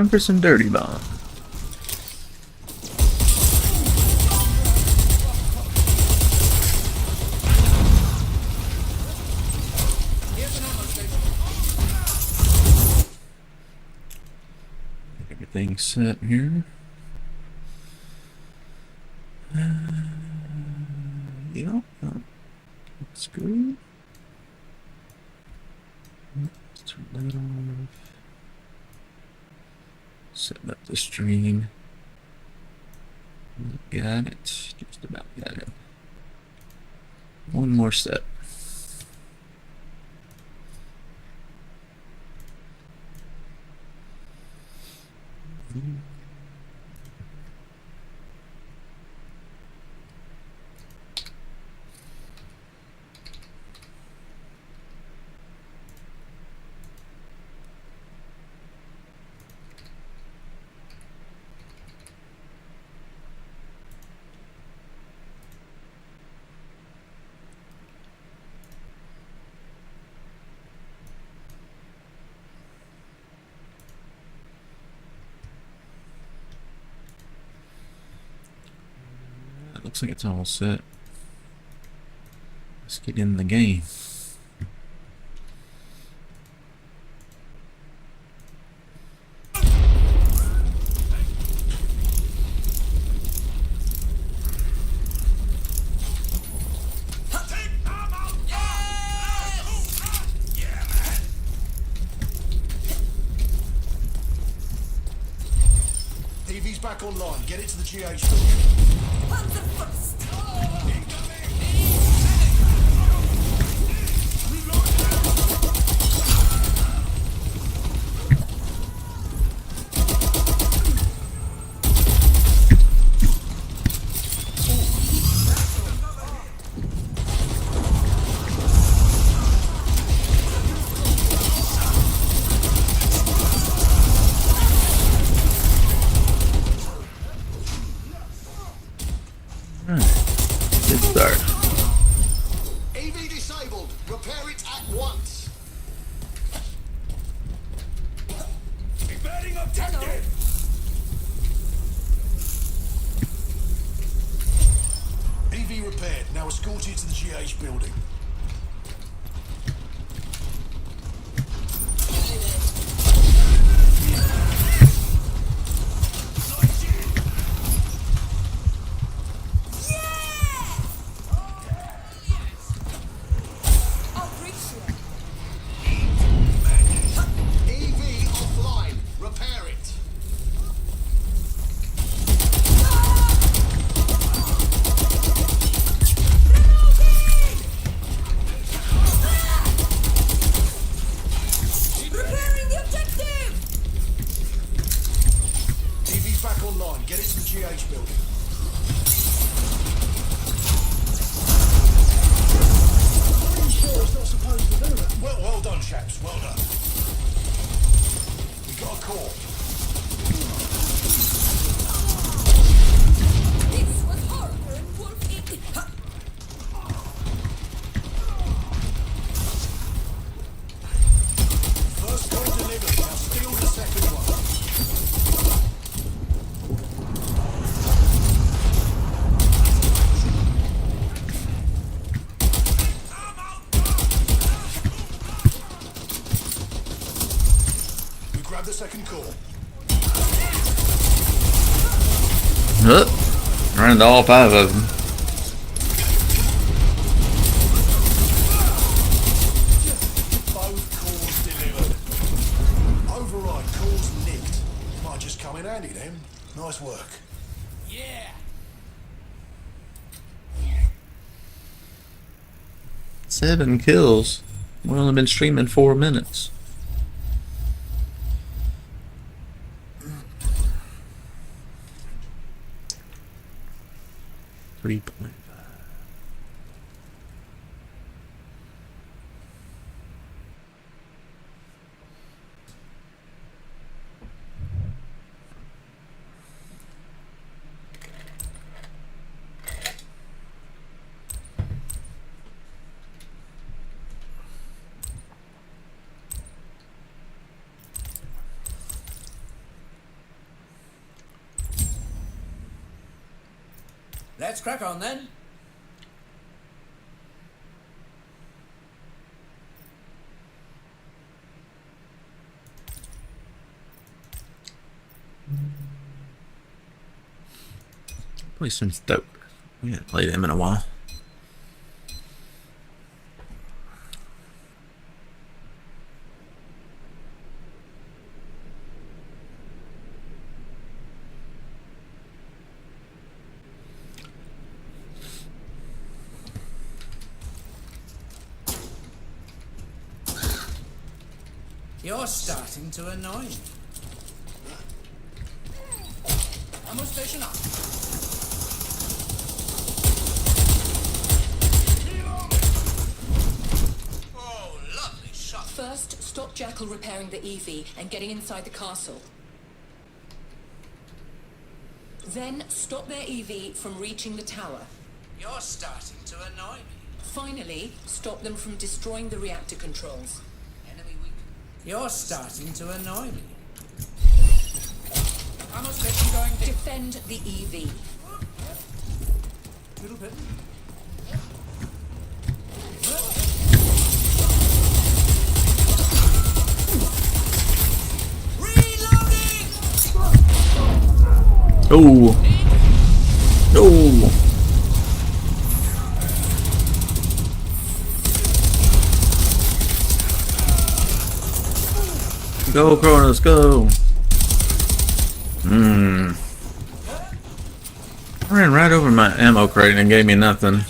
Time for some dirty bomb. Everything's set here. Yeah, that's good. Let's turn that off. Setting up the stream. Got it. Just about got it. One more step. Looks like it's all set. Let's get in the game. EV's back online. Get it to the GH building. Good start. EV disabled. Repair it at once. Evading objective. EV repaired. Now escort it to the GH building. Get it to the GH building. I'm sure it's not supposed to do that. Well done, chaps. Well done. We got a call. This was horrible and wolf-eating. First call delivered. Now steal the second one. Grab the second call. Run into all 5 of them. Both calls delivered. Override calls nicked. Might just come in handy then. Nice work. Yeah. 7 kills. We've only been streaming 4 minutes. $3.5. Let's crack on then. Play some dope. We haven't played him in a while. You're starting to annoy me. Ammo station up. Oh, lovely shot. First, stop Jackal repairing the EV and getting inside the castle. Then, stop their EV from reaching the tower. You're starting to annoy me. Finally, stop them from destroying the reactor controls. Enemy weak. You're starting to annoy me. Ammo station going deep. Defend the EV. Little bit. Reloading! Oh. Oh. Go, Cronus, go. I ran right over my ammo crate and gave me nothing.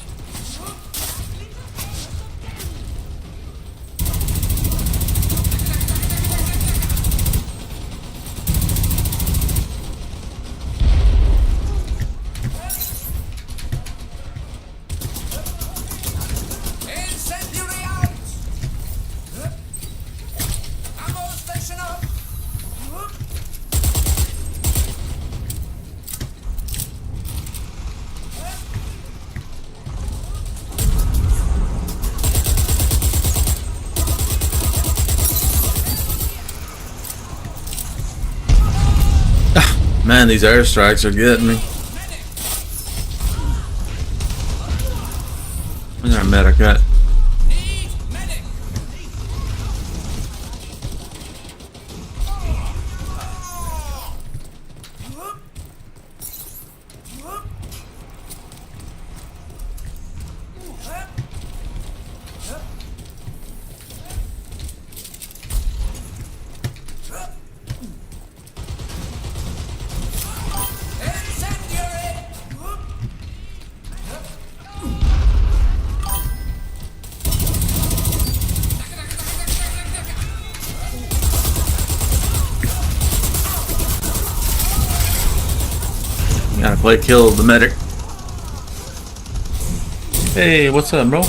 Incendiary out! Ammo station up! Man, these airstrikes are getting me. I got a medic cut. Need medic! Incendiary! Gotta play kill the medic. Hey, what's up, bro?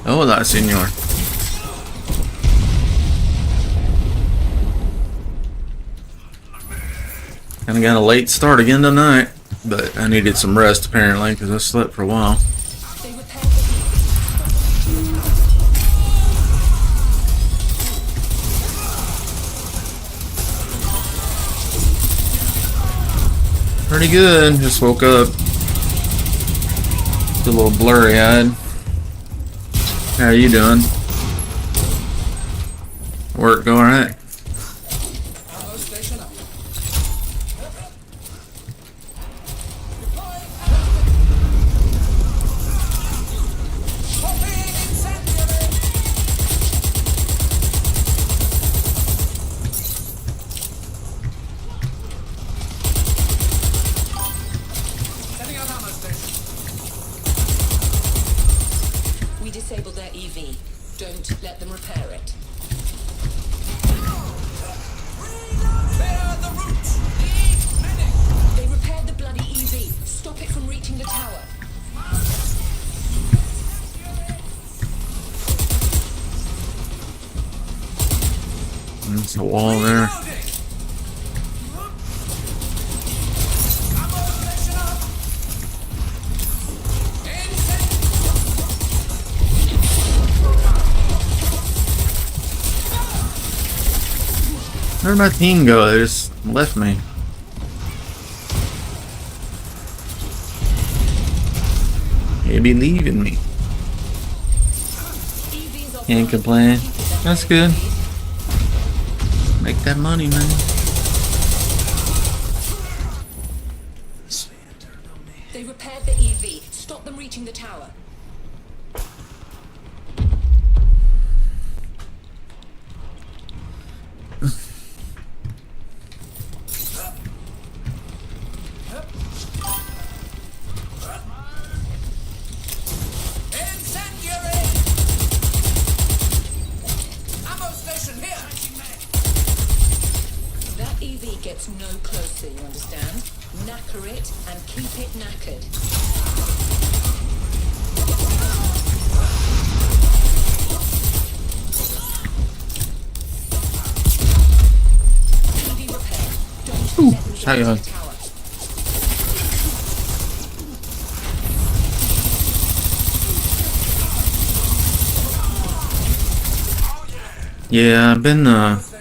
Hola, senor. Kinda got a late start again tonight, but I needed some rest apparently because I slept for a while. They repaired the Pretty good. Just woke up. It's a little blurry eyed. How are you doing? Work go alright? Ammo station up. Popping incendiary! Setting up ammo station. We disabled their EV. Don't let them repair it. Clear the route! Need medic! They repaired the bloody EV. Stop it from reaching the tower. There's a wall there. Reloading! Ammo station up! Where'd my team go? They just left me. They be leaving me. EV's offline. Can't complain. That's good. Make that money, man. They repaired the EV. Stop them reaching the tower. Incendiary! Ammo station here! That EV gets no closer, you understand? Knacker it and keep it knackered. EV repaired. Don't let them how you get on? to the tower. Yeah, I've been last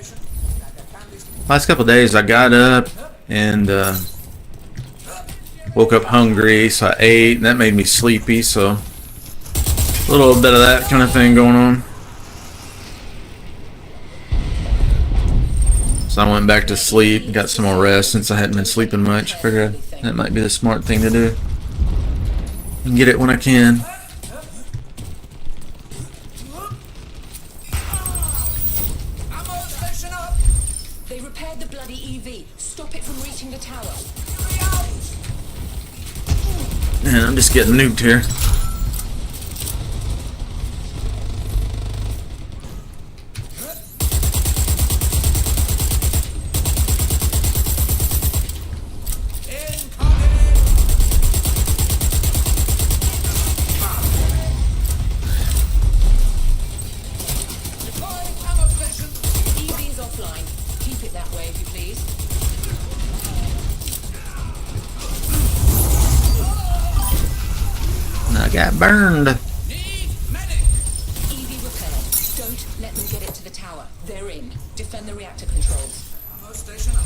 couple of days. I got up and woke up hungry, so I ate, and that made me sleepy. So a little bit of that kind of thing going on. So I went back to sleep and got some more rest since I hadn't been sleeping much. I figured that might be the smart thing to do. And get it when I can. Ammo station up! They repaired the bloody EV. Stop it from reaching the tower. Man, I'm just getting nuked here. Deploying ammo station! EV's offline. Keep it that way, if you please. I got burned. Need medic! EV repaired. Don't let them get it to the tower. They're in. Defend the reactor controls. Ammo station up.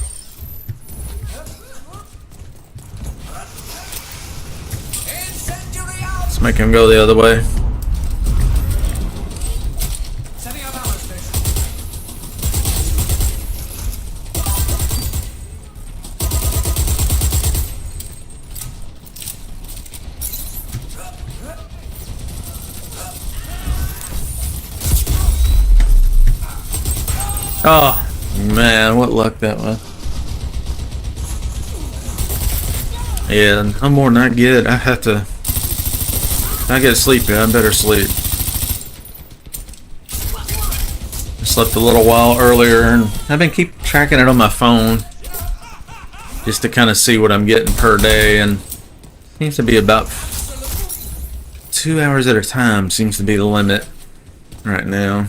Incendiary out! Let's make him go the other way. Setting up ammo station. Oh, man, what luck that was. Yeah, no more than I get. I have to. I get sleepy. I better sleep. I slept a little while earlier, and I've been keep tracking it on my phone just to kind of see what I'm getting per day, and seems to be about 2 hours at a time. Seems to be the limit right now.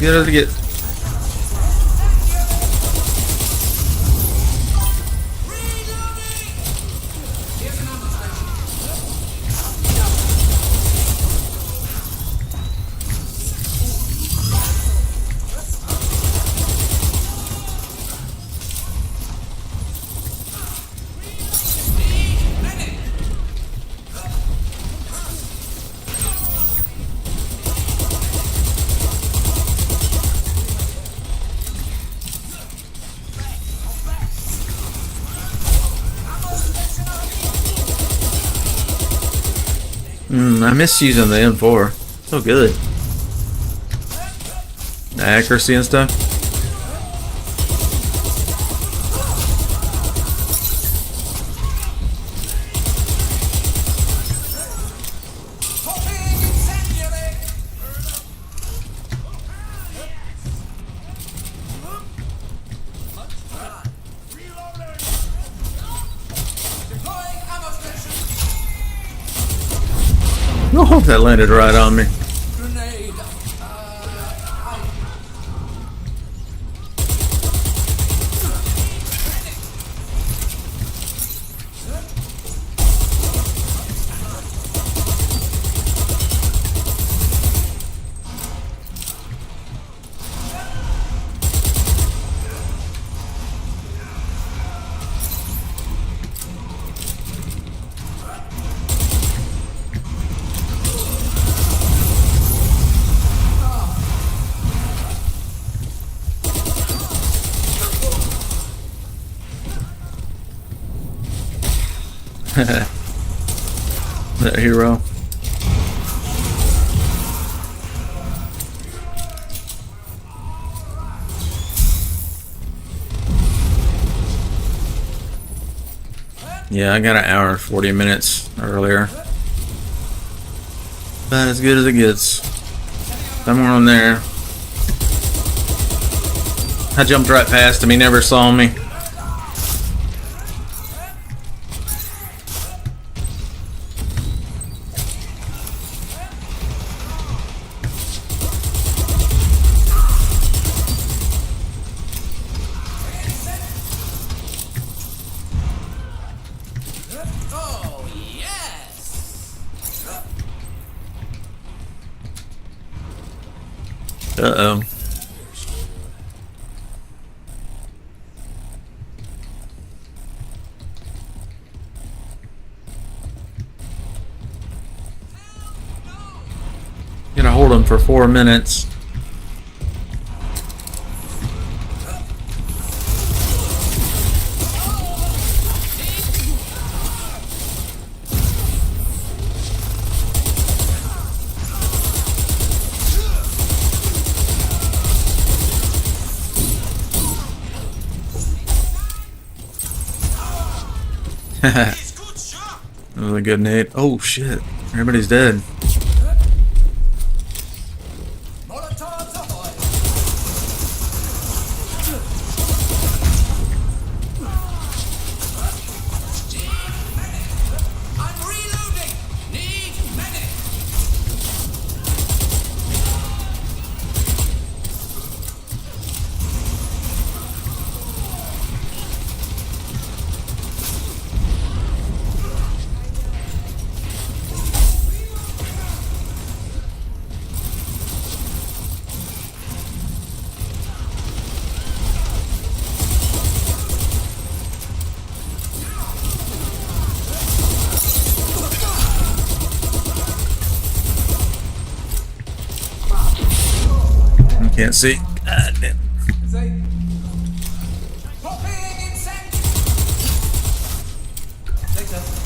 Good to get. Here's an ammo station. Need medic! I miss using the M4. So good. The accuracy and stuff. Popping incendiary! Deploying ammo station. Oh, that landed right on me. Grenade. That hero. Yeah, I got an hour and 40 minutes earlier. About as good as it gets. Somewhere on there. I jumped right past him. He never saw me. Oh, yes! Uh-oh. Gonna hold him for 4 minutes. That was a good nade. Oh shit. Everybody's dead. Molotovs ahoy! I'm reloading! Need medic! Can't see. God damn.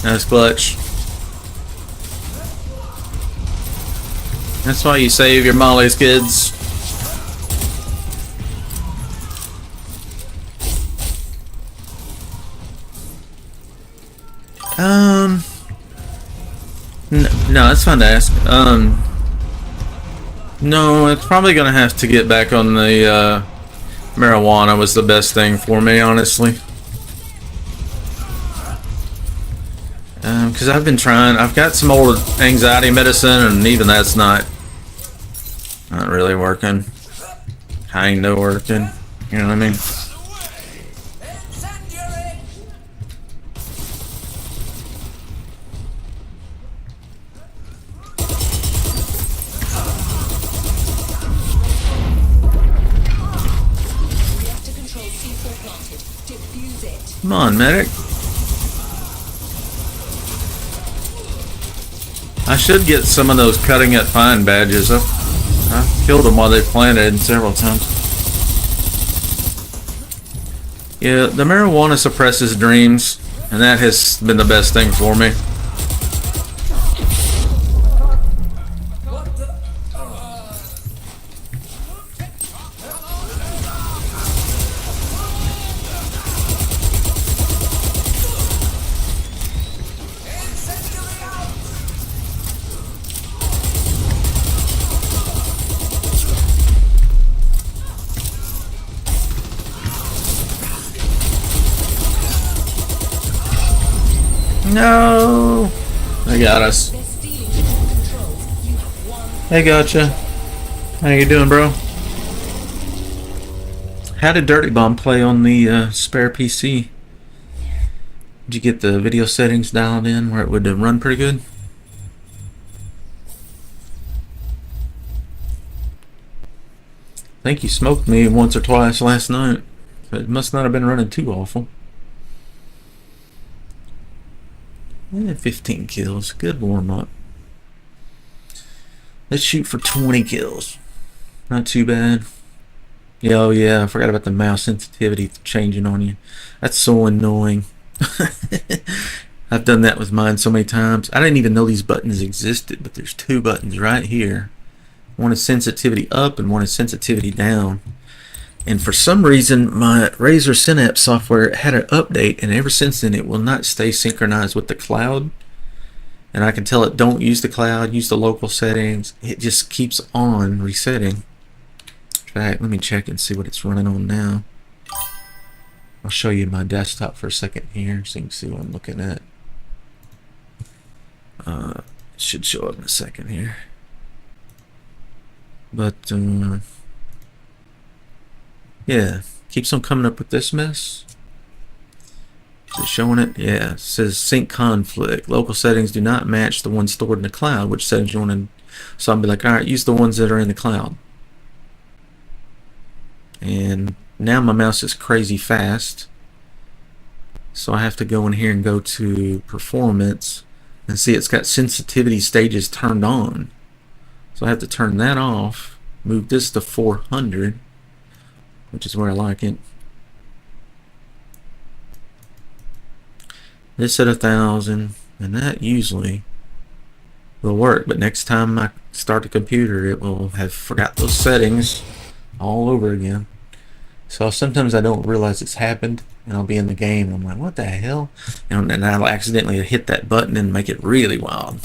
Nice clutch. That's why you save your mollies, kids. No, it's fine to ask. No, it's probably gonna have to get back on the marijuana. Was the best thing for me, honestly. Because I've been trying. I've got some old anxiety medicine, and even that's not really working. Kinda working. You know what I mean? Come on, medic. I should get some of those cutting it fine badges. I've killed them while they planted several times. Yeah, the marijuana suppresses dreams, and that has been the best thing for me. No! They got us. Hey, gotcha. How you doing, bro? How did Dirty Bomb play on the spare PC? Did you get the video settings dialed in where it would run pretty good? I think you smoked me once or twice last night. It must not have been running too awful. 15 kills. Good warm-up. Let's shoot for 20 kills. Not too bad. Yeah, oh yeah, I forgot about the mouse sensitivity changing on you. That's so annoying. I've done that with mine so many times. I didn't even know these buttons existed, but there's two buttons right here. One is sensitivity up and one is sensitivity down. And for some reason, my Razer Synapse software had an update, and ever since then it will not stay synchronized with the cloud. And I can tell it, don't use the cloud, use the local settings. It just keeps on resetting. In fact, let me check and see what it's running on now. I'll show you my desktop for a second here so you can see what I'm looking at. It should show up in a second here. But, yeah, keeps on coming up with this mess. Is it showing it? Yeah, it says sync conflict. Local settings do not match the ones stored in the cloud. Which settings you want to... So I'll be like, alright, use the ones that are in the cloud. And now my mouse is crazy fast. So I have to go in here and go to performance. And see, it's got sensitivity stages turned on. So I have to turn that off. Move this to 400. Which is where I like it. This at 1,000, and that usually will work. But next time I start the computer, it will have forgot those settings all over again. So sometimes I don't realize it's happened, and I'll be in the game, and I'm like, what the hell? And I'll accidentally hit that button and make it really wild.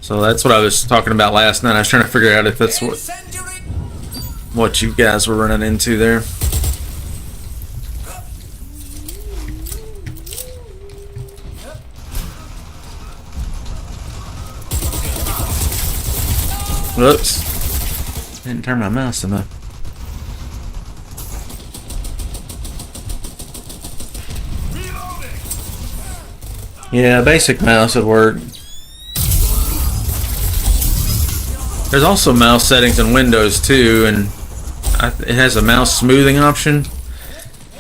So that's what I was talking about last night. I was trying to figure out if that's what you guys were running into there. Whoops. Didn't turn my mouse enough. Yeah, basic mouse would work. There's also mouse settings in Windows too, and it has a mouse smoothing option.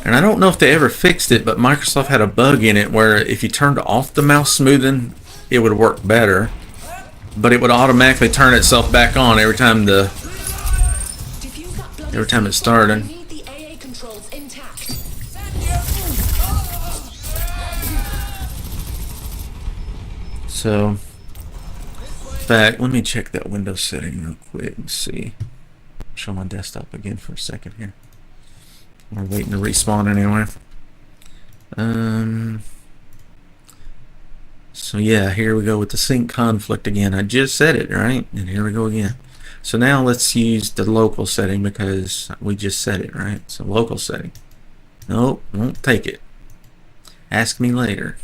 And I don't know if they ever fixed it, but Microsoft had a bug in it where if you turned off the mouse smoothing, it would work better. But it would automatically turn itself back on every time it started. So, in fact, let me check that Windows setting real quick and see. Show my desktop again for a second here. We're waiting to respawn anyway. So yeah, here we go with the sync conflict again. I just said it, right? And here we go again. So now let's use the local setting because we just said it, right? So local setting. Nope, won't take it. Ask me later.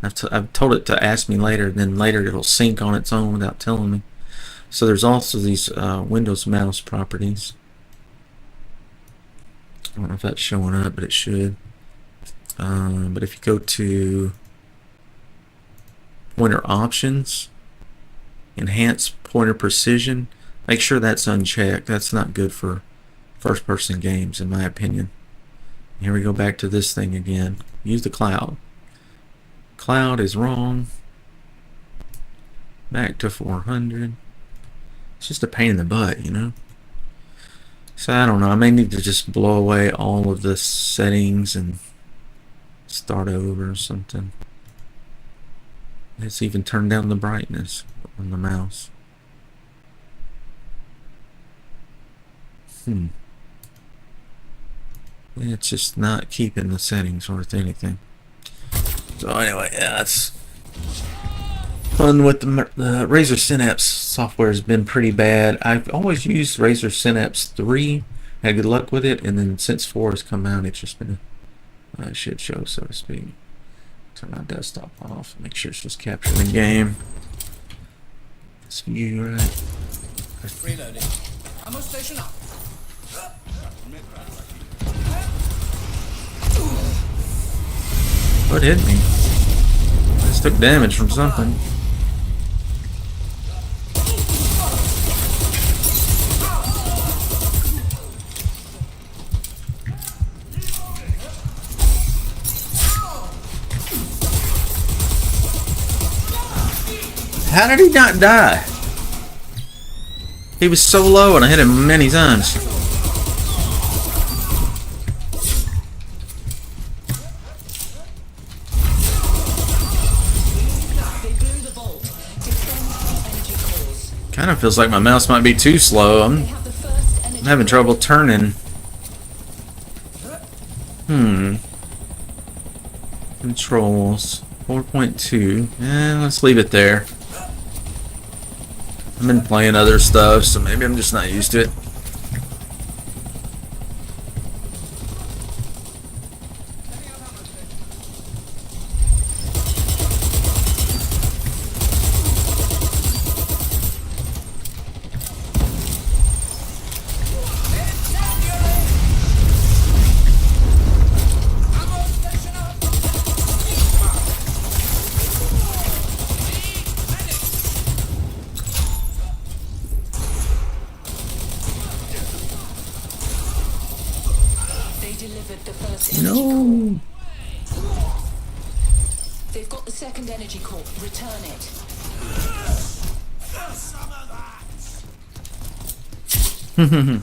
I've told it to ask me later, then later it'll sync on its own without telling me. So there's also these Windows mouse properties. I don't know if that's showing up, but it should. But if you go to pointer options, enhance pointer precision, make sure that's unchecked. That's not good for first-person games, in my opinion. Here we go back to this thing again. Use the cloud. Cloud is wrong. Back to 400. It's just a pain in the butt, you know. So I don't know. I may need to just blow away all of the settings and start over or something. Let's even turn down the brightness on the mouse. It's just not keeping the settings worth anything. So anyway, yeah, that's fun with the Razer Synapse software has been pretty bad. I've always used Razer Synapse 3, had good luck with it, and then since 4 has come out, it's just been a shit show, so to speak. Turn my desktop off, make sure it's just capturing the game. This view, right? Reloading. Ammo station up. What hit me? I just took damage from something. How did he not die? He was so low and I hit him many times. Kind of feels like my mouse might be too slow. I'm having trouble turning. Controls 4.2. Let's leave it there. I've been playing other stuff, so maybe I'm just not used to it. No. They've got the second energy core. Return it. They've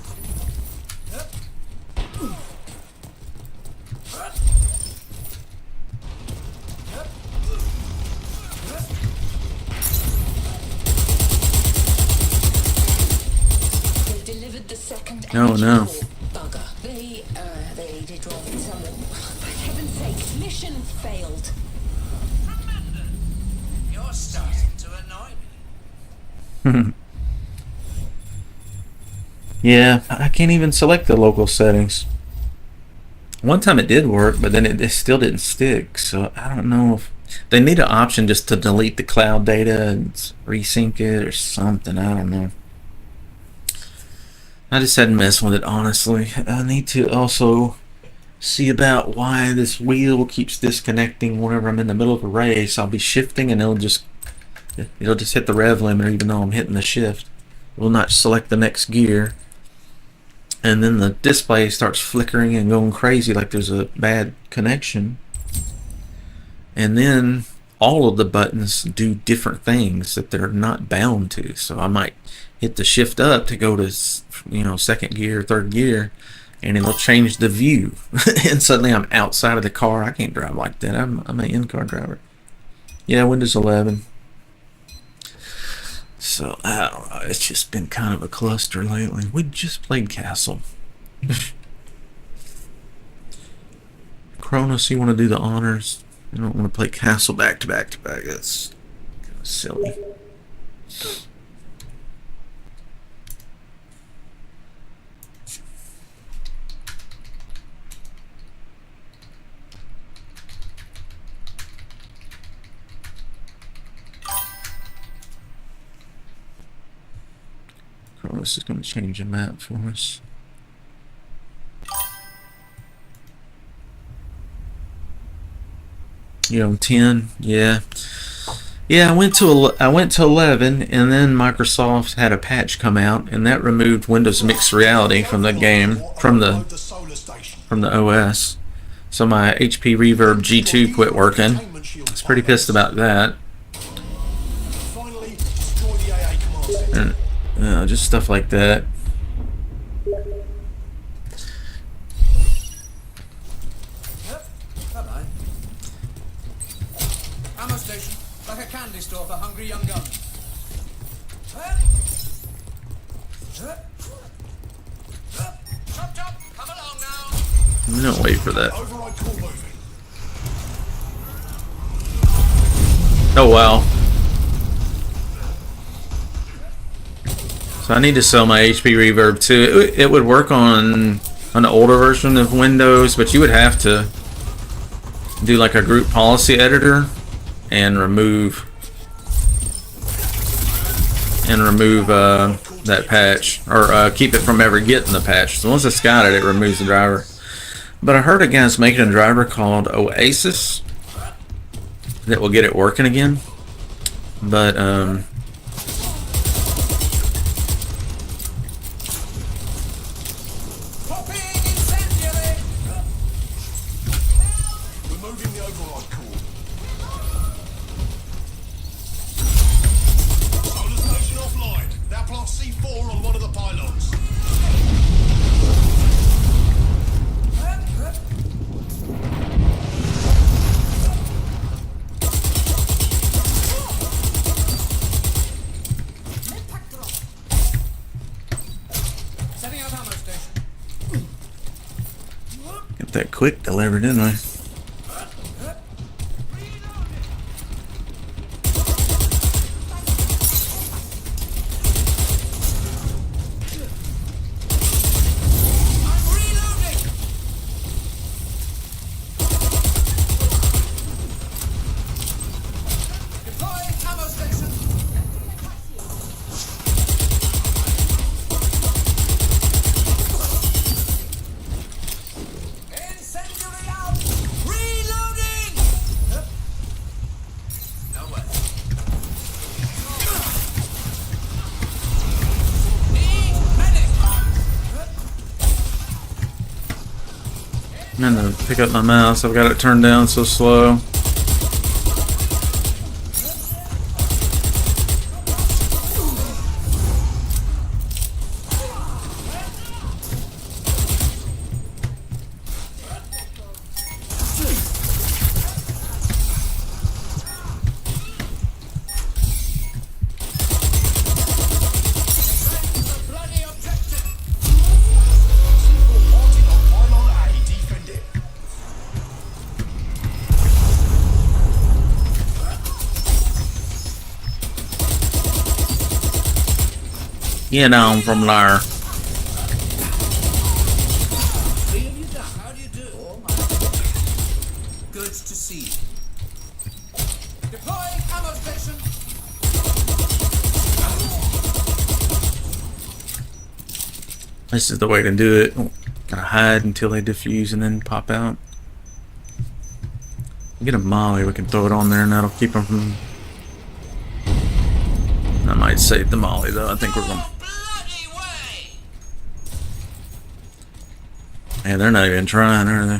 delivered the second Oh, energy no. core. Bugger. They did wrong in some way. For heaven's sake, mission failed. You're starting to annoy me. Yeah, I can't even select the local settings. One time it did work, but then it still didn't stick. So I don't know if they need an option just to delete the cloud data and resync it or something. I don't know. I just hadn't messed with it, honestly. I need to also see about why this wheel keeps disconnecting whenever I'm in the middle of a race. I'll be shifting and it'll just hit the rev limiter even though I'm hitting the shift. It will not select the next gear. And then the display starts flickering and going crazy like there's a bad connection. And then all of the buttons do different things that they're not bound to. So I might hit the shift up to go to, second gear, third gear, and it'll change the view. And suddenly I'm outside of the car. I can't drive like that. I'm an in-car driver. Yeah, Windows 11. So, I don't know. It's just been kind of a cluster lately. We just played Castle. Cronus, you want to do the honors? I don't want to play Castle back to back to back. That's kind of silly. Cronus is going to change the map for us. You know, 10, yeah. Yeah, I went to 11, and then Microsoft had a patch come out, and that removed Windows Mixed Reality from the game, from the OS. So my HP Reverb G2 quit working. I was pretty pissed about that. And just stuff like that. Bye-bye. Ammo station, like a candy store for hungry young guns. Chop chop, come along now. We don't wait for that. Oh wow. So I need to sell my HP Reverb too. It would work on an older version of Windows, but you would have to do like a group policy editor and remove that patch, or keep it from ever getting the patch. So once it's got it, it removes the driver. But I heard a guy's making a driver called Oasis that will get it working again. But up ammo station. Got that quick delivered, didn't I? I'm reloading. Deploying ammo station. Incendiary out. Reloading. No way. Need medic. I'm gonna pick up my mouse. I've got it turned down so slow. Bloody objective. Wanted on pylon A, defend it. Get on from there. Three of you down. How do you do? Good to see you. Deploying ammo station. This is the way to do it. Gotta hide until they defuse and then pop out. Get a molly, we can throw it on there and that'll keep them from... I might save the molly though. I think we're gonna... Bloody way! Man, they're not even trying, are they?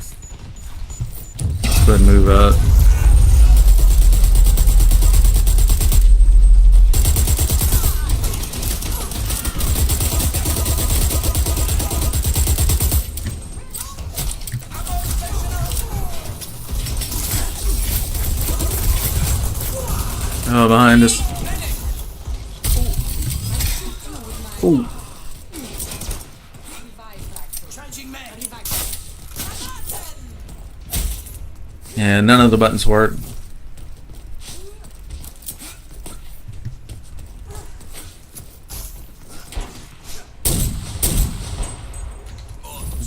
Let's go ahead and move up. Oh, behind us. Ooh. Changing men. Yeah, none of the buttons work.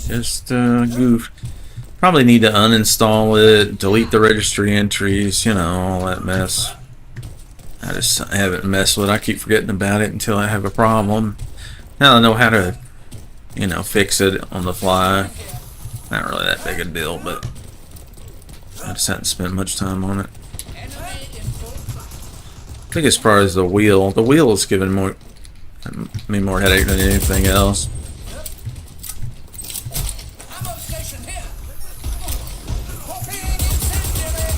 Just goof. Probably need to uninstall it, delete the registry entries, you know, all that mess. I just haven't messed with it. I keep forgetting about it until I have a problem. Now I know how to, you know, fix it on the fly. Not really that big a deal, but I just haven't spent much time on it. Enemy in full flight. I think as far as the wheel is giving me more headache than anything else. Ammo station here. Popping incendiary.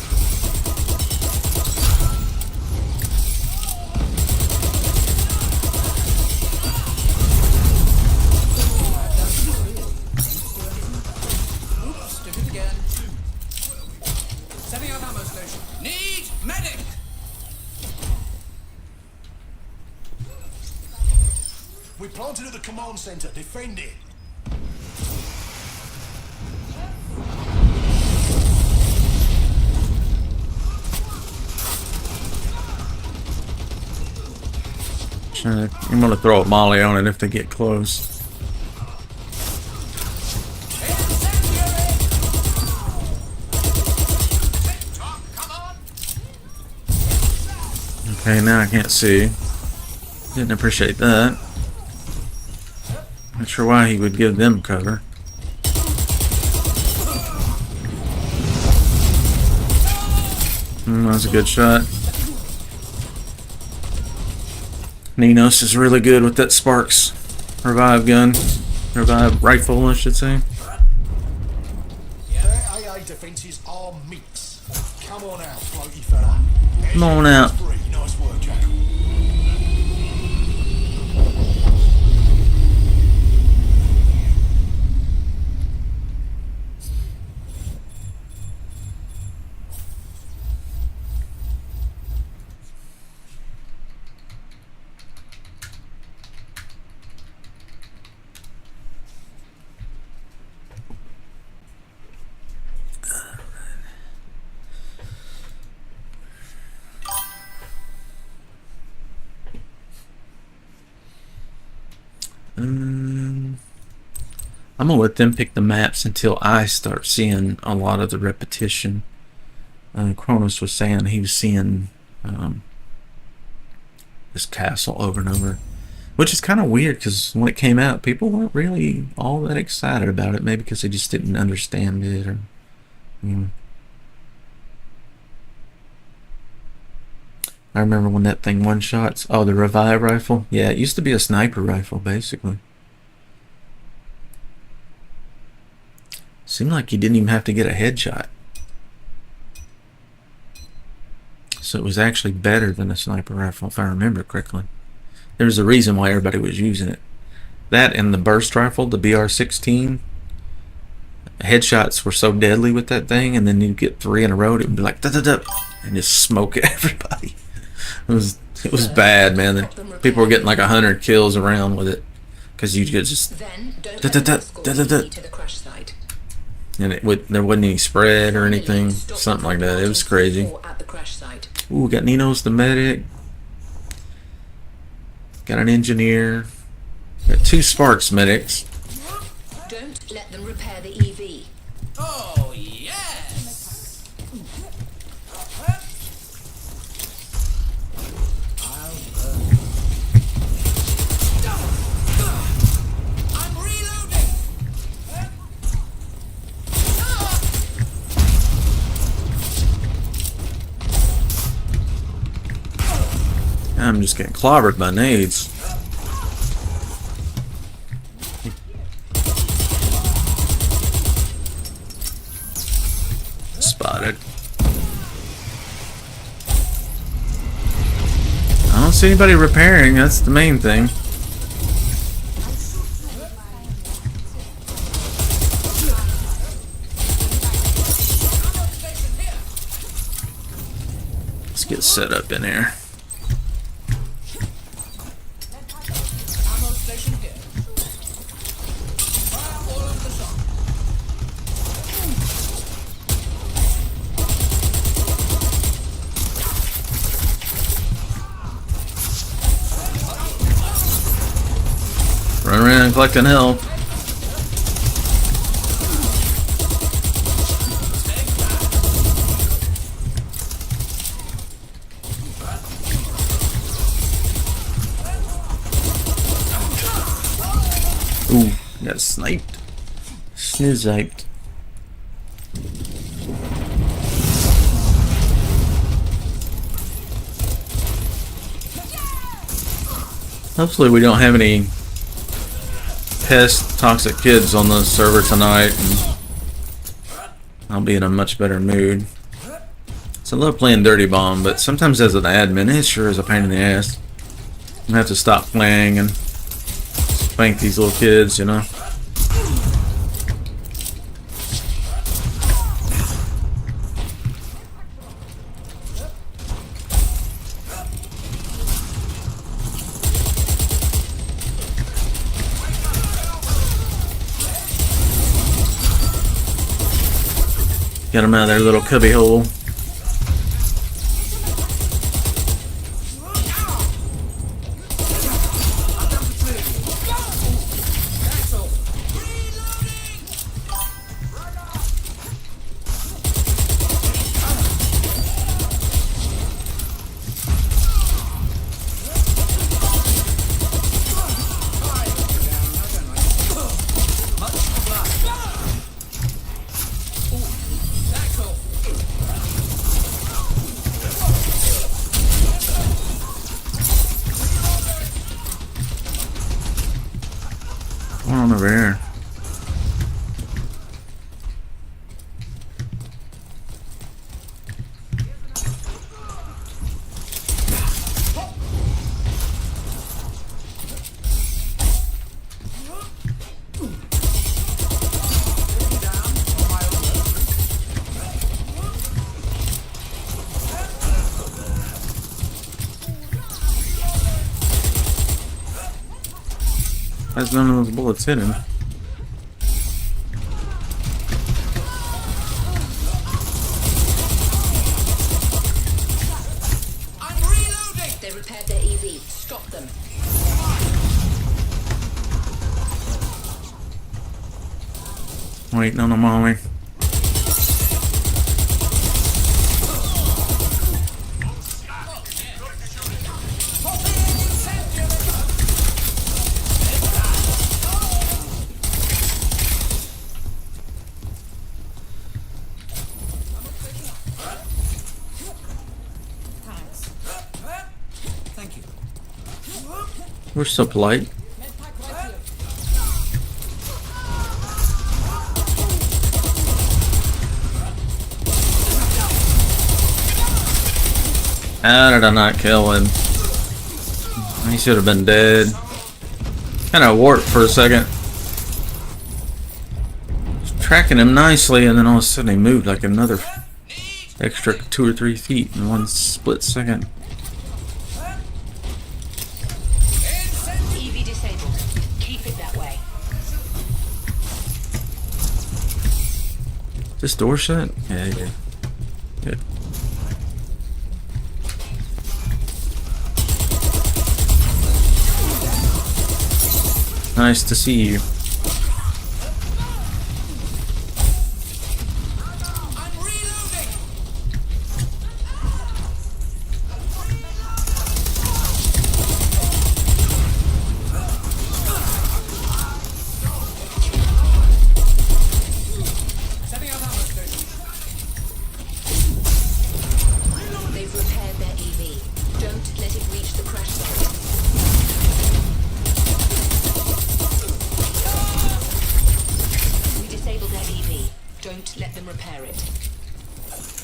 Oops, did it again. Setting up ammo station. Need medic. We planted at the command center. Defend it. I'm gonna throw a molly on it if they get close. Incendiary. Talk, come on. Okay, now I can't see. Didn't appreciate that. Not sure why he would give them cover. That was a good shot. Ninos is really good with that Sparks revive gun. Revive rifle, I should say. Their AA defenses are meats. Come on out, floaty fella. Come on out. Nice work, Jackal. I'm gonna let them pick the maps until I start seeing a lot of the repetition. Kronos was saying he was seeing this castle over and over, which is kind of weird because when it came out, people weren't really all that excited about it. Maybe because they just didn't understand it, or I remember when that thing one-shots. Oh, the revive rifle. Yeah, it used to be a sniper rifle, basically. Seemed like you didn't even have to get a headshot. So it was actually better than a sniper rifle, if I remember correctly. There was a reason why everybody was using it. That and the burst rifle, the BR-16. Headshots were so deadly with that thing, and then you'd get 3 in a row, it would be like da-da-da, and just smoke everybody. It was bad, man. People were getting like 100 kills around with it because you could just da-da-da, and there wasn't any spread or anything, something like that. It was crazy. Ooh, got Nino's the medic. Got an engineer. Got 2 Sparks medics. Don't let them repair the EV. Oh, yes! I'm reloading! I'm just getting clobbered by nades. Spotted. I don't see anybody repairing, that's the main thing. Let's get set up in here. Run around collecting help. Ooh, got sniped. Sniziped. Hopefully we don't have any pest toxic kids on the server tonight, and I'll be in a much better mood. So I love playing Dirty Bomb, but sometimes as an admin it sure is a pain in the ass. I have to stop playing and spank these little kids, you know. Get them out of their little cubby hole. One over here. That's none of those bullets hit him. I'm reloading! They repaired their EV. Stop them. Waiting on the mommy. Thank you. We're so polite. How did I not kill him? He should have been dead. Kind of warped for a second. Was tracking him nicely, and then all of a sudden he moved like another extra 2 or 3 feet in one split second. EV disabled. Keep it that way. This door shut? Yeah, yeah. Good. Nice to see you. I'm reloading. Setting up ammo station. They've repaired their EV. Don't let it reach the crash site. We disabled their EV. Don't let them repair it.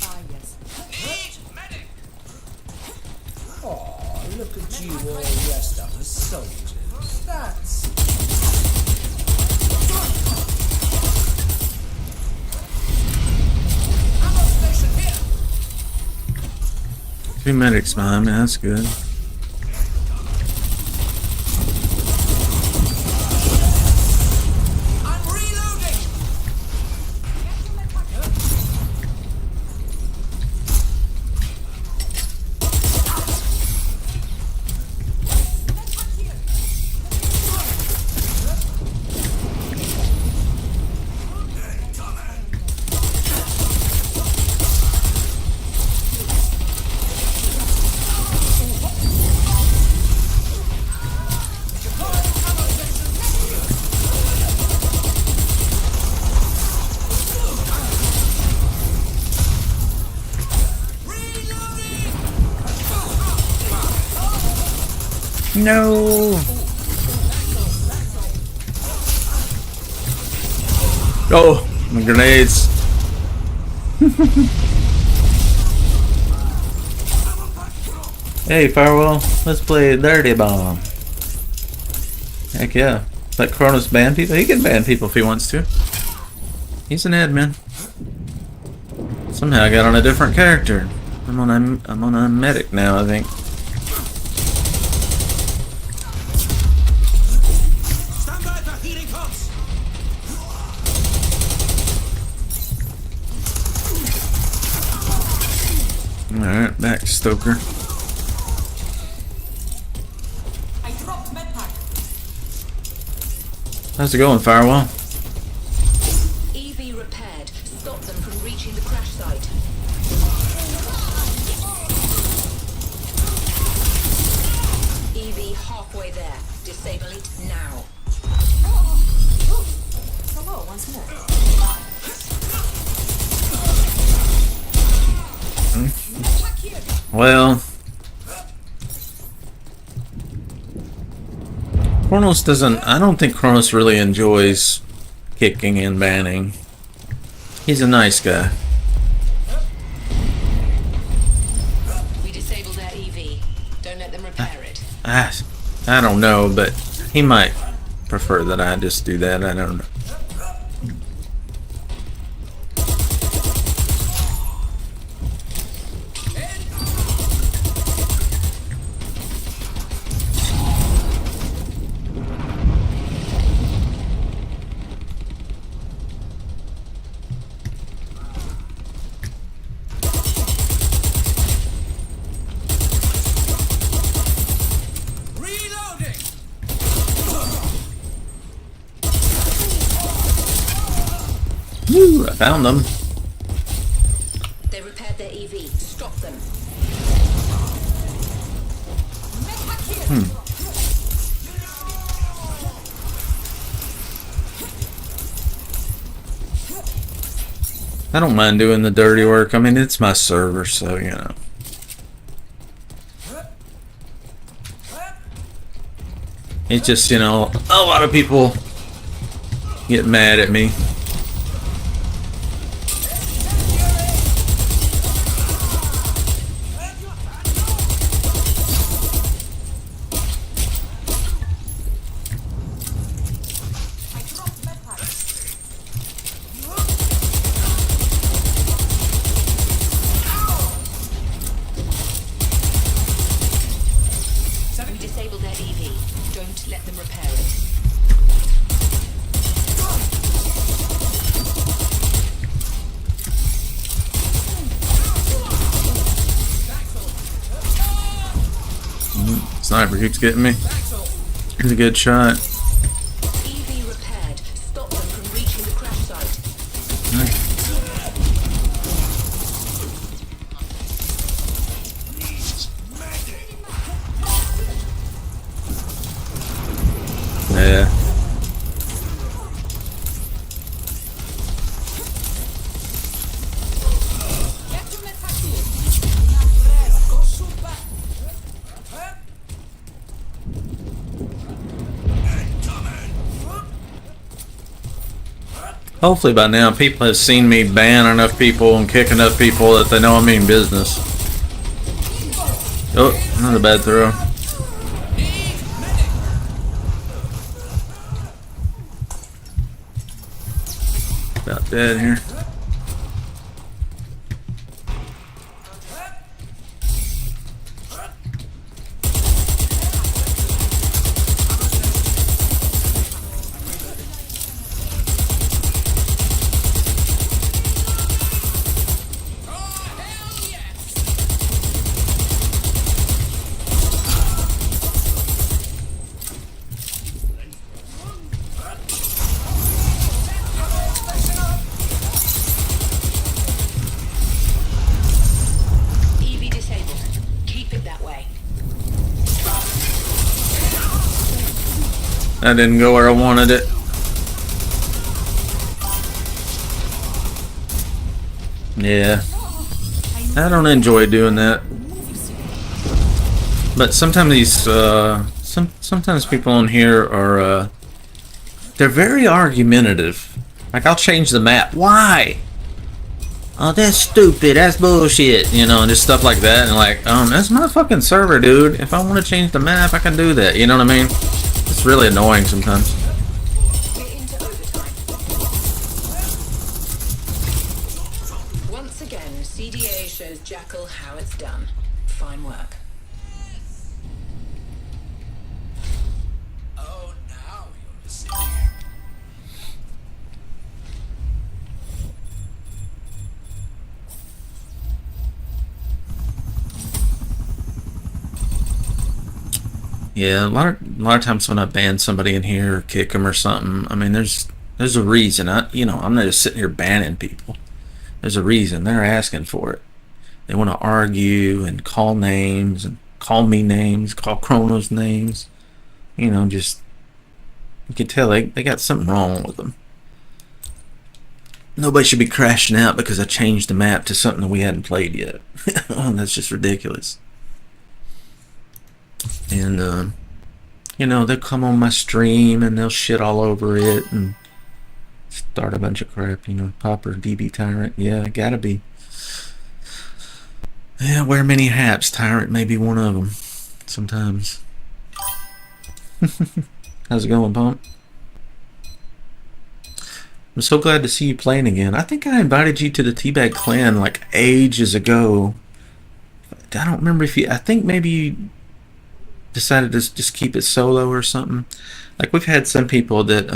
Ah, yes. Need medic. Oh, look at you all dressed up as soldiers. That's ammo station here. 2 medics behind me, that's good. I'm reloading. No! Oh, my grenades. Hey, Farewell, let's play Dirty Bomb. Heck yeah. Let Kronos ban people? He can ban people if he wants to. He's an admin. Somehow I got on a different character. I'm on a medic now, I think. Stand by for healing pumps. Alright, back to Stoker. I dropped medpack. How's it going, Firewall? EV repaired. Stop them from reaching the crash site. EV halfway there. Disable it now. Hello, once more. Well, Kronos doesn't. I don't think Kronos really enjoys kicking and banning. He's a nice guy. We disabled their EV. Don't let them repair it. I don't know, but he might prefer that I just do that. I don't know. Reloading. Woo, I found them. They repaired their EV. Stop them. I don't mind doing the dirty work. I mean, it's my server, so, you know. It's just, you know, a lot of people get mad at me. We disabled their EV. Don't let them repair it. Sniper keeps getting me. Here's a good shot. EV repaired. Stop them from reaching the crash site. Yeah. Hopefully by now people have seen me ban enough people and kick enough people that they know I mean business. Oh, another bad throw. About dead here. EV disabled. Keep it that way. That didn't go where I wanted it. Yeah. I don't enjoy doing that. But sometimes these, sometimes people on here are, they're very argumentative. Like, I'll change the map. Why? Oh, that's stupid. That's bullshit. You know, and just stuff like that. And like, that's my fucking server, dude. If I want to change the map, I can do that. You know what I mean? It's really annoying sometimes. We're into overtime. Once again, CDA shows Jackal how it's done. Fine work. Oh, now you're listening. Yeah, a lot of times when I ban somebody in here or kick them or something, I mean, there's a reason. I'm not just sitting here banning people. There's a reason. They're asking for it. They want to argue and call names and call me names, call Chronos names. You know, just you can tell they got something wrong with them. Nobody should be crashing out because I changed the map to something that we hadn't played yet. That's just ridiculous. And you know, they'll come on my stream and they'll shit all over it and start a bunch of crap. You know, Popper, DB Tyrant. Yeah, gotta be. Yeah, wear many hats. Tyrant may be one of them. Sometimes. How's it going, Pump? I'm so glad to see you playing again. I think I invited you to the Teabag Clan like ages ago. I don't remember if you. I think maybe you decided to just keep it solo or something. Like, we've had some people that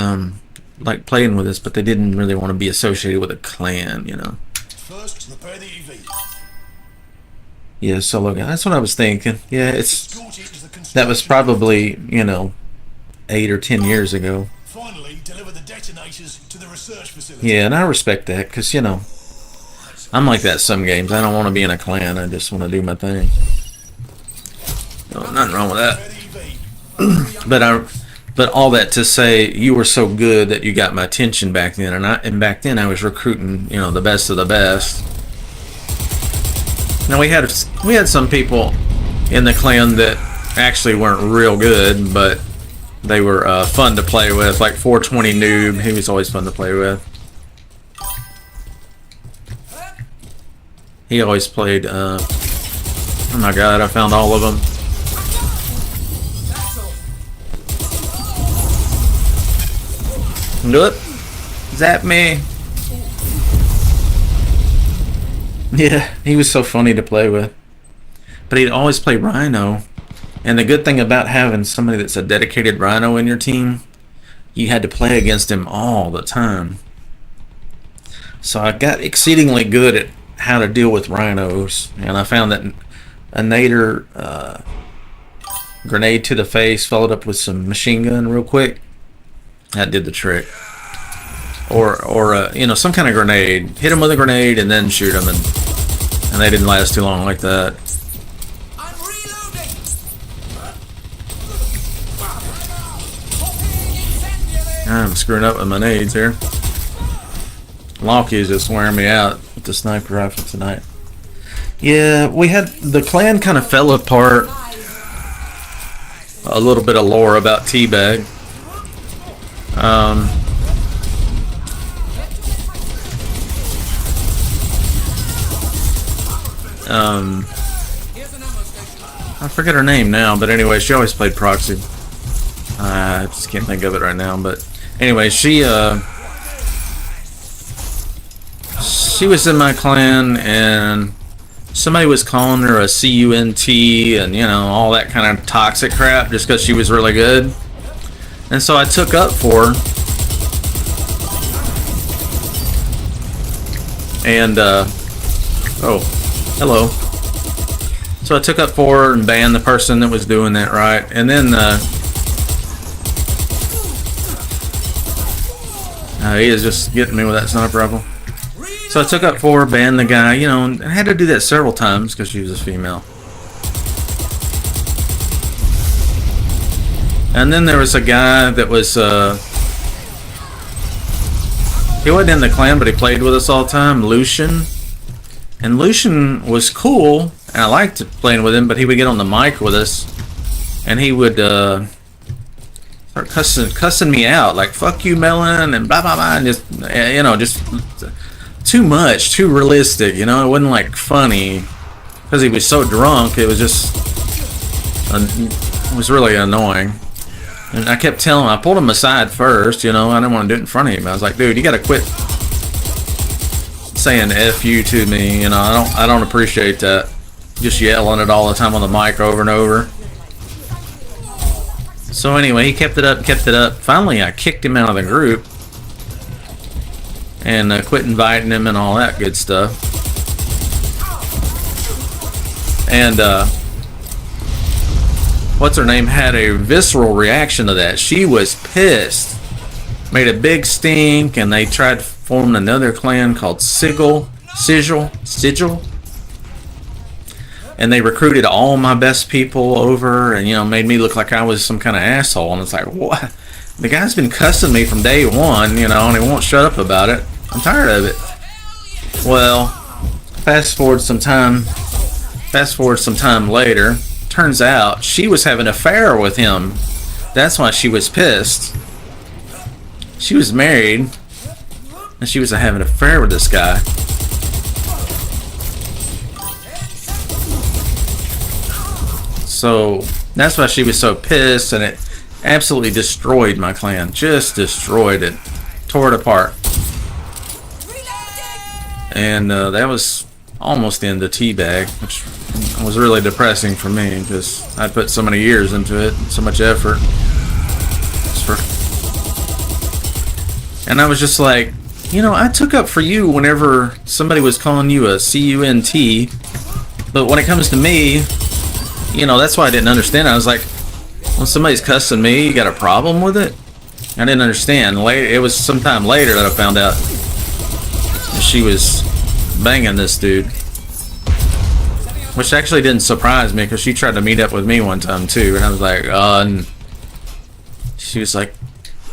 like playing with us, but they didn't really want to be associated with a clan, you know. First, repair the EV. Yeah, solo guy. That's what I was thinking. Yeah, it's Escort it to the that was construction. probably, you know, 8 or 10 years ago. Finally, deliver the detonators to the research facility. Yeah, and I respect that, because, you know, I'm like that some games. I don't want to be in a clan. I just want to do my thing. No, nothing wrong with that. But all that to say, you were so good that you got my attention back then, and back then I was recruiting, you know, the best of the best. Now we had some people in the clan that actually weren't real good, but they were fun to play with, like 420 Noob. He was always fun to play with. He always played. Oh my God! I found all of them. Look, zap me. Yeah, he was so funny to play with. But he'd always play Rhino. And the good thing about having somebody that's a dedicated Rhino in your team, you had to play against him all the time. So I got exceedingly good at how to deal with Rhinos. And I found that a nader grenade to the face followed up with some machine gun real quick, that did the trick. Or you know, some kind of grenade. Hit them with a grenade and then shoot them, and they didn't last too long like that. I'm reloading. I'm screwing up with my nades here. Lockie is just wearing me out with the sniper rifle tonight. Yeah, we had the clan kind of fell apart. A little bit of lore about Teabag. I forget her name now, but anyway, she always played proxy. I just can't think of it right now, but anyway, she was in my clan, and somebody was calling her a CUNT and, you know, all that kind of toxic crap just because she was really good. And so I took up for her. And, oh, hello. So I took up for her and banned the person that was doing that, right? And then, he is just getting me with that sniper rifle. So I took up for her, banned the guy, you know, and I had to do that several times because she was a female. And then there was a guy that was, he wasn't in the clan, but he played with us all the time, Lucian. And Lucian was cool, and I liked playing with him, but he would get on the mic with us, and he would start cussing me out, like, fuck you, Melon, and blah, blah, blah, and just, you know, just too much, too realistic, you know? It wasn't, like, funny, because he was so drunk, it was just, it was really annoying. And I kept telling him, I pulled him aside first, you know, I didn't want to do it in front of him. I was like, dude, you gotta quit saying F you to me, you know, I don't appreciate that. Just yelling it all the time on the mic over and over. So anyway, he kept it up. Finally, I kicked him out of the group. And quit inviting him and all that good stuff. And, what's her name had a visceral reaction to that. She was pissed. Made a big stink, and they tried forming another clan called Sigil. And they recruited all my best people over, and, you know, made me look like I was some kind of asshole. And it's like, what? The guy's been cussing me from day one, you know, and he won't shut up about it. I'm tired of it. Well, fast forward some time later, turns out she was having an affair with him. That's why she was pissed. She was married, and she was having an affair with this guy. So that's why she was so pissed, and it absolutely destroyed my clan. Just destroyed it. Tore it apart. And that was almost the end of Teabag, which was really depressing for me because I put so many years into it, so much effort. And I was just like, you know, I took up for you whenever somebody was calling you a CUNT, but when it comes to me, you know, that's why I didn't understand. I was like, when somebody's cussing me, you got a problem with it? I didn't understand. It was sometime later that I found out she was banging this dude. Which actually didn't surprise me because she tried to meet up with me one time too. And I was like, and she was like,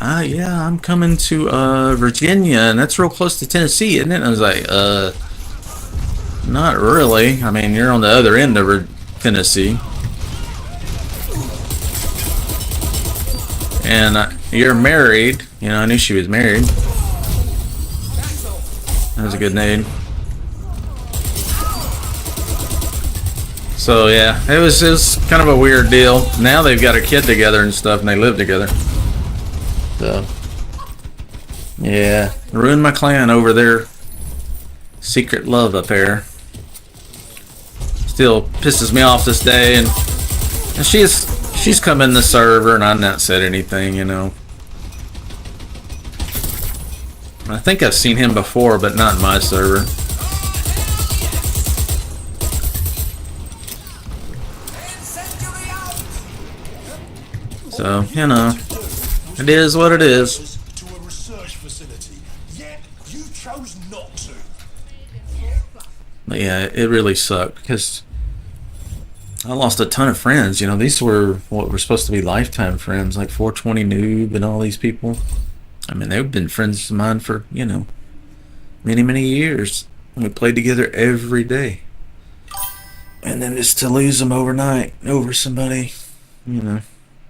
yeah, I'm coming to Virginia, and that's real close to Tennessee, isn't it? And I was like, not really. I mean, you're on the other end of Tennessee. And you're married. You know, I knew she was married. That was a good name. So yeah, it was kind of a weird deal. Now they've got a kid together and stuff, and they live together. So yeah, ruined my clan over their secret love affair. Still pisses me off this day, and she's come in the server, and I've not said anything, you know. I think I've seen him before, but not in my server. So, you know, it is what it is. To a research facility, yet you chose not to. But yeah, it really sucked because I lost a ton of friends. You know, these were what were supposed to be lifetime friends, like 420 Noob and all these people. I mean, they've been friends of mine for, you know, many, many years. We played together every day. And then just to lose them overnight over somebody, you know.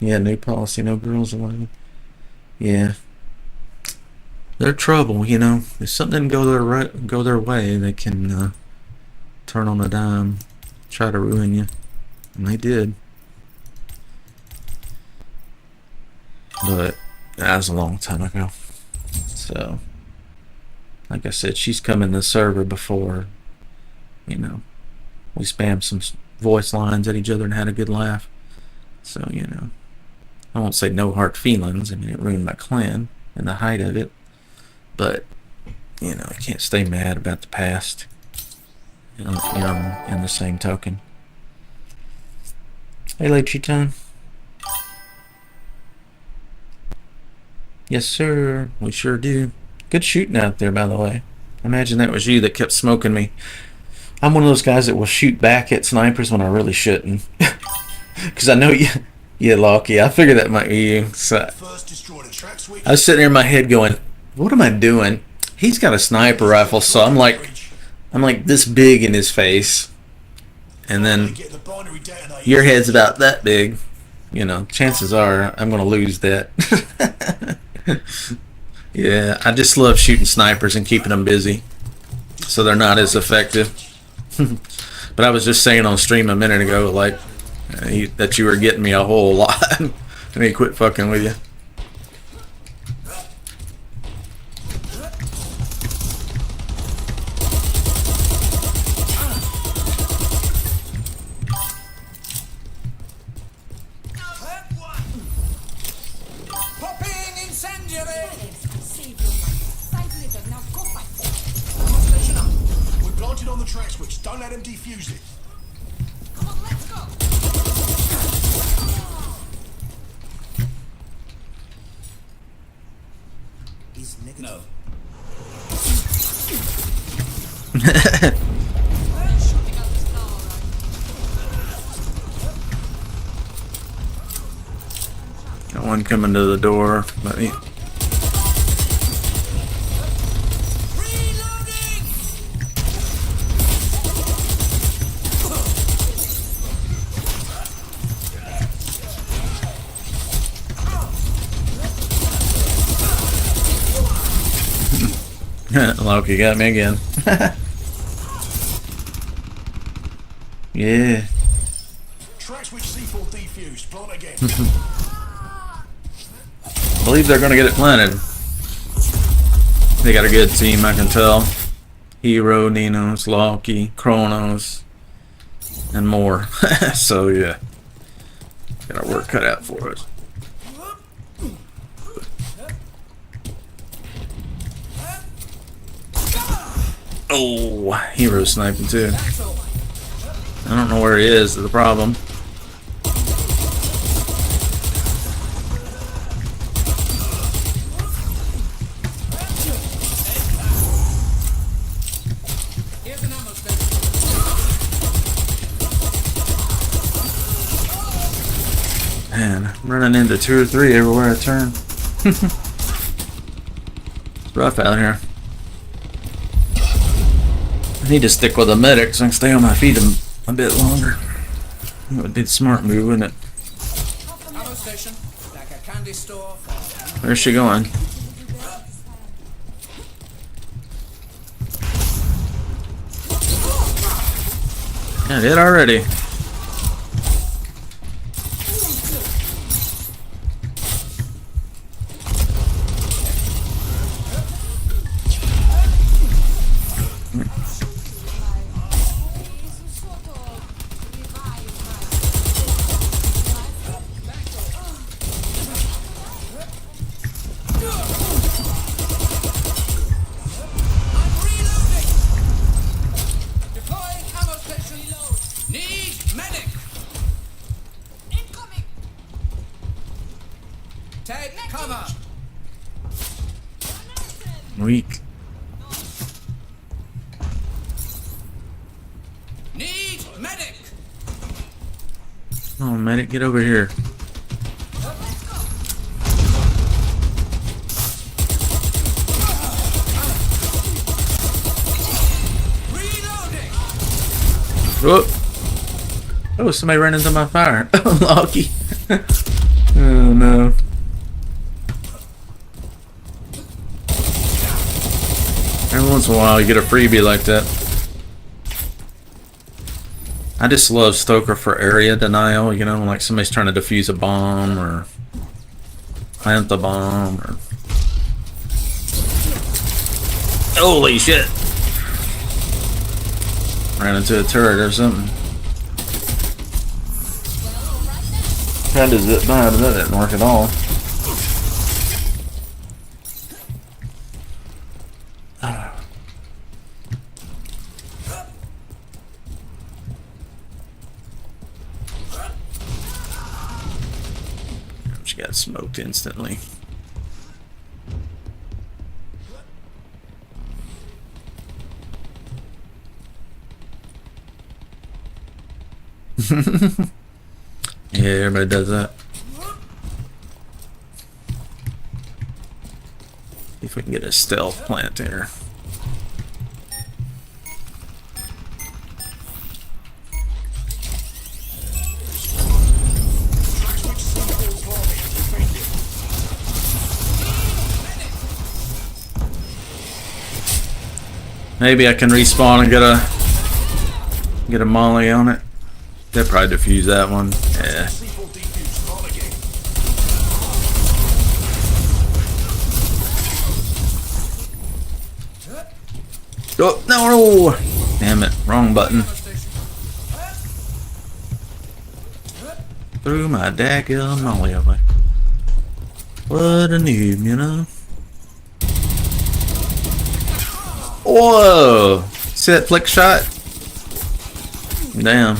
Yeah, new policy, no girls allowed. Yeah. They're trouble, you know. If something didn't go their way, they can turn on a dime, try to ruin you. And they did. But that was a long time ago. So, like I said, she's come in the server before. You know, we spammed some voice lines at each other and had a good laugh. So, you know, I won't say no hard feelings. I mean, it ruined my clan and the height of it. But, you know, I can't stay mad about the past. You know, in the same token. Hey, late time. Yes, sir. We sure do. Good shooting out there, by the way. I imagine that was you that kept smoking me. I'm one of those guys that will shoot back at snipers when I really shouldn't. Because I know you... Yeah, Lockie, I figured that might be you. So, I was sitting there in my head going, what am I doing? He's got a sniper rifle, so I'm like this big in his face. And then your head's about that big. You know, chances are I'm going to lose that. Yeah, I just love shooting snipers and keeping them busy so they're not as effective. But I was just saying on stream a minute ago, like, that you were getting me a whole lot. I need to quit fucking with you. We're planted on the track switch. Don't let him defuse it. Come on, let's go. No. Got one coming to the door, but he... Loki got me again. Yeah. Track switch C4 defused. Plant again. I believe they're gonna get it planted. They got a good team, I can tell. Hero, Ninos, Loki, Kronos, and more. So yeah, got our work cut out for us. Oh, hero sniping too. I don't know where he is the problem. running into 2 or 3 everywhere I turn. It's rough out here. I need to stick with a medic so I can stay on my feet a bit longer. It would be the smart move, wouldn't it? Ammo station, like a candy store. Where's she going? Yeah, I did already. Deploying ammo station. Need medic. Incoming. Take cover. Weak. Need medic. Oh, medic, get over here. Reloading. Whoop. Oh, somebody ran into my fire. Oh, Lucky. Oh, no. Every once in a while, you get a freebie like that. I just love Stoker for area denial, you know, like somebody's trying to defuse a bomb or plant the bomb or... Holy shit! Ran into a turret or something. Tried to zip by, but that didn't work at all. She got smoked instantly. Yeah, everybody does that. See if we can get a stealth plant here. Maybe I can respawn and get a molly on it. They'll probably defuse that one. Yeah. Oh, no! Damn it, wrong button. Threw my daggum molly away. What a noob, you know? Whoa! See that flick shot? Damn.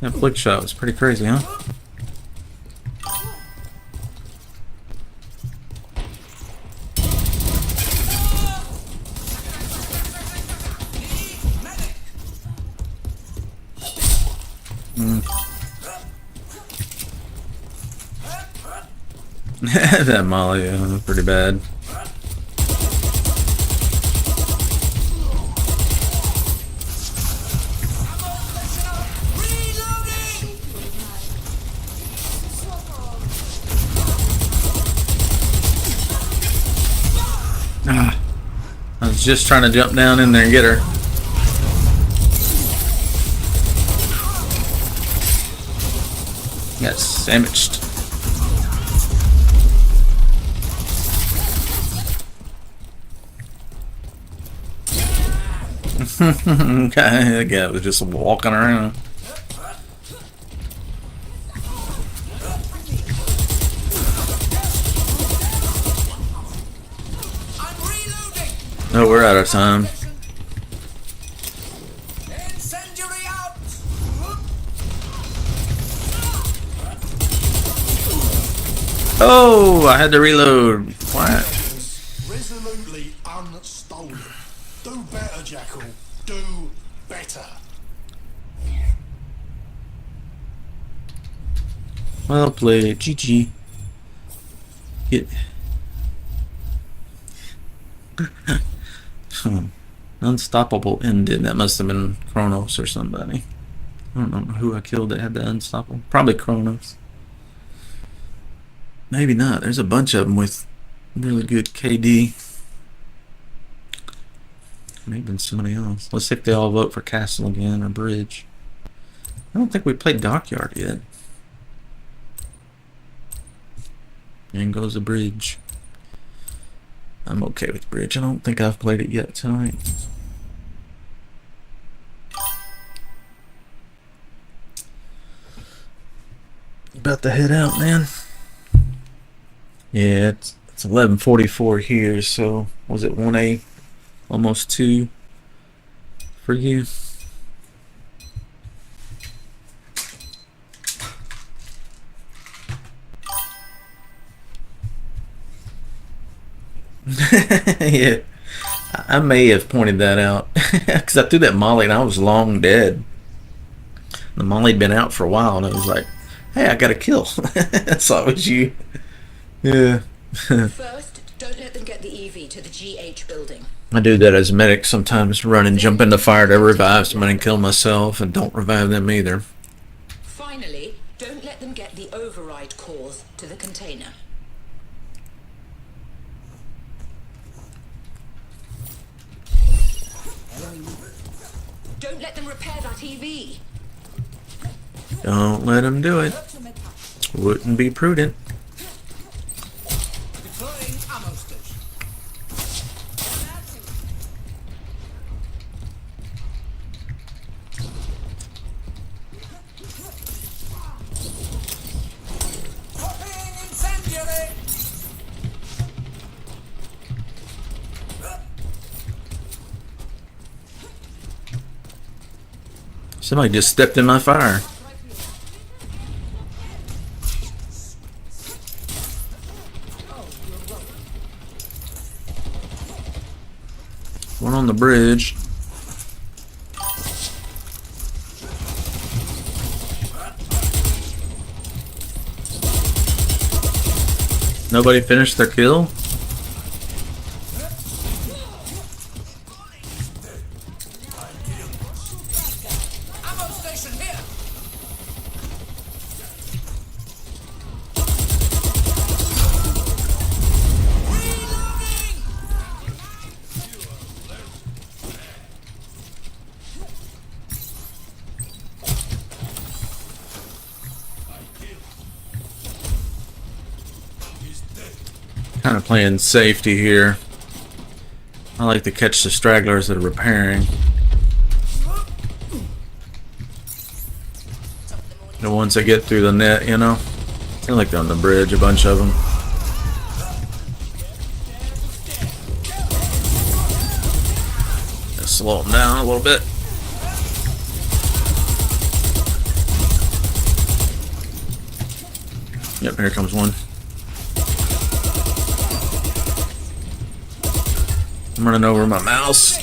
That flick shot was pretty crazy, huh? That molly was pretty bad. I was just trying to jump down in there and get her. Got sandwiched. Okay, that guy was just walking around. Oh, we're out of time. Incendiary out. Oh, I had to reload. What? Resolutely unstolen. Do better, Jackal. Do better. Well played. GG. Get. Unstoppable ended. That must have been Kronos or somebody. I don't know who I killed that had the unstoppable. Probably Kronos. Maybe not. There's a bunch of them with really good KD. Maybe somebody else. Let's see if they all vote for Castle again or Bridge. I don't think we played Dockyard yet. And goes the Bridge. I'm okay with Bridge. I don't think I've played it yet tonight. About to head out, man. Yeah, it's 11:44 here, so was it 1A? Almost 2 for you. Yeah, I may have pointed that out because I threw that molly and I was long dead. The molly had been out for a while, and I was like, "Hey, I got a kill." I saw it was you. Yeah. First, don't let them get the EV to the GH building. I do that as a medic sometimes, run and jump into fire to revive somebody and kill myself, and don't revive them either. Finally, don't let them get the override cores to the container. Don't let them repair that EV. Don't let them do it. Wouldn't be prudent. Deploying ammo station. Popping incendiary. Somebody just stepped in my fire. One on the bridge. Nobody finished their kill? Ammo station here. Kind of playing safety here. I like to catch the stragglers that are repairing. The ones that get through the net, you know? I feel like they're on the bridge, a bunch of them. Just slow them down a little bit. Yep, here comes one. I'm running over my mouse.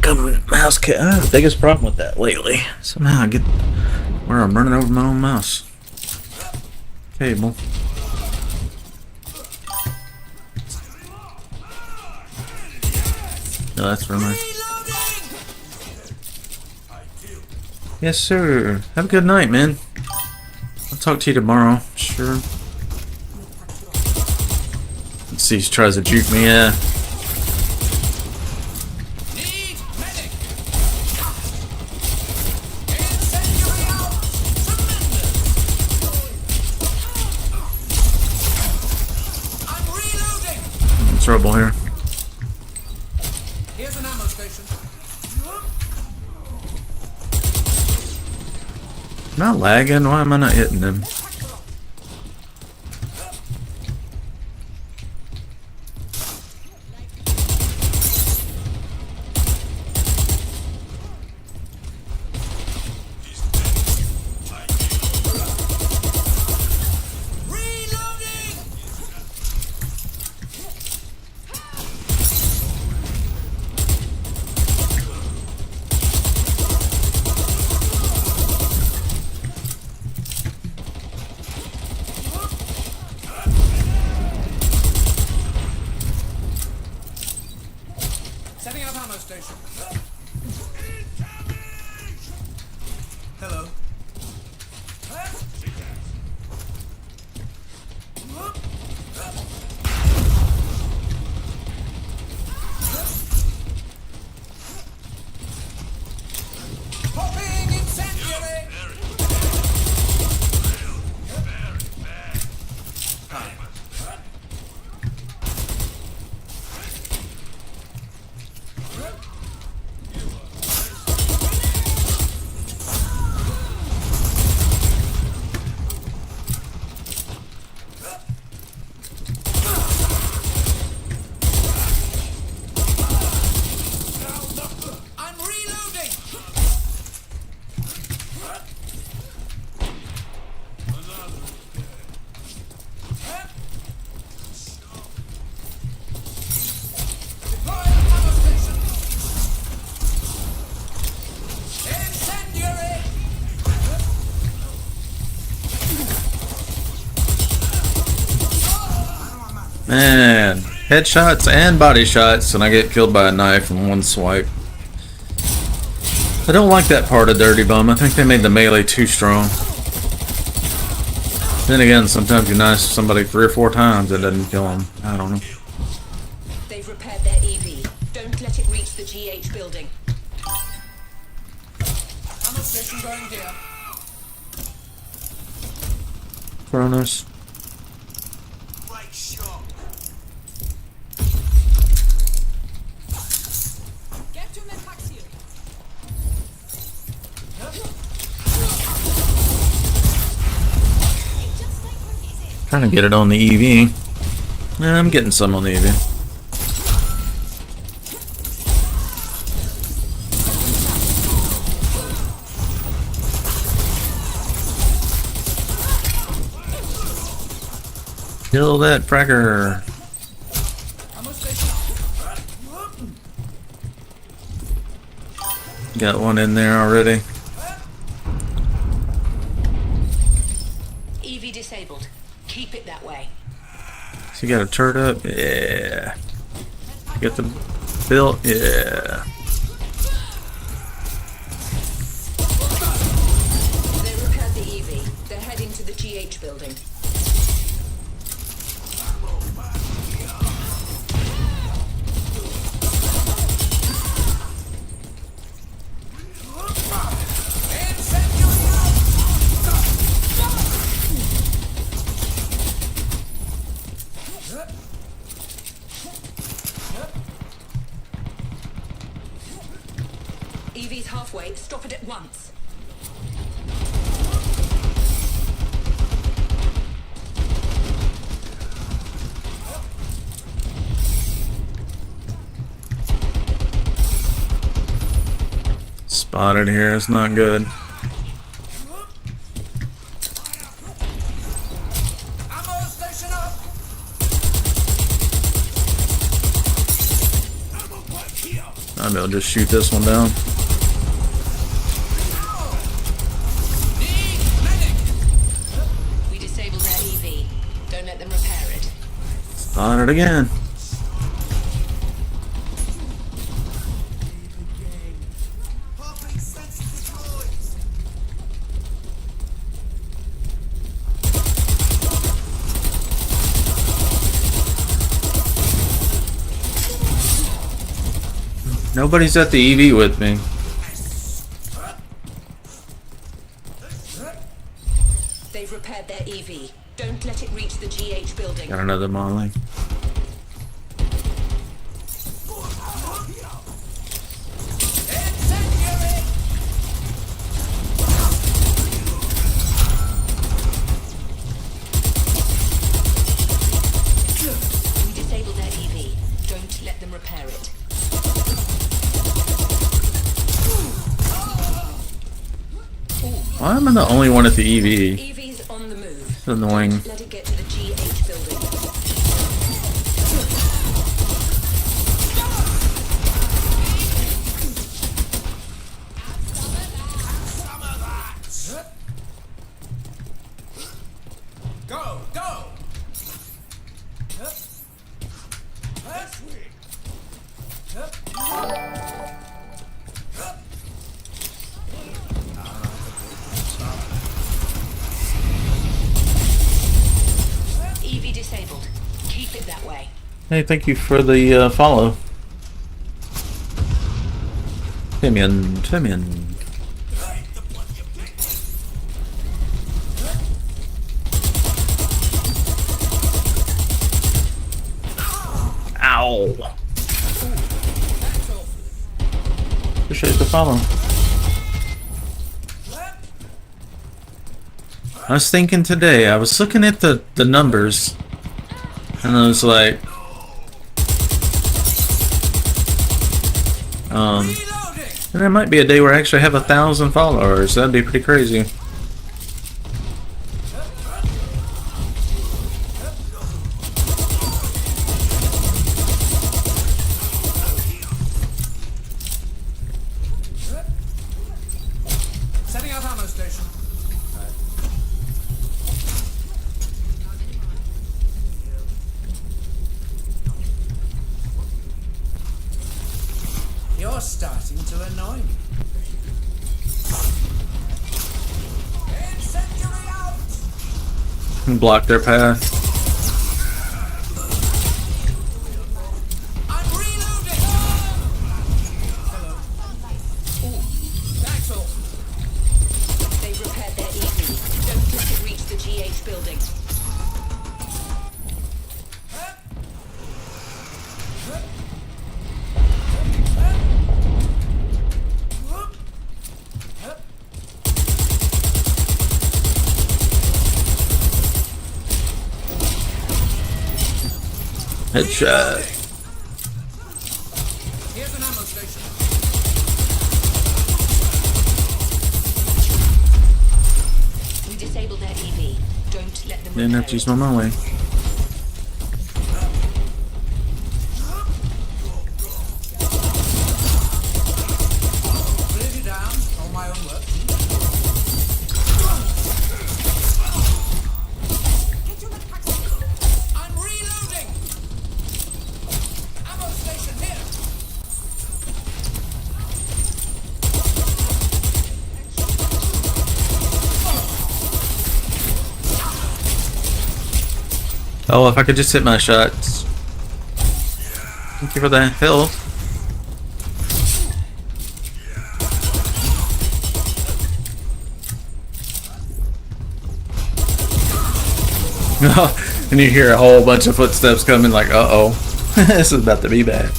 Come, mouse cat. I have the biggest problem with that lately. Somehow I get where I'm running over my own mouse. Cable. No, that's for me. Yes, sir. Have a good night, man. I'll talk to you tomorrow. Sure. Let's see, he tries to juke me, yeah. Need medic. Incendiary out. Tremendous. I'm reloading. I'm trouble here. Here's an ammo station. Am I lagging? Why am I not hitting them? Man, headshots and body shots, and I get killed by a knife in one swipe. I don't like that part of Dirty Bum. I think they made the melee too strong. Then again, sometimes you knife somebody 3 or 4 times, it doesn't kill them. I don't know. They've repaired their EV. Don't let it reach the GH building. Ammo station going here. Kronos. Great shot. Get to Metaxio. Trying to get it on the EV. Yeah, I'm getting some on the EV. Kill that fracker. Ammo station. Got one in there already. EV disabled. Keep it that way. So you got a turret up? Yeah. Get the built? Yeah. They repaired the EV. They're heading to the GH building. EV's halfway. Stop it at once. Spotted here. It's not good. Ammo station up. I'll be able to just shoot this one down. Need medic. We disabled their EV. Don't let them repair it. Spotted again. Popping sensitive noise. Nobody's at the EV with me. They've repaired their EV. Don't let it reach the GH building. Got another molly. Incendiary. We disabled their EV. Don't let them repair it. Why am I the only one at the EV? EV's on the move. It's annoying. Don't let it get to the GH building. Go, go. EV disabled. Keep it that way. Hey, thank you for the follow. Timian, Timian. Ow. Appreciate the follow. I was thinking today, I was looking at the numbers, and I was like, Reloading. there might be a day where I actually have 1,000 followers. That'd be pretty crazy. Setting out ammo station. starting to annoy me. Incendiary out! Block their path. I'm reloading! Hello. Ooh, Axel! They've repaired their EV. Don't let it reach the GH building. Headshot. Here's an ammo station. We disabled their EV. Don't let them Didn't have to use my melee. Cleared you down. On my own work. I'm reloading! Ammo station here! Oh, if I could just hit my shots. Thank you for the help. And you hear a whole bunch of footsteps coming, like, uh-oh. This is about to be bad.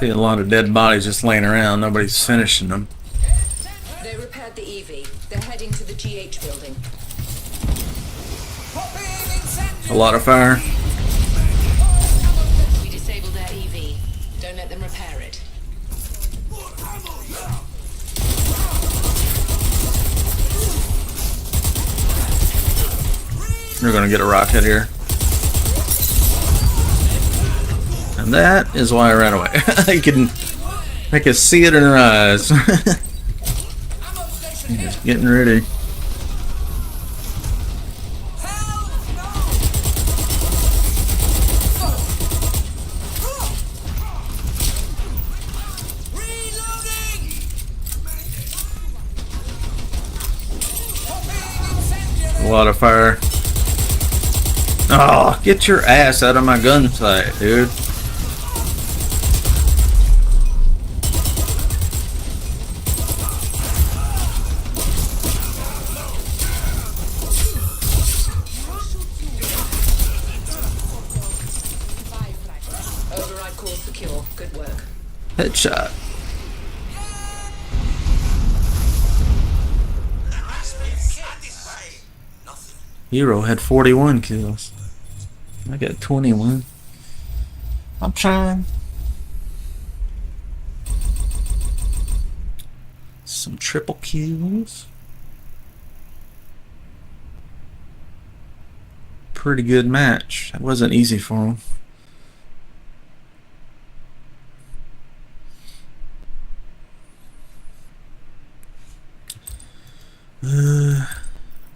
See a lot of dead bodies just laying around. Nobody's finishing them. They repaired the EV. They're heading to the GH building. A lot of fire. We disabled their EV. Don't let them repair it. You're gonna get a rocket here. And that is why I ran away. I can see it in her eyes. Just getting ready. A lot of fire. Oh, get your ass out of my gun sight, dude. Override core secure. Good work. Headshot. Hero had 41 kills. I got 21. I'm trying. Some triple kills. Pretty good match. That wasn't easy for him.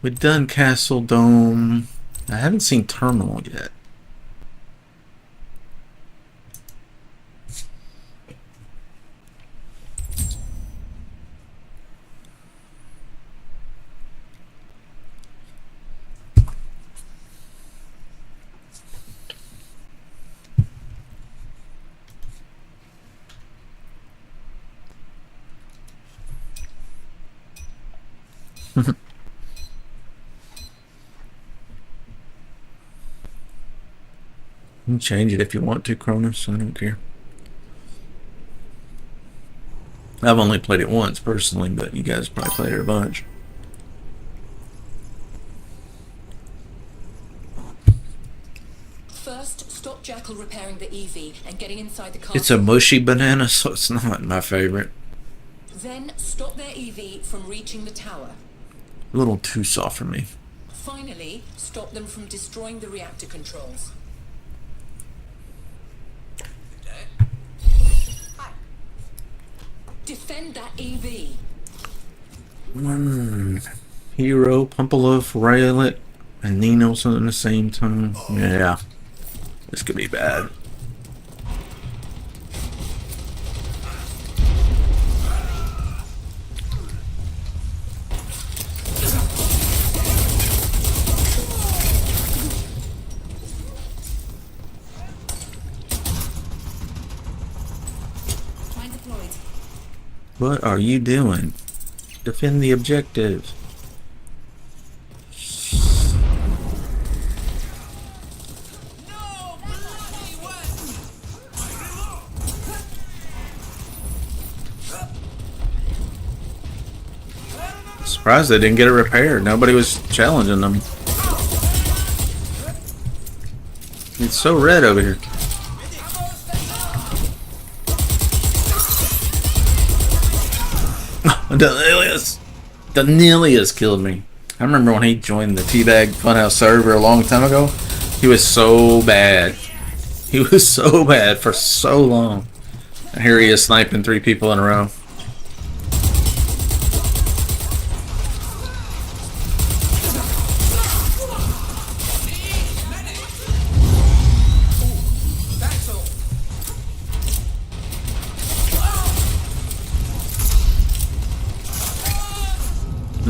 We've done Castle Dome. I haven't seen Terminal yet. You can change it if you want to, Cronus. I don't care. I've only played it once personally, but you guys probably played it a bunch. First, stop Jackal repairing the EV and getting inside the car. It's a mushy banana, so it's not my favorite. Then stop their EV from reaching the tower. A little too soft for me. Finally, Stop them from destroying the reactor controls. Hi. Defend that EV. Hero, Pumpaloaf, Raylet, and Nino's at the same time. Yeah. This could be bad. What are you doing? Defend the objective. Surprised they didn't get it repaired. Nobody was challenging them. It's so red over here. Danilius killed me. I remember when he joined the Teabag Funhouse server a long time ago. He was so bad. He was so bad for so long. And here he is sniping 3 people in a row.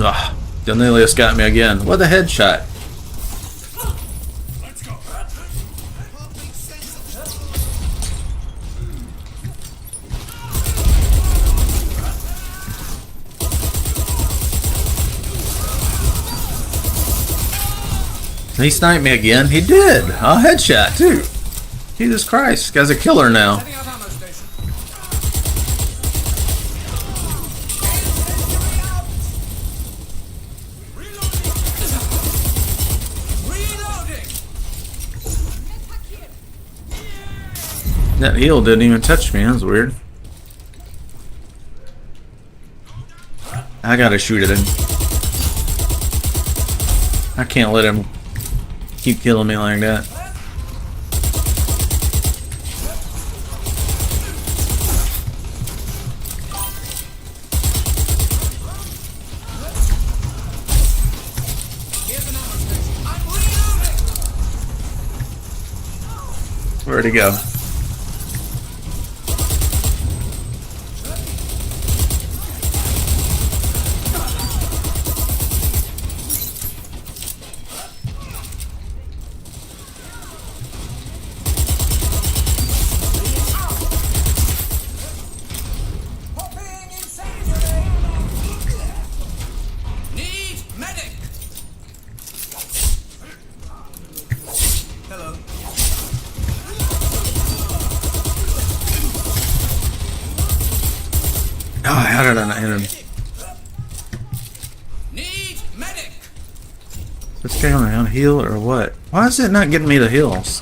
Ugh, Danilius got me again. What a headshot. He sniped me again. He did. A headshot too. Jesus Christ, this guy's a killer now. That heal didn't even touch me. That was weird. I gotta shoot at him. I can't let him keep killing me like that. Where'd he go? Oh, how did I not hit him? Need medic. Is this guy on a heal or what? Why is it not getting me the heals?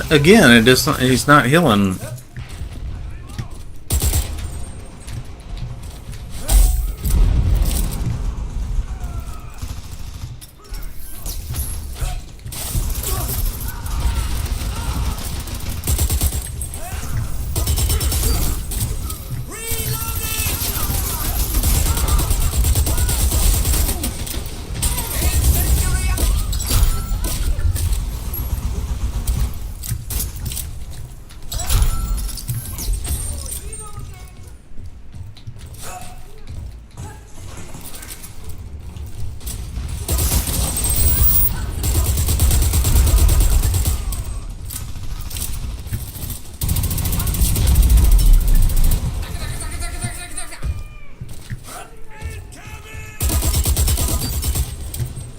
Again, it just he's not healing.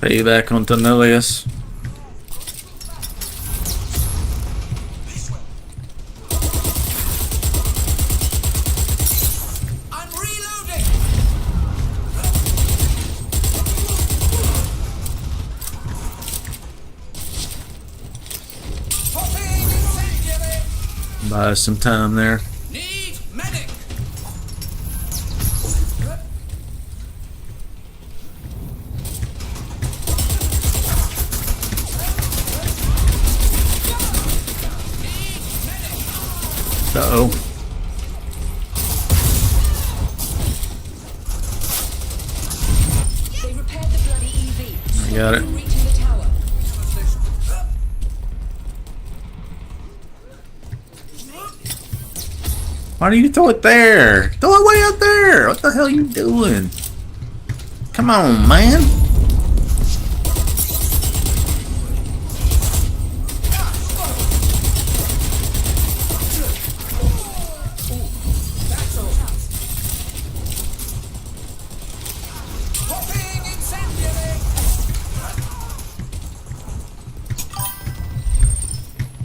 Payback on Danilius. I'm reloading. Buy some time there. Need medic. Uh-oh. They repaired the bloody EV. I got it. Reaching the tower. Why do you throw it there? Throw it way out there. What the hell are you doing? Come on, man. Popping incendiary.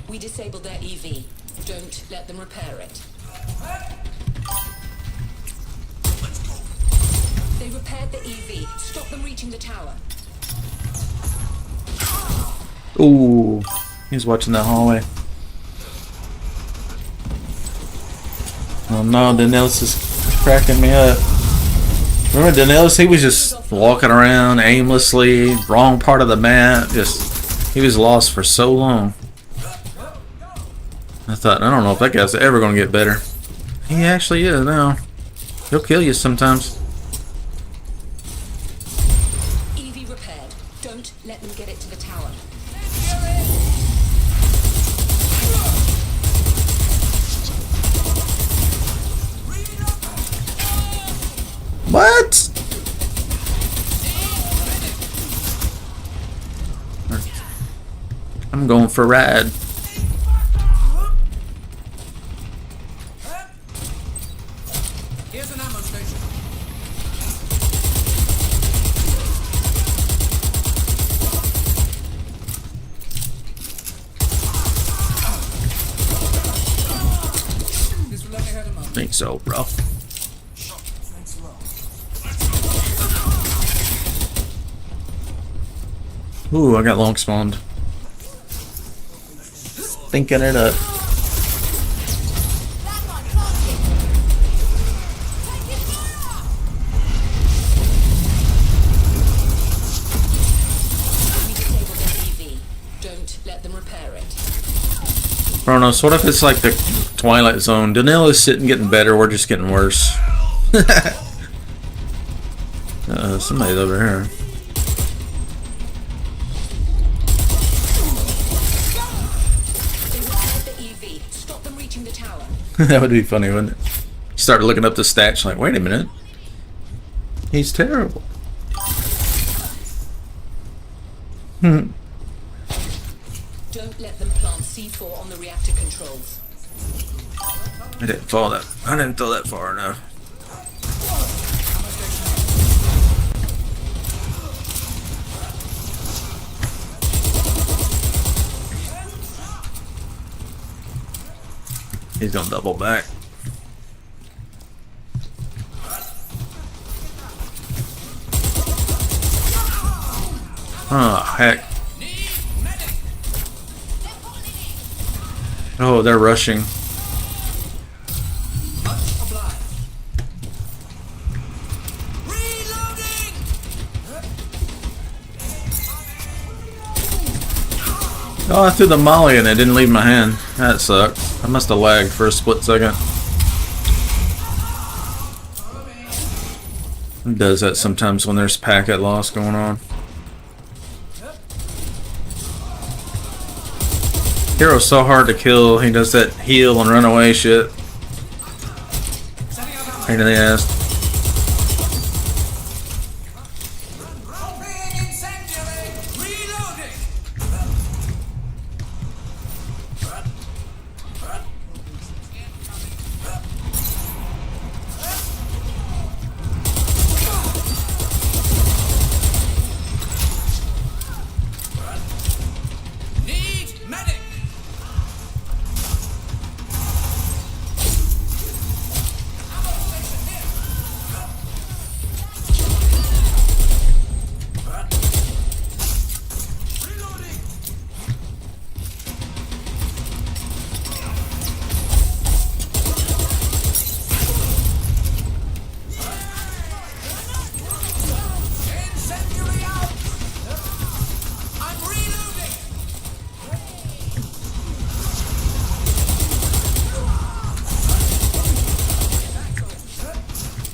We disabled their EV. Don't let them repair it. They repaired the EV. Stop them reaching the tower. Ooh. He's watching that hallway. Oh no, Danielis is cracking me up. Remember Danielis? He was just walking around aimlessly, wrong part of the map. He was lost for so long. I thought, I don't know if that guy's ever going to get better. He actually is now. He'll kill you sometimes. EV repaired. Don't let them get it to the tower. What? I'm going for a ride. Here's an ammo station. This will only hurt a moment. Think so, bro. Thanks a lot. Ooh, I got long spawned. Thinking it up. We disabled their EV. Don't let them repair it. Kronos, what if it's like the Twilight Zone? Danielis sitting getting better, we're just getting worse. Somebody's over here. They repaired the EV. Stop them reaching the tower. That would be funny, wouldn't it? You start looking up the stats, like, wait a minute. He's terrible. Don't let them plant C4 on the reactor controls. I didn't throw that far enough. He's gonna double back. Oh, heck. Oh, they're rushing. Oh, I threw the molly and it didn't leave my hand. That sucked. I must have lagged for a split second. It does that sometimes when there's packet loss going on. Hero's so hard to kill. He does that heal and run away shit. Pain in the ass.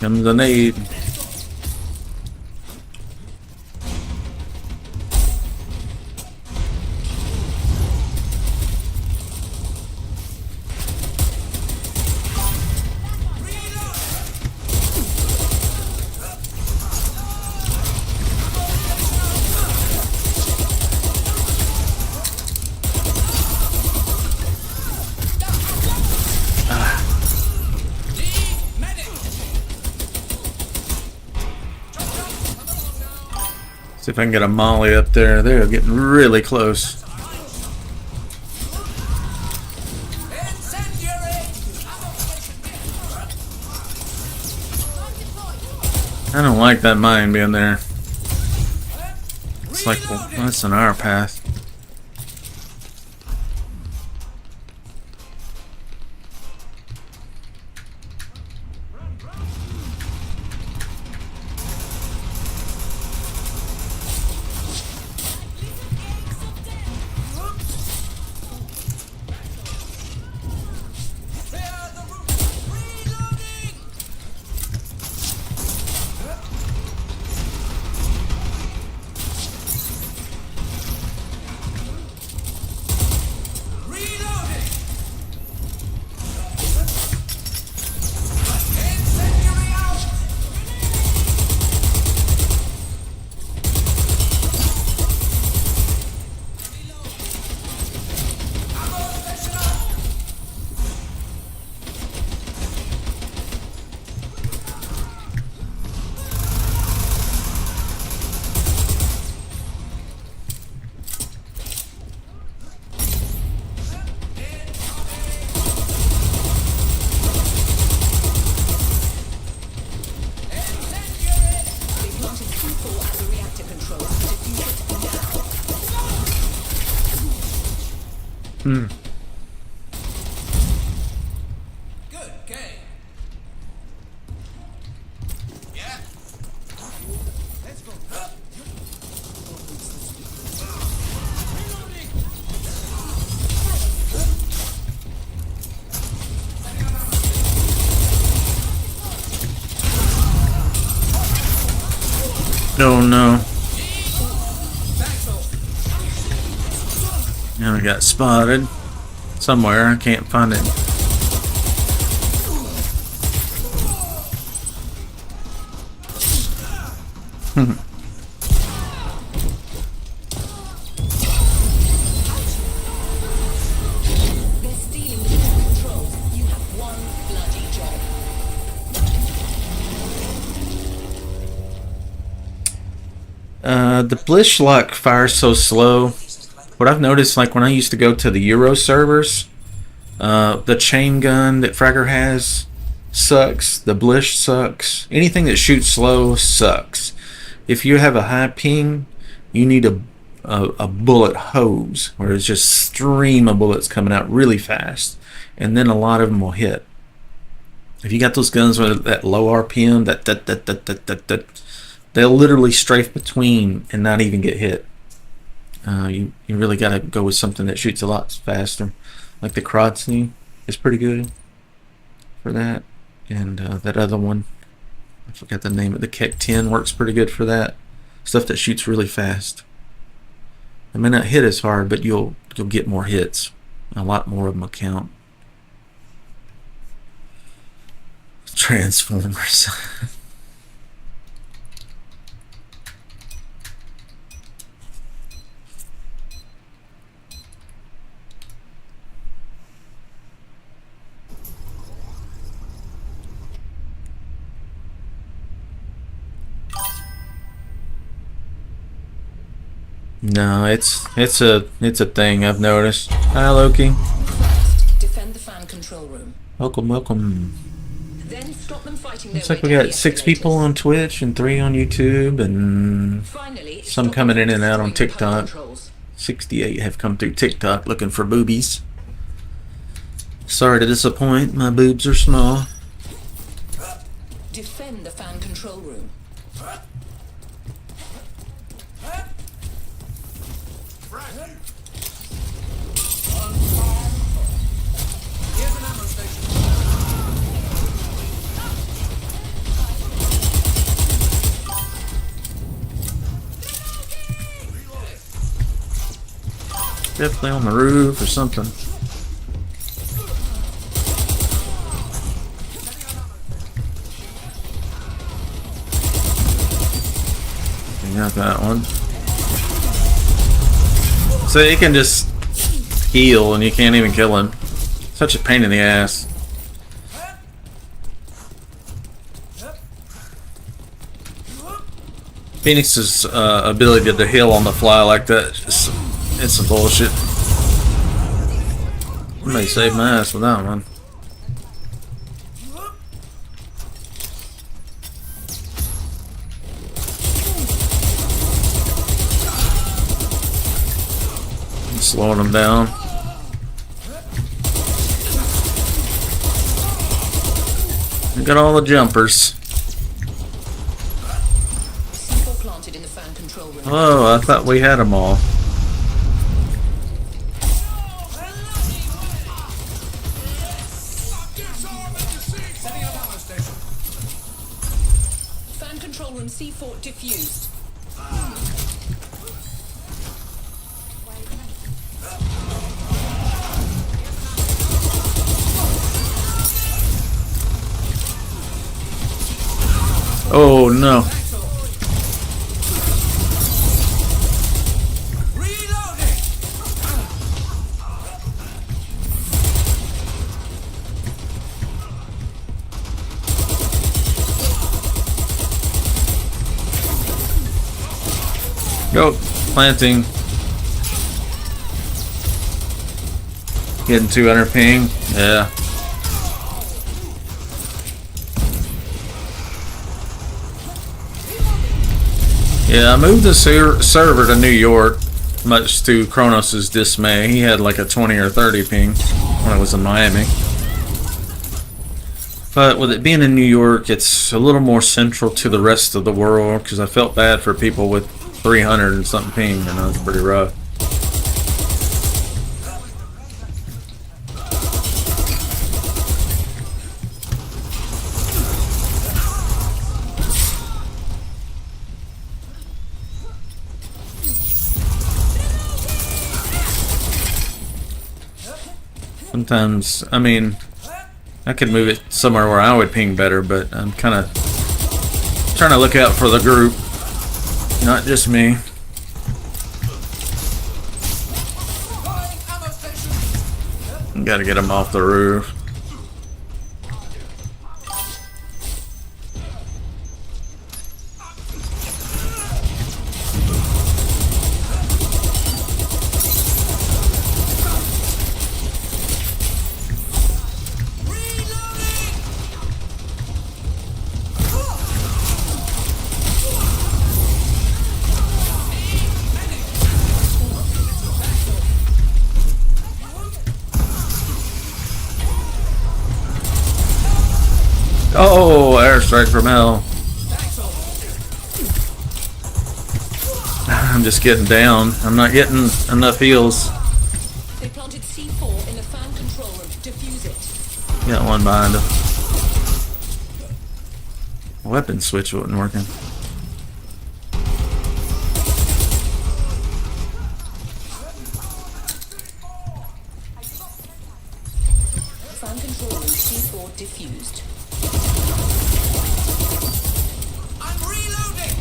Comes a nade. See if I can get a molly up there. They're getting really close. I don't like that mine being there. It's like, well, that's on our path. Hmm. Good game. Yeah. Let's go. Oh no. Now we got spotted somewhere. I can't find it. They're stealing the controls. You have one bloody job. The Blish lock fires so slow. What I've noticed, like when I used to go to the Euro servers, the chain gun that Fragger has sucks. The Blish sucks. Anything that shoots slow sucks. If you have a high ping, you need a bullet hose where it's just stream of bullets coming out really fast, and then a lot of them will hit. If you got those guns with that low RPM, they'll literally strafe between and not even get hit. You really got to go with something that shoots a lot faster. Like the Krotsny is pretty good for that. And that other one, I forgot the name of the Keck 10, works pretty good for that. Stuff that shoots really fast. It may not hit as hard, but you'll get more hits. A lot more of them will count. Transformers. No, it's a thing I've noticed. Hi Loki. First, defend the fan control room. Welcome. Then stop them fighting Looks their like way we down got the 6 people escalators. on Twitch and 3 on YouTube and Finally, some stop coming them in and out on destroying the power TikTok. controls. 68 have come through TikTok looking for boobies. Sorry to disappoint, my boobs are small. Defend the fan control room. Here's an ammo station. Definitely on the roof or something. You got that one. So he can just heal and you can't even kill him. Such a pain in the ass. Phoenix's ability to heal on the fly like that, it's some bullshit. I may save my ass with that one. Slowing them down. We got all the jumpers. Oh, I thought we had them all. Fan control room C4 diffused. Oh no. Go, planting. Getting 200 ping. Yeah. Yeah, I moved the server to New York, much to Kronos' dismay. He had like a 20 or 30 ping when I was in Miami. But with it being in New York, it's a little more central to the rest of the world because I felt bad for people with 300 and something ping, and it was pretty rough. Sometimes, I mean, I could move it somewhere where I would ping better, but I'm kind of trying to look out for the group, not just me. Gotta get them off the roof. Oh, airstrike from hell. I'm just getting down. I'm not getting enough heals. They planted C4 in the fan control room. Defuse it. Got one behind him. Weapon switch wasn't working. Fan control room C4 diffused. I'm reloading!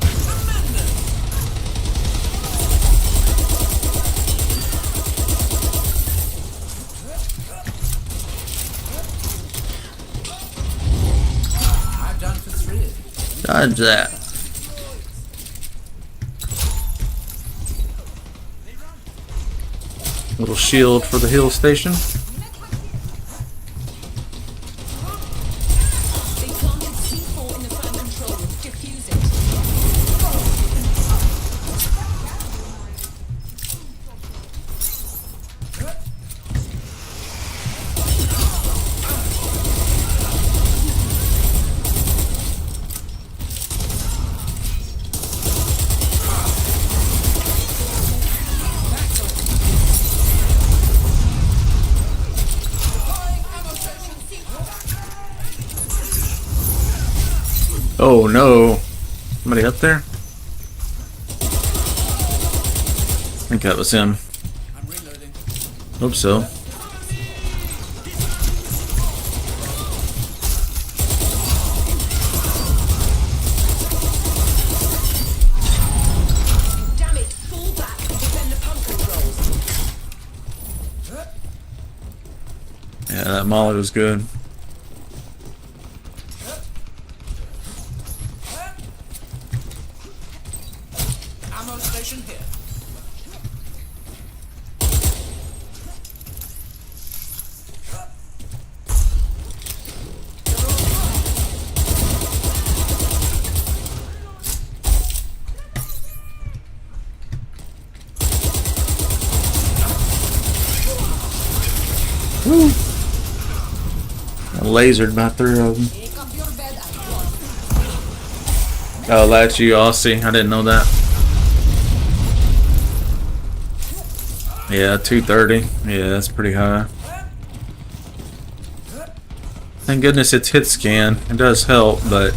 Tremendous! I've done for 3 of you. Dodge that. Little shield for the hill station. They planted C4 in the fan control room. Defuse it. Oh no. Somebody up there? I think that was him. I'm Hope so. Damn it! Fall back and defend the pump controls. Yeah, that molly was good. Ammo station here. I lasered by 3 of them. Pick up your bed and run. Oh, that's you, Aussie. I didn't know that. Yeah, 230. Yeah, that's pretty high. Thank goodness it's hit scan. It does help, but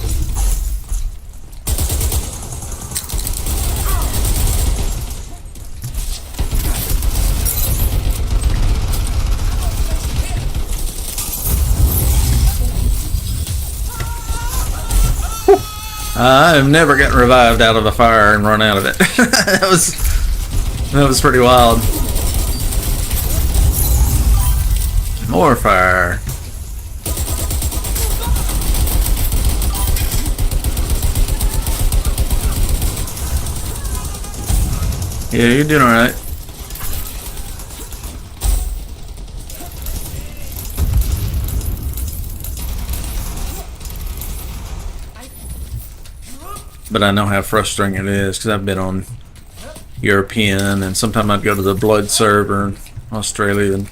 I've never gotten revived out of a fire and run out of it. that was pretty wild. More fire. Yeah, you're doing alright. But I know how frustrating it is because I've been on European and sometimes I'd go to the Blood server in Australia and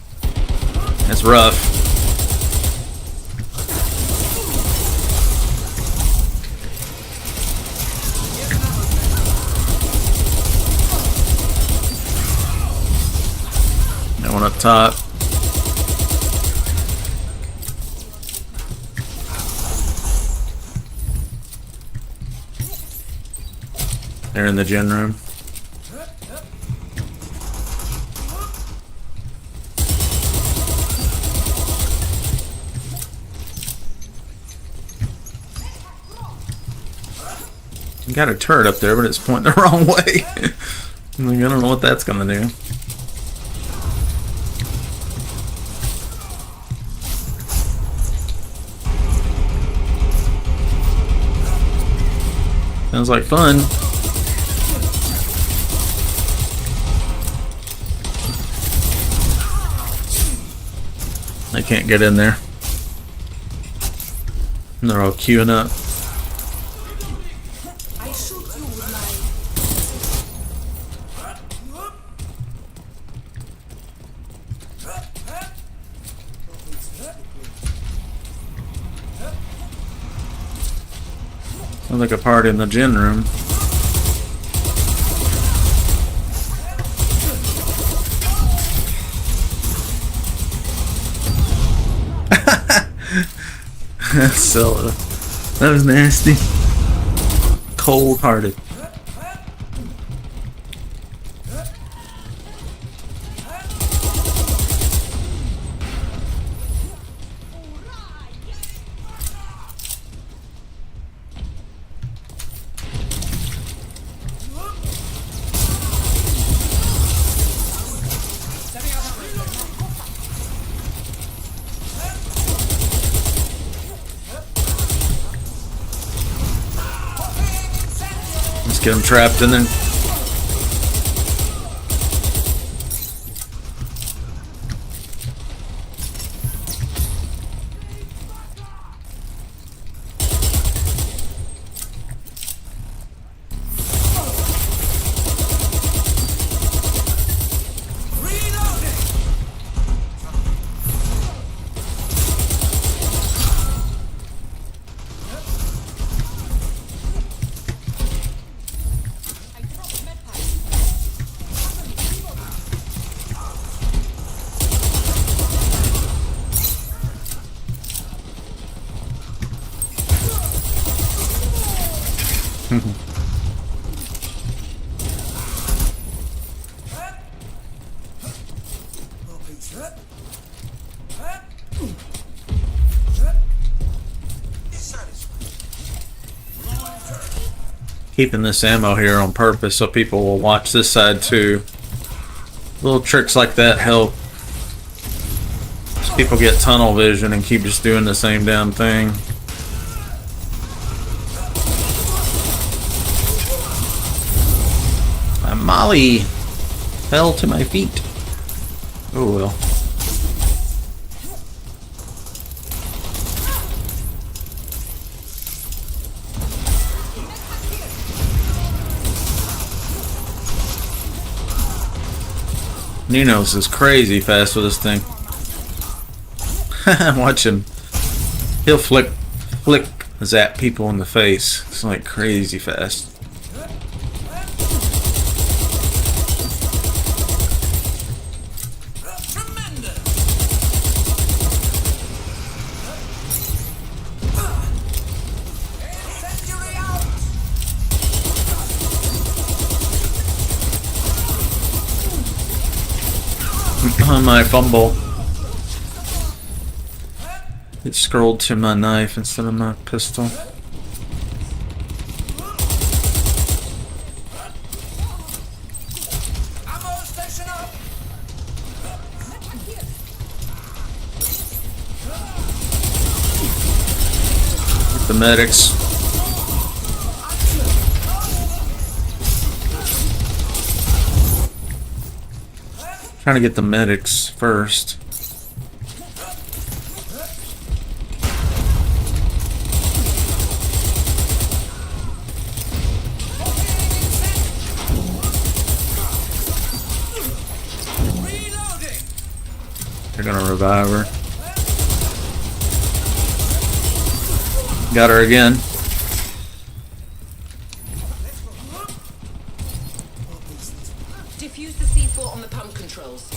it's rough. That one up top. They're in the gen room. You got a turret up there, but it's pointing the wrong way. Like, I don't know what that's gonna do. Sounds like fun. They can't get in there. And they're all queuing up. I shoot you with my... Sounds like a party in the gin room. So, that was nasty. Cold-hearted. Let's get him trapped in there. keeping this ammo here on purpose so people will watch this side too. Little tricks like that help. People get tunnel vision and keep just doing the same damn thing. My molly fell to my feet. Oh well. Ninos is crazy fast with this thing. Watch him. He'll flick, zap people in the face. It's like crazy fast. On my fumble. It scrolled to my knife instead of my pistol. Get the medics. Trying to get the medics first. They're gonna revive her. Got her again. Defuse the C4 on the pump controls.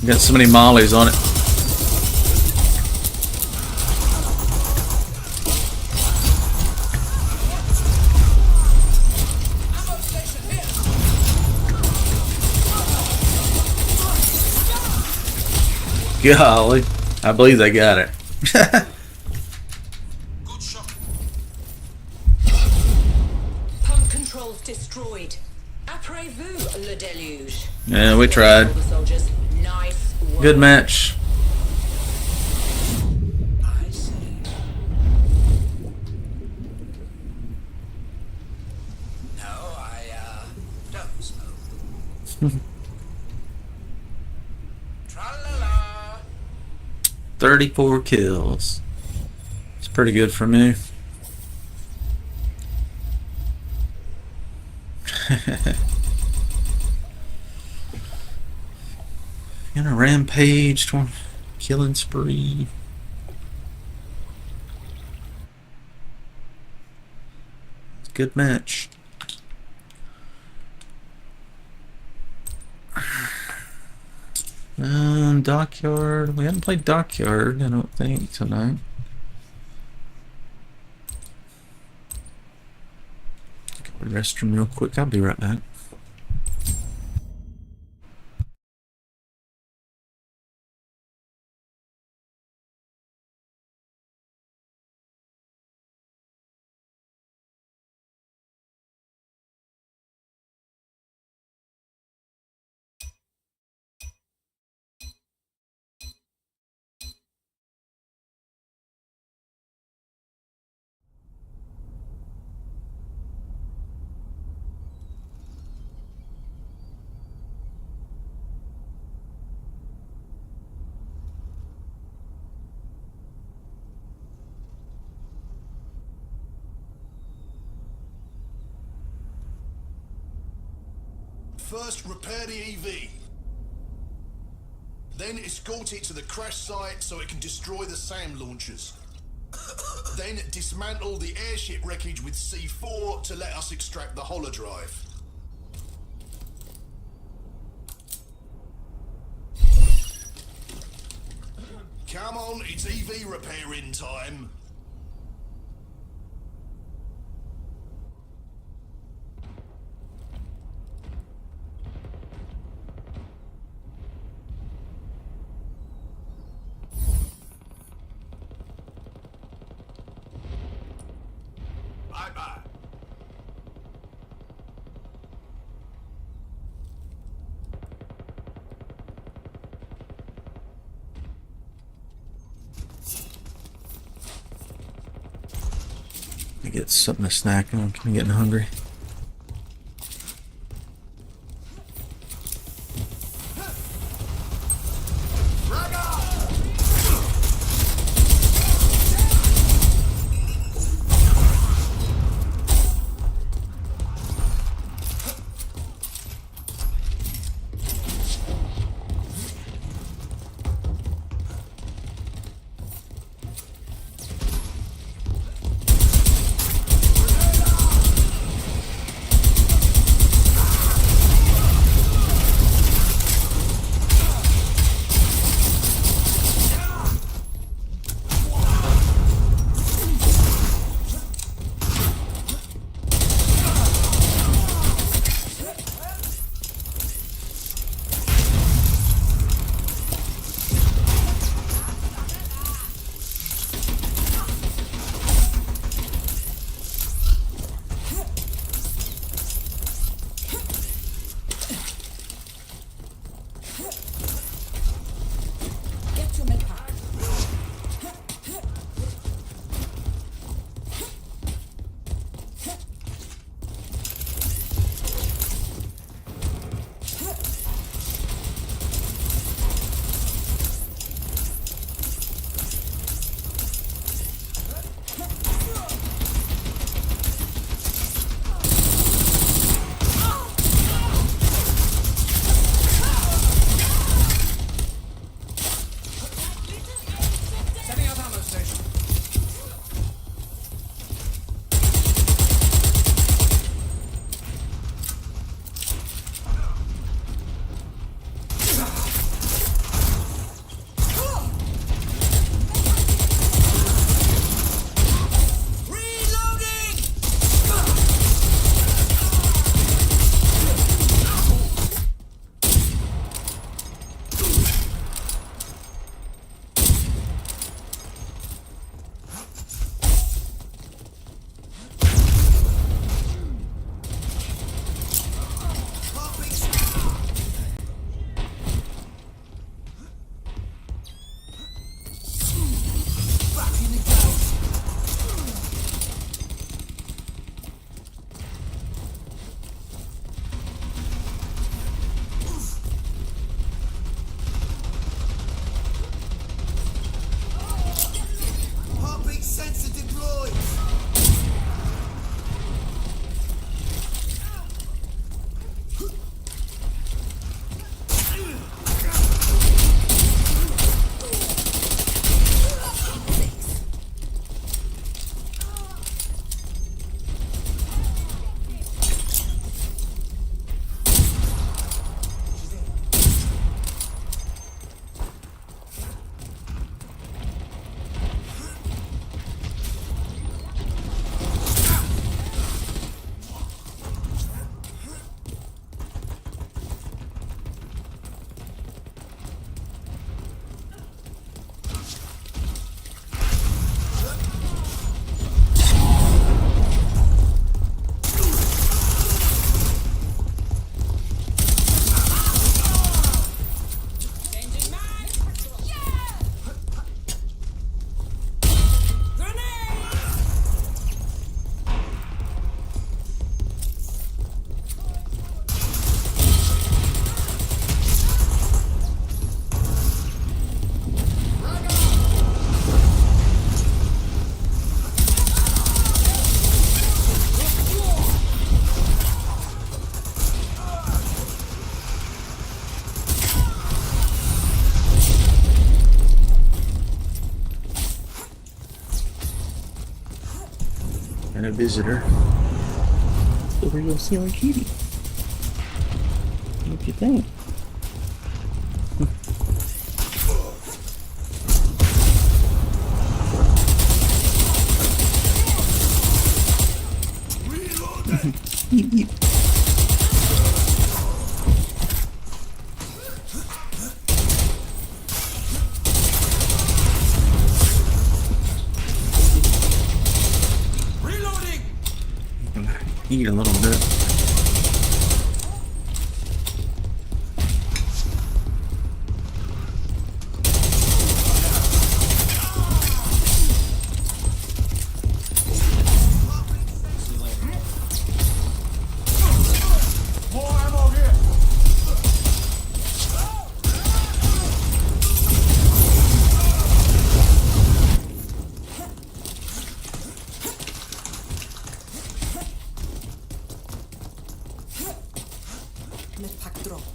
Got so many mollies on it. Golly, I believe they got it. Pump controls destroyed. Après-vous, le déluge. Yeah, we tried. Soldiers, nice work. Good match. I see. No, I don't smoke. Tra-la-la. 34 kills. It's pretty good for me. In a rampage, killing spree. It's a good match. Dockyard. We haven't played Dockyard, I don't think, tonight. Go to the restroom real quick. I'll be right back. First, repair the EV. Then escort it to the crash site so it can destroy the SAM launchers. Then dismantle the airship wreckage with C4 to let us extract the holodrive. Come on, it's EV repairing time. Bye-bye. I get something to snack on. I'm getting hungry. and a visitor. So we're gonna see our kitty. What you think? yeep, yeep. Reloading. Eat a little bit. More ammo here. Medpack dropped.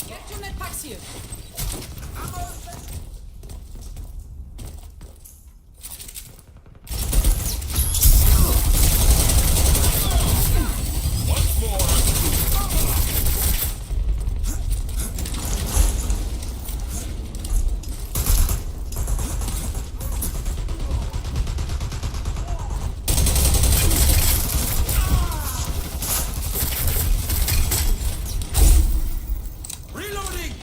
Get your medpacks here. Reloading.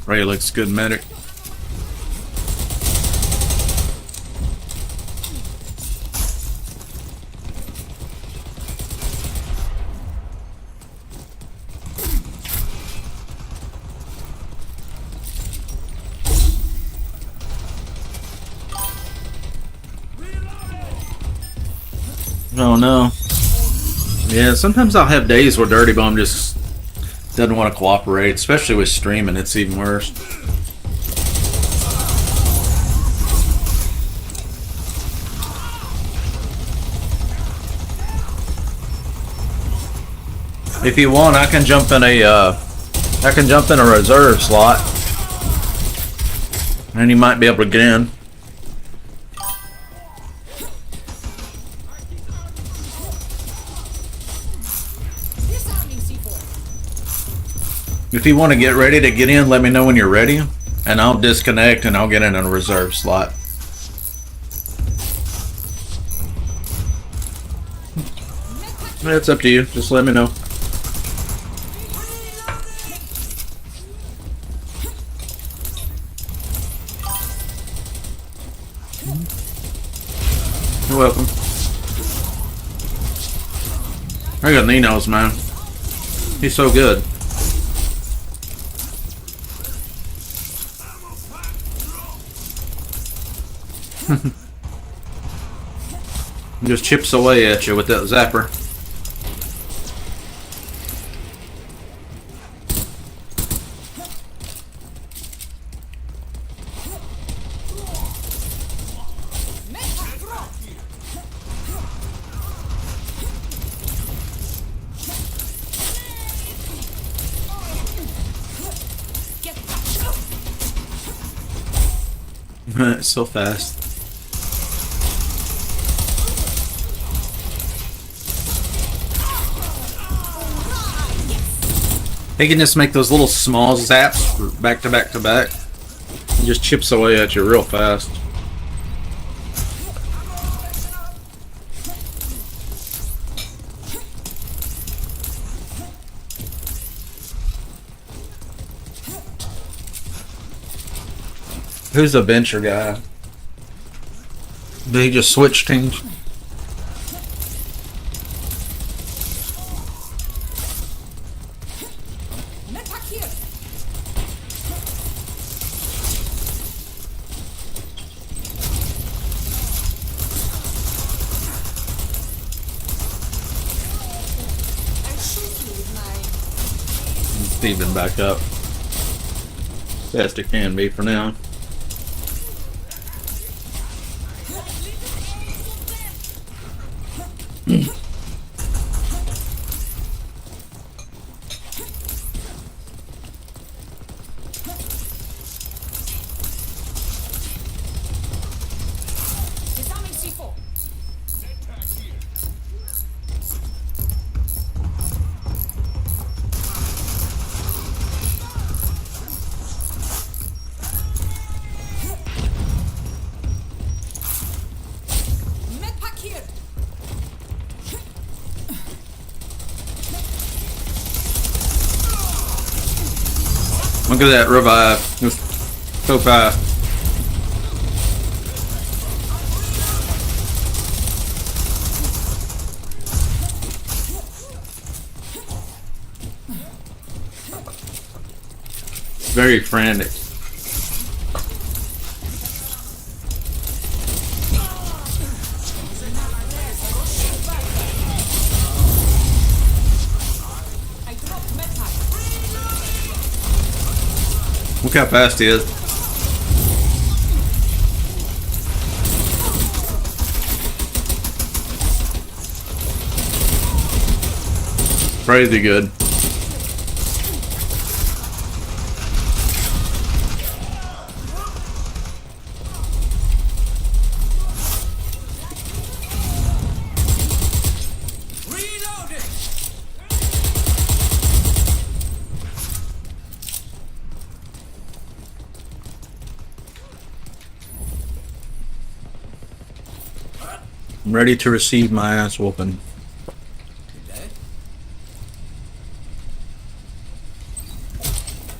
Ray looks good medic. Oh no. Yeah, sometimes I'll have days where Dirty Bomb just doesn't want to cooperate, especially with streaming. It's even worse. If you want, I can jump in a reserve slot, and you might be able to get in. If you want to get ready to get in, let me know when you're ready, and I'll disconnect and I'll get in a reserve slot. It's up to you. Just let me know. You're welcome. I got Nino's, man. He's so good. Just chips away at you with that zapper. So fast. They can just make those little small zaps back to back to back. It just chips away at you real fast. Who's the bencher guy? Did he just switch teams? Steven back up. Best it can be for now. Look at that revive. It was so fast. Very frantic. Look how fast he is. Crazy good. I'm ready to receive my ass whooping.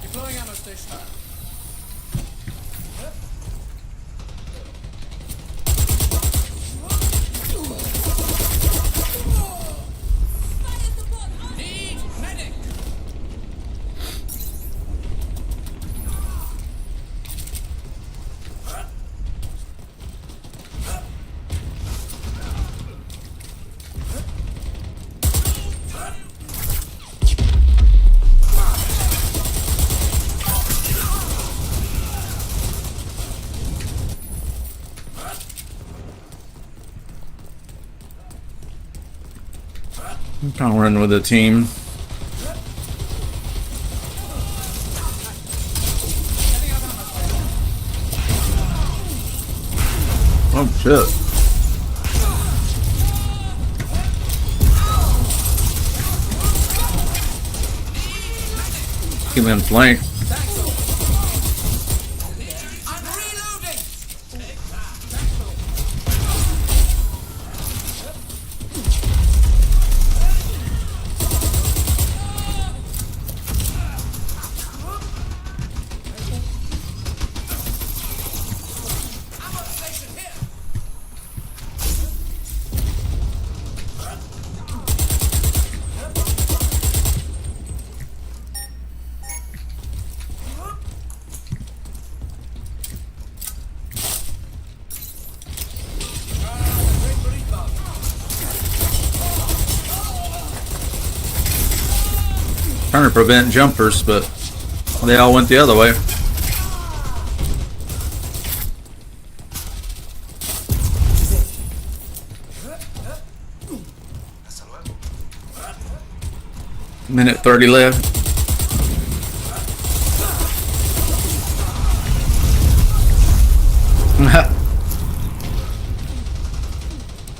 Deploying ammo station. Need medic. I'm trying to run with a team. Oh shit. Keep him in flank. I'm reloading. Ammo station here. trying to prevent jumpers, but they all went the other way. Minute 30 left.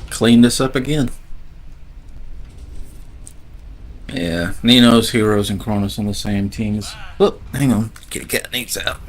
Cleaned us up again. Yeah, Nino's, Heroes, and Kronos on the same teams. Oh, hang on. Kitty cat needs out.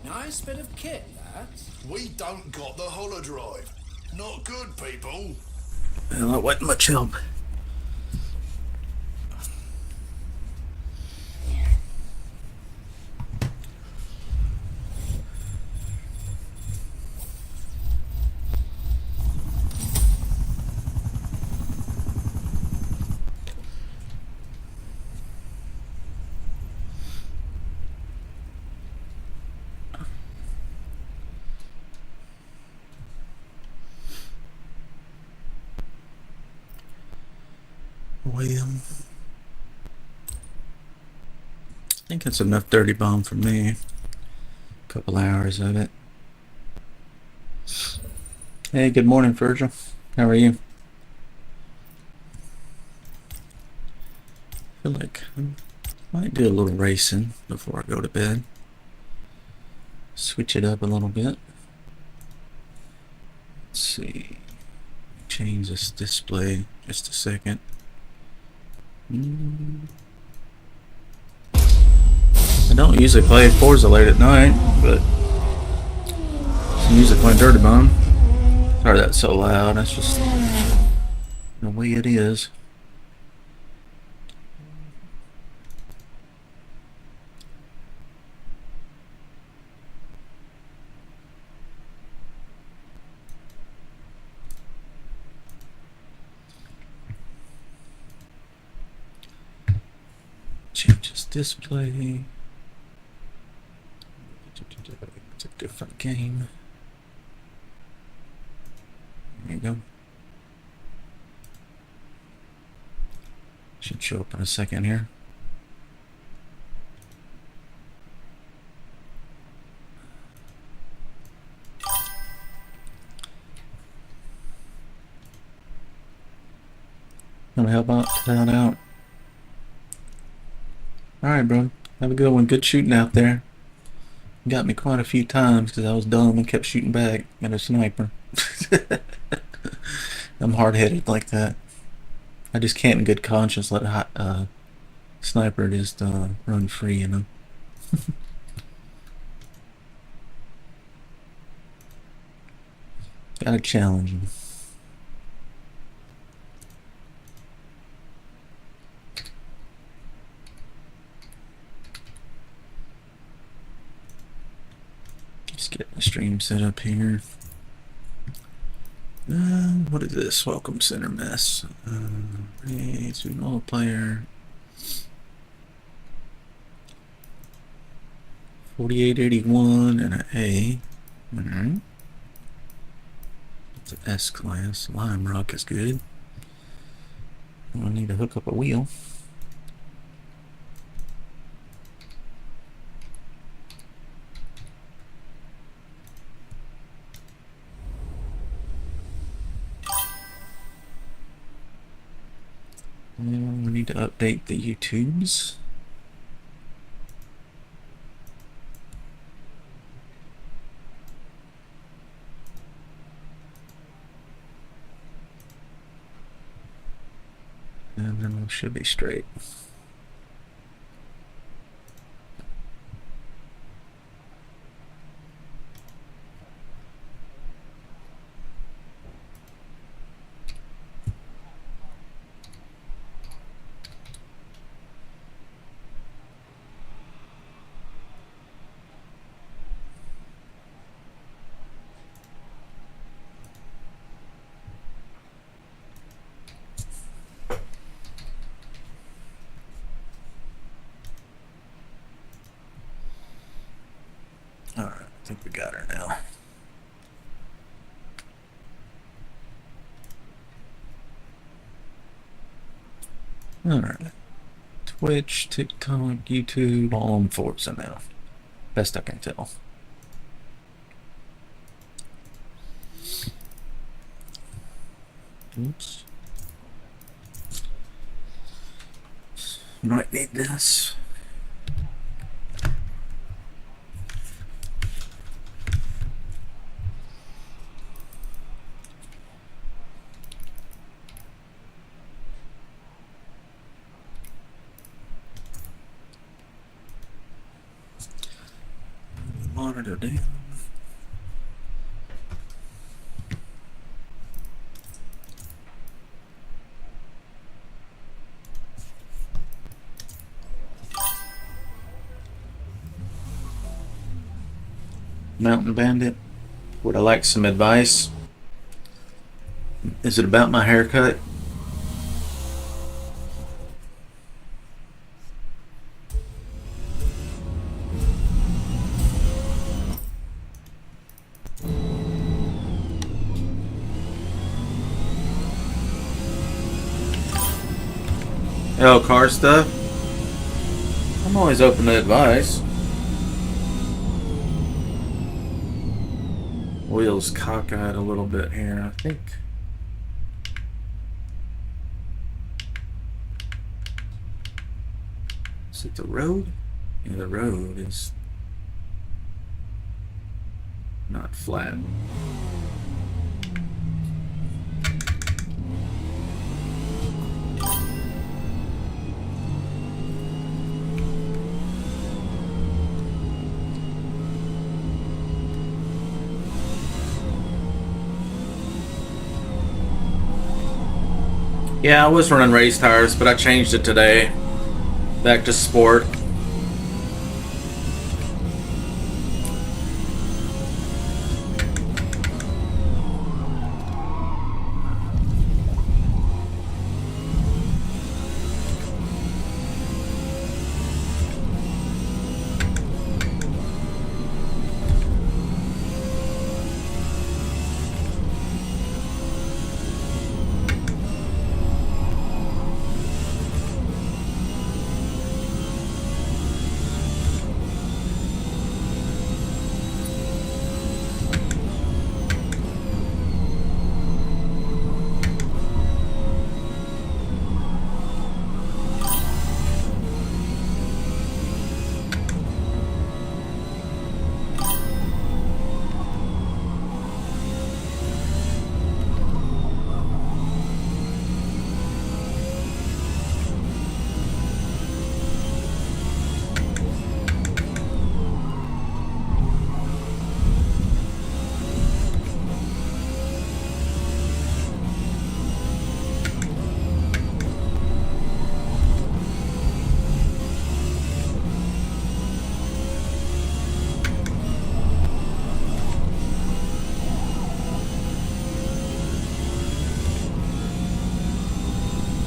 Nice bit of kit, that. We don't got the holodrive. Not good, people. Well, that wasn't much help. Well, I think that's enough dirty bomb for me. A couple hours of it. Hey, good morning, Virgil. How are you? I feel like I might do a little racing before I go to bed. Switch it up a little bit. Let's see. Change this display just a second. I don't usually play Forza late at night, but some music playing Dirty Bomb. Sorry that's so loud, that's just the way it is. Changes display. It's a different game. There you go. Should show up in a second here. Gonna help out out. Alright, bro. Have a good one. Good shooting out there. Got me quite a few times because I was dumb and kept shooting back at a sniper. I'm hard-headed like that. I just can't in good conscience let a sniper just run free, you know. Gotta challenge him. Just get my stream set up here. What is this? Welcome center mess. It's multiplayer. 4881 and an A. Alright. It's an S class. Lime rock is good. I need to hook up a wheel. And we need to update the YouTubes. And then we should be straight. Alright, I think we got her now. Alright. Twitch, TikTok, YouTube, all on Forza now. Best I can tell. Oops. Might need this. Monitor down. Mountain Bandit, would I like some advice? Is it about my haircut? Oh, car stuff? I'm always open to advice. Wheels cockeyed a little bit here, I think. Is it the road? Yeah, the road is not flat. Yeah, I was running race tires, but I changed it today. Back to sport.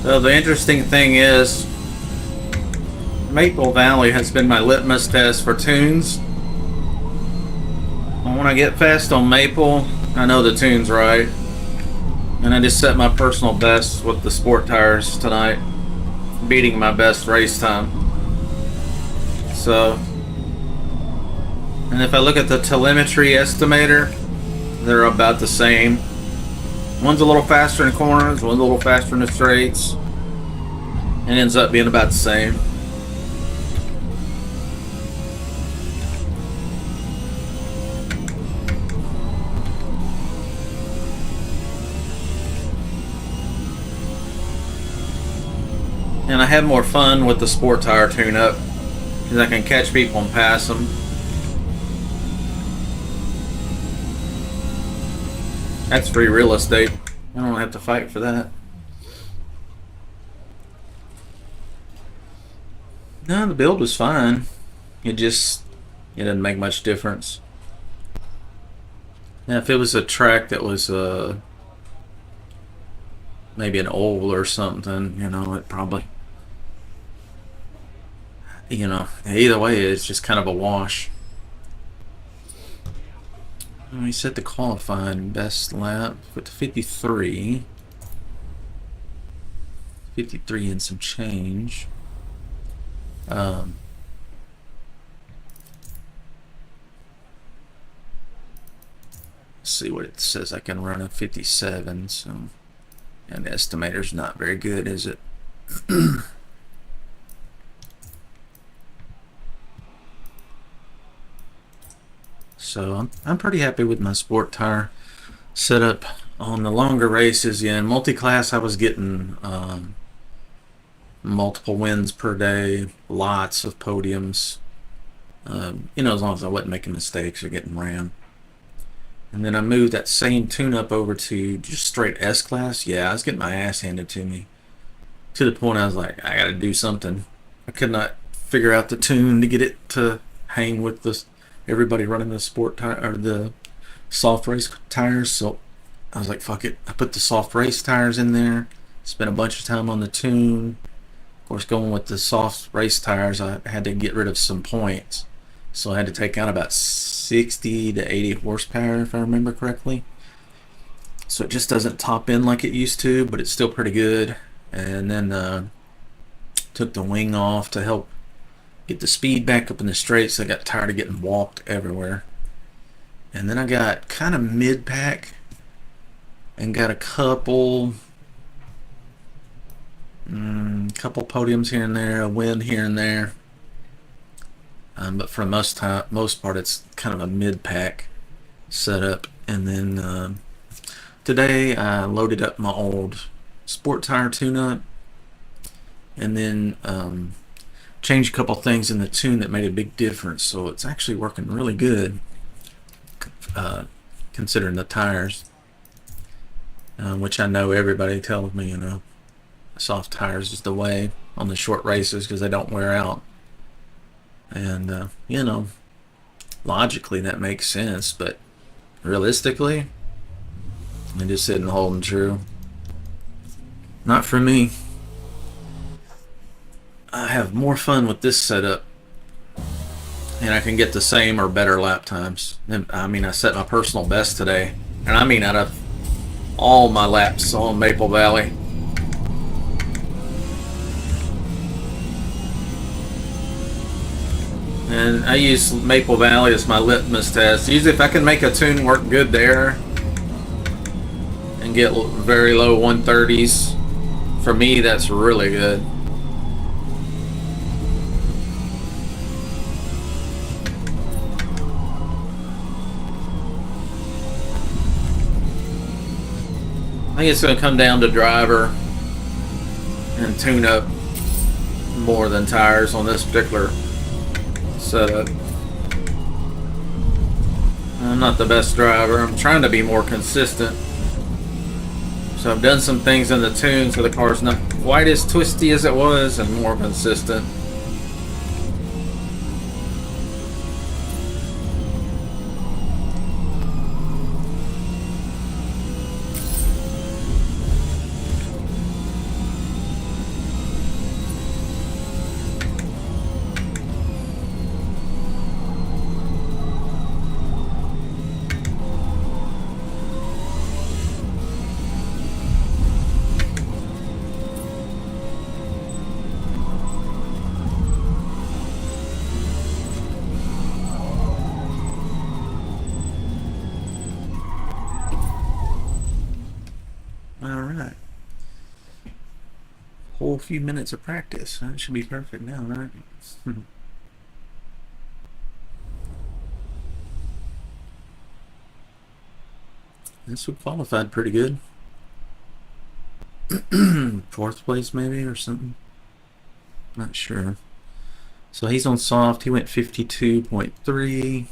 So the interesting thing is, Maple Valley has been my litmus test for tunes. When I get fast on Maple, I know the tune's right. And I just set my personal best with the sport tires tonight, beating my best race time. So, and if I look at the telemetry estimator, they're about the same. One's a little faster in corners, one's a little faster in the straights. It ends up being about the same. And I have more fun with the sport tire tune-up because I can catch people and pass them. That's free real estate. I don't have to fight for that. No, the build was fine. It didn't make much difference. Now, if it was a track that was maybe an oval or something, it probably, either way, it's just kind of a wash. We set the qualifying best lap with 53. 53 and some change. Let's see what it says. I can run a 57, so, and the estimator's not very good, is it? So I'm pretty happy with my sport tire setup on the longer races. Yeah, in multi-class I was getting multiple wins per day, lots of podiums. As long as I wasn't making mistakes or getting ran. And then I moved that same tune-up over to just straight S-Class. Yeah, I was getting my ass handed to me. To the point I was like, I gotta do something. I could not figure out the tune to get it to hang with everybody running the sport tire or the soft race tires. So I was like, fuck it. I put the soft race tires in there. Spent a bunch of time on the tune. Of course, going with the soft race tires, I had to get rid of some points. So I had to take out about 60 to 80 horsepower, if I remember correctly. So it just doesn't top in like it used to, but it's still pretty good. And then took the wing off to help get the speed back up in the straights. I got tired of getting walked everywhere. And then I got kind of mid-pack and got a couple podiums here and there, a win here and there. But for the most part, it's kind of a mid-pack setup. And then today I loaded up my old sport tire tune-up, and then changed a couple things in the tune that made a big difference. So it's actually working really good, considering the tires, which I know everybody tells me, soft tires is the way on the short races because they don't wear out. And logically that makes sense, but realistically it just isn't holding true. Not for me. I have more fun with this setup, and I can get the same or better lap times. And I set my personal best today, and out of all my laps on Maple Valley. And I use Maple Valley as my litmus test. Usually if I can make a tune work good there and get very low 130s, for me that's really good. I think it's going to come down to driver and tune up more than tires on this particular setup. I'm not the best driver. I'm trying to be more consistent. So I've done some things in the tune so the car's not quite as twisty as it was and more consistent. couple few minutes of practice. That should be perfect now, right? This would qualified pretty good. 4th place maybe or something. Not sure. So he's on soft. He went 52.3.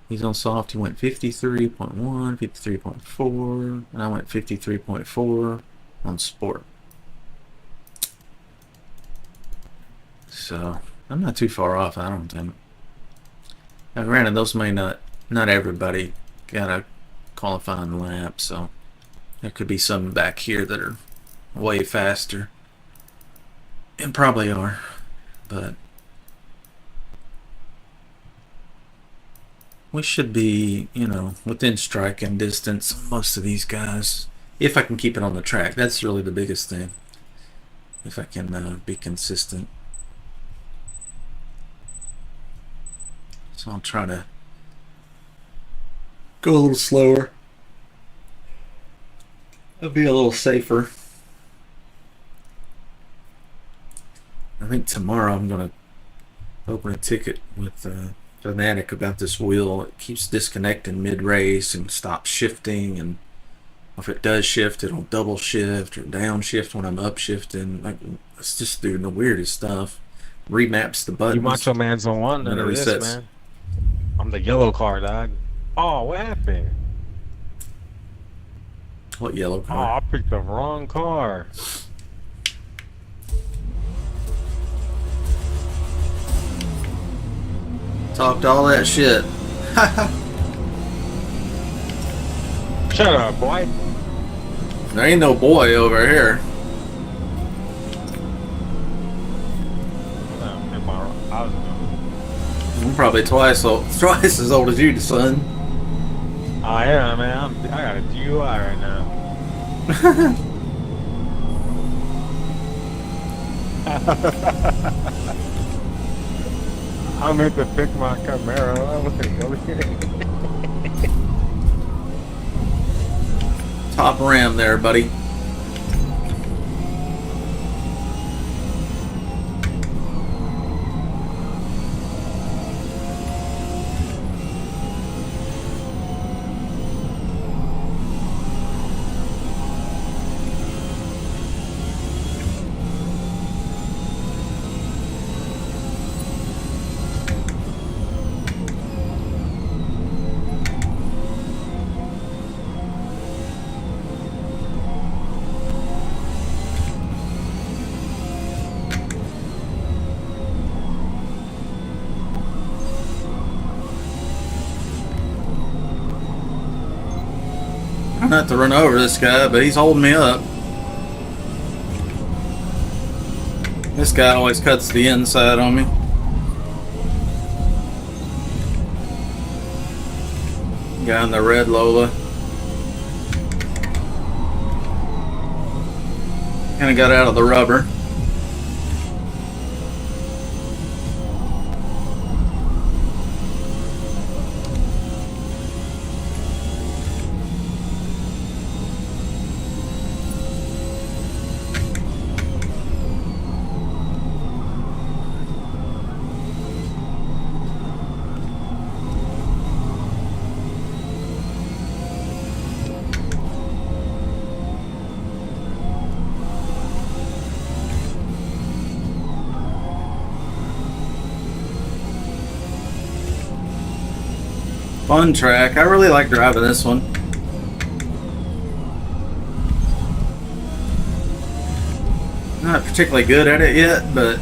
He's on soft. He went 53.1, 53.4, and I went 53.4 on sport. So I'm not too far off, I don't think. Now, granted, those may not everybody got a qualifying lap, so there could be some back here that are way faster, and probably are, but we should be, you know, within striking distance of most of these guys. If I can keep it on the track, that's really the biggest thing. If I can be consistent. So I'll try to go a little slower. It'll be a little safer. I think tomorrow I'm going to open a ticket with Fanatic about this wheel. It keeps disconnecting mid-race and stops shifting, and if it does shift, it'll double shift or downshift when I'm upshifting. Like, it's just doing the weirdest stuff. Remaps the buttons. You Macho Man's on one, none of this, man. I'm the yellow car, dog. Oh, what happened? What yellow Oh, car? I picked the wrong car. Talked all that shit. Shut up, boy. There ain't no boy over here. I'm probably twice as old as you, son. Oh yeah, man. I got a DUI right now. I meant to fix my Camaro. I was Top ram there, buddy. Not to run over this guy, but he's holding me up. This guy always cuts the inside on me. Guy in the red Lola. Kind of got out of the rubber. Fun track. I really like driving this one. Not particularly good at it yet, but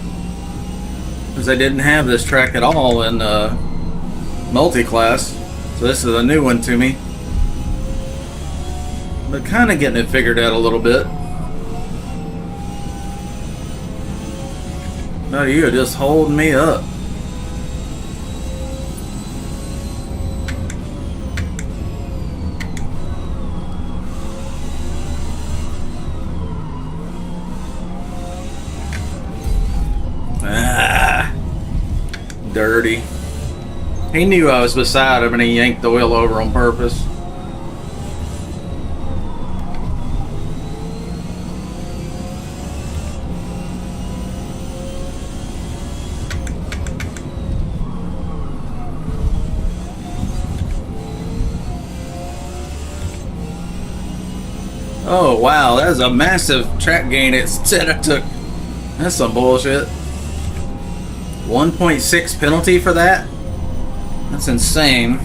because I didn't have this track at all in multi-class, so this is a new one to me. But kind of getting it figured out a little bit. No, you're just holding me up. Dirty. He knew I was beside him and he yanked the wheel over on purpose. Oh wow, that's a massive track gain it said I took. That's some bullshit. 1.6 penalty for that? That's insane.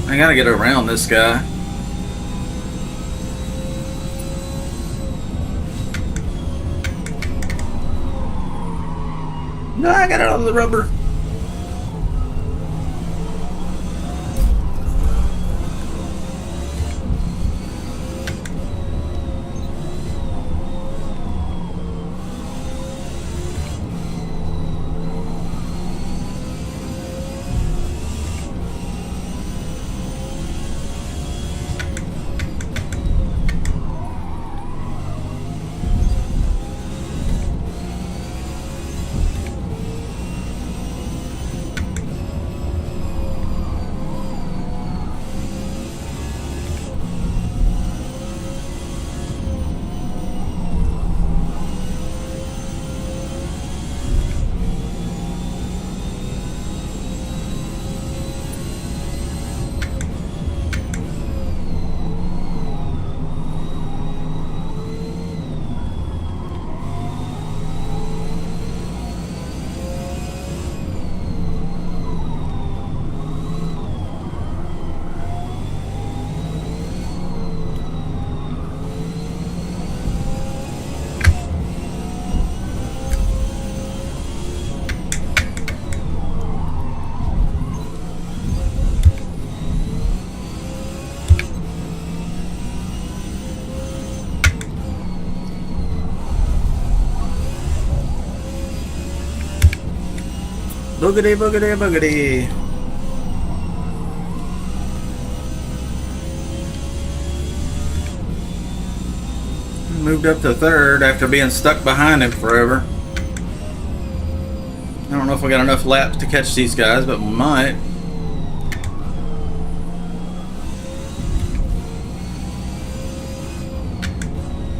I gotta get around this guy. No, I got it on the rubber. Boogity, boogity, boogity. Moved up to third after being stuck behind him forever. I don't know if we got enough laps to catch these guys, but we might.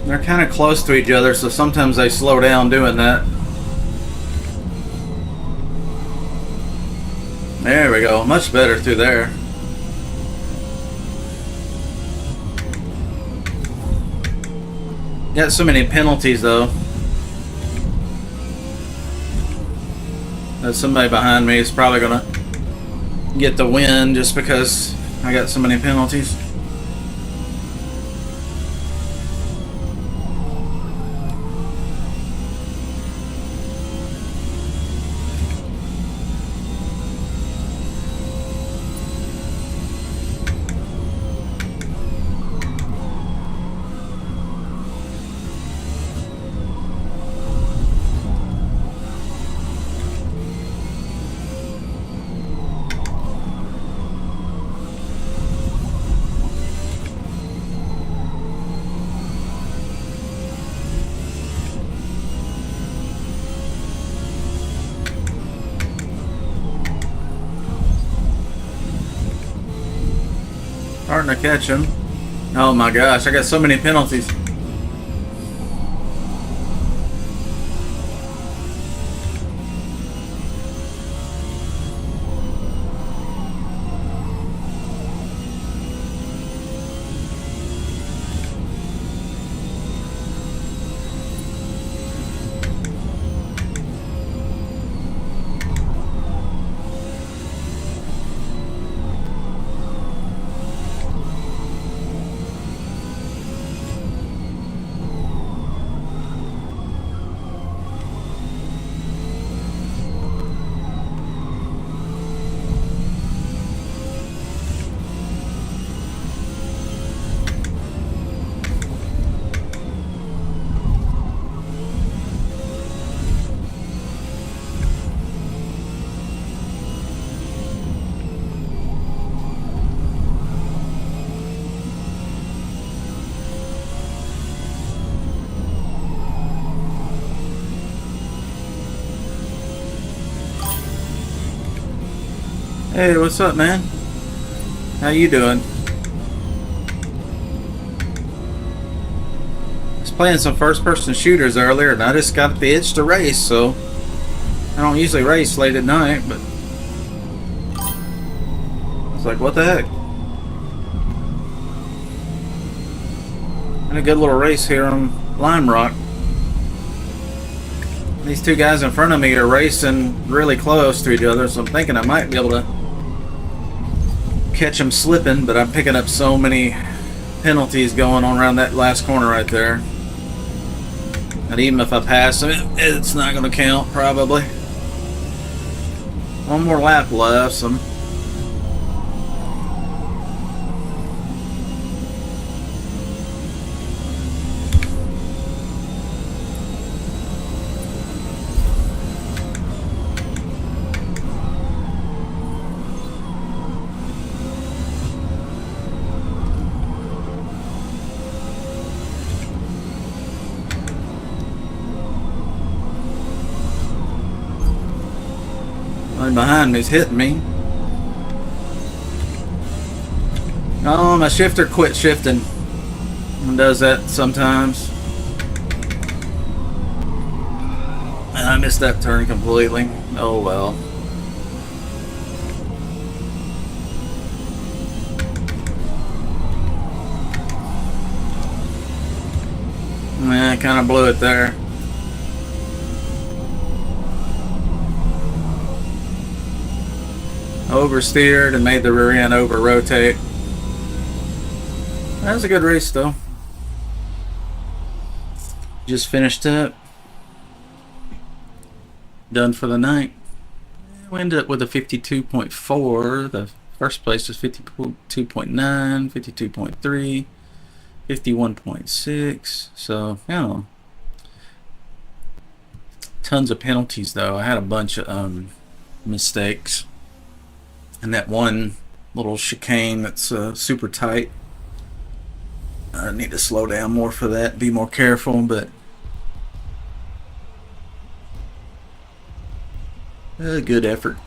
They're kind of close to each other, so sometimes they slow down doing that. There we go, much better through there. Got so many penalties though. There's somebody behind me is probably gonna get the win just because I got so many penalties. Starting to catch him. Oh my gosh, I got so many penalties. Hey, what's up, man? How you doing? I was playing some first-person shooters earlier, and I just got the itch to race, so I don't usually race late at night, but I was like, what the heck? a good little race here on Lime Rock. These two guys in front of me are racing really close to each other, so I'm thinking I might be able to catch them slipping, but I'm picking up so many penalties going on around that last corner right there. And even if I pass them, it's not going to count, probably. One more lap left, so behind me is hitting me. Oh, my shifter quit shifting. It does that sometimes. And I missed that turn completely. Oh well. I kind of blew it there. Oversteered and made the rear end over rotate. That was a good race though. Just finished up. Done for the night. We ended up with a 52.4. The first place was 52.9, 52.3, 51.6. So, you know. Tons of penalties though. I had a bunch of mistakes. And that one little chicane that's super tight. I need to slow down more for that, be more careful, but a good effort.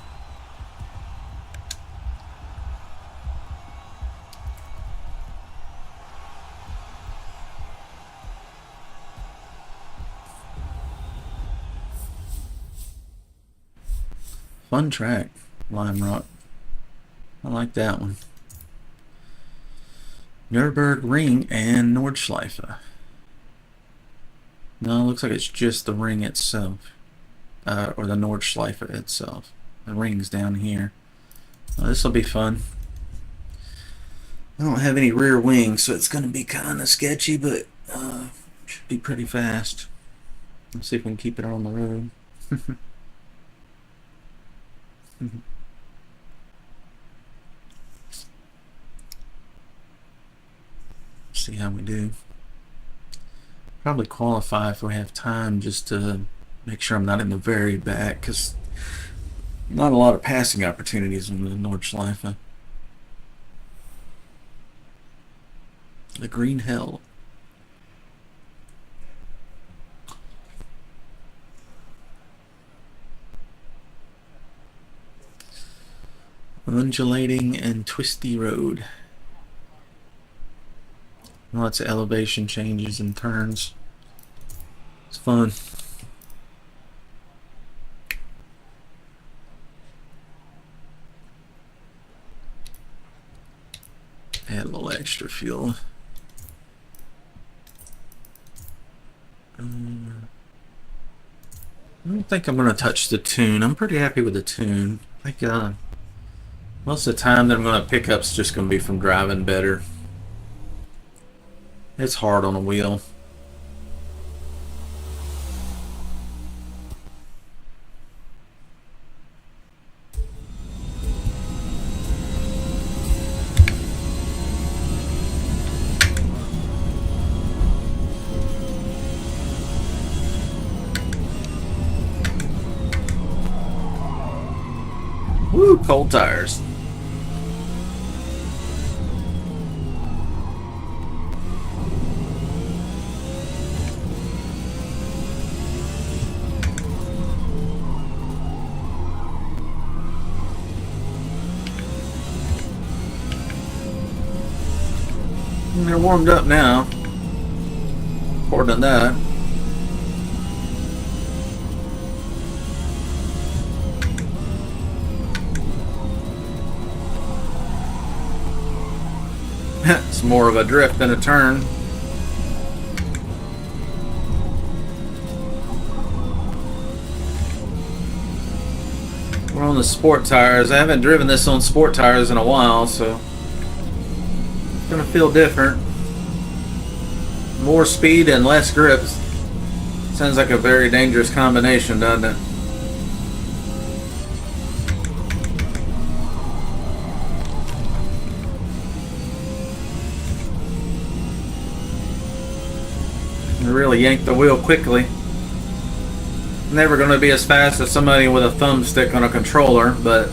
Fun track, Lime Rock. I like that one. Nürburgring and Nordschleife. No, it looks like it's just the ring itself. Or the Nordschleife itself. The ring's down here. This will be fun. I don't have any rear wings, so it's going to be kind of sketchy, but should be pretty fast. Let's see if we can keep it on the road. See how we do. Probably qualify if we have time, just to make sure I'm not in the very back, because not a lot of passing opportunities in the Nordschleife. The green hell. Undulating and twisty road. Lots of elevation changes and turns. It's fun. Add a little extra fuel. I don't think I'm going to touch the tune. I'm pretty happy with the tune. I think most of the time that I'm going to pick up's just going to be from driving better. It's hard on a wheel. Woo, cold tires. They're warmed up now. According to that. It's more of a drift than a turn. on the sport tires. I haven't driven this on sport tires in a while, so it's gonna feel different. More speed and less grips. Sounds like a very dangerous combination, doesn't it? I really yanked the wheel quickly. Never going to be as fast as somebody with a thumbstick on a controller, but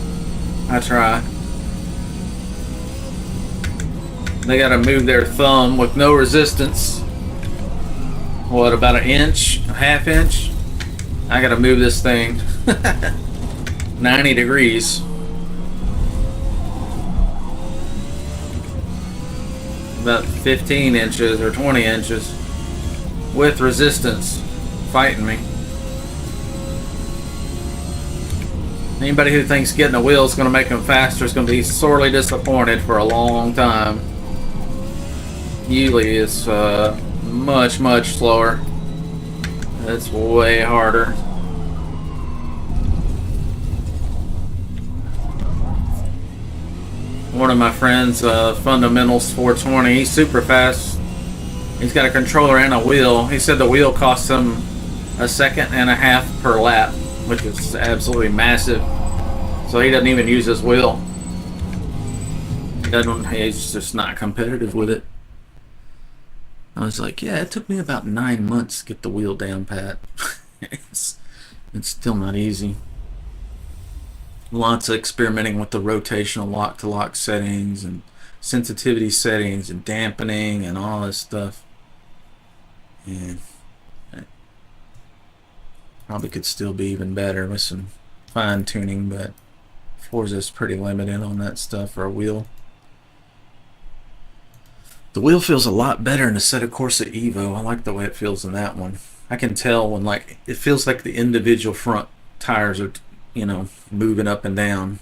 I try. They got to move their thumb with no resistance. What, about an inch? A half inch? I got to move this thing 90 degrees. About 15 inches or 20 inches with resistance fighting me. Anybody who thinks getting a wheel is going to make them faster is going to be sorely disappointed for a long time. Usually it's much, much slower. It's way harder. One of my friends, Fundamentals 420, he's super fast. He's got a controller and a wheel. He said the wheel costs him a second and a half per lap, which is absolutely massive. So he doesn't even use his wheel. He's just not competitive with it. I was like, yeah, it took me about 9 months to get the wheel down pat. It's still not easy. Lots of experimenting with the rotational lock-to-lock settings and sensitivity settings and dampening and all this stuff. And probably could still be even better with some fine-tuning, but Forza's pretty limited on that stuff for a wheel. The wheel feels a lot better in the Assetto Corsa Evo. I like the way it feels in that one. I can tell when, like, it feels like the individual front tires are, you know, moving up and down.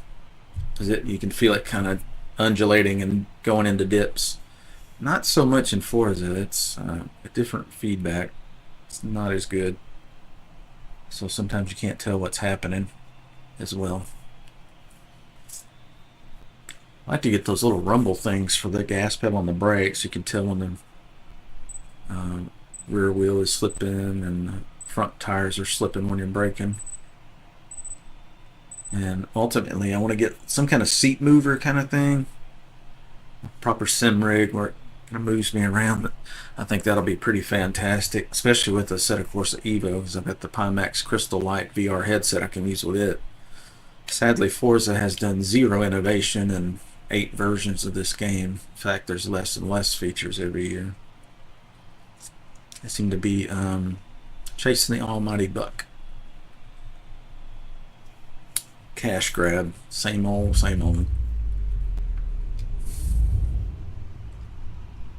You can feel it kind of undulating and going into dips. Not so much in Forza. It's a different feedback. It's not as good. So sometimes you can't tell what's happening as well. I like to get those little rumble things for the gas pedal and the brakes. You can tell when the rear wheel is slipping and the front tires are slipping when you're braking. And ultimately, I want to get some kind of seat mover kind of thing. A proper sim rig where it kind of moves me around. I think that'll be pretty fantastic, especially with the Assetto Corsa Evo, because I've got the Pimax Crystal Light VR headset I can use with it. Sadly, Forza has done zero innovation in 8 versions of this game. In fact, there's less and less features every year. They seem to be chasing the almighty buck. Cash grab. Same old, same old.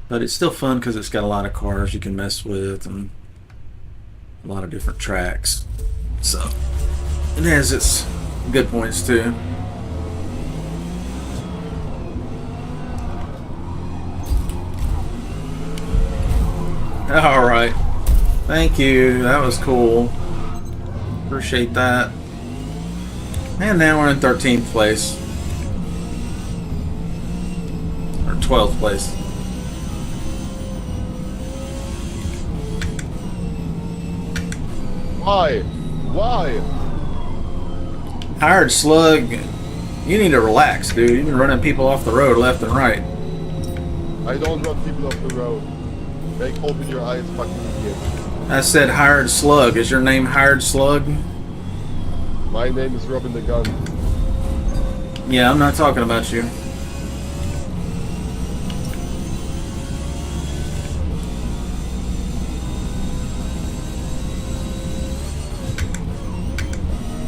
But it's still fun because it's got a lot of cars you can mess with and a lot of different tracks. So it has its good points too. Alright. Thank you. That was cool. Appreciate that. And now we're in 13th place. Or 12th place. Why? Why? Hired Slug, you need to relax, dude. You've been running people off the road left and right. I don't run people off the road. Make hope in your eyes, fucking idiot. I said Hired Slug. Is your name Hired Slug? My name is Robin the Gun. Yeah, I'm not talking about you.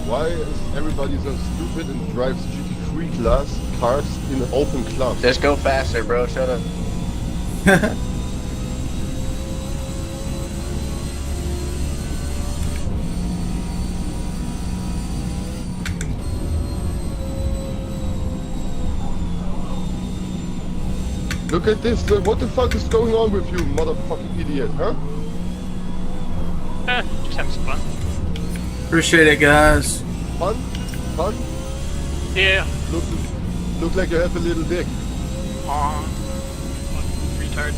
Why is everybody so stupid and drives GT3 class cars in open clubs? Just go faster, bro. Shut up. Look at this. What the fuck is going on with you, motherfucking idiot, huh? Just having some fun. Appreciate it, guys. Fun? Fun? Yeah. Look like you have a little dick. Retard.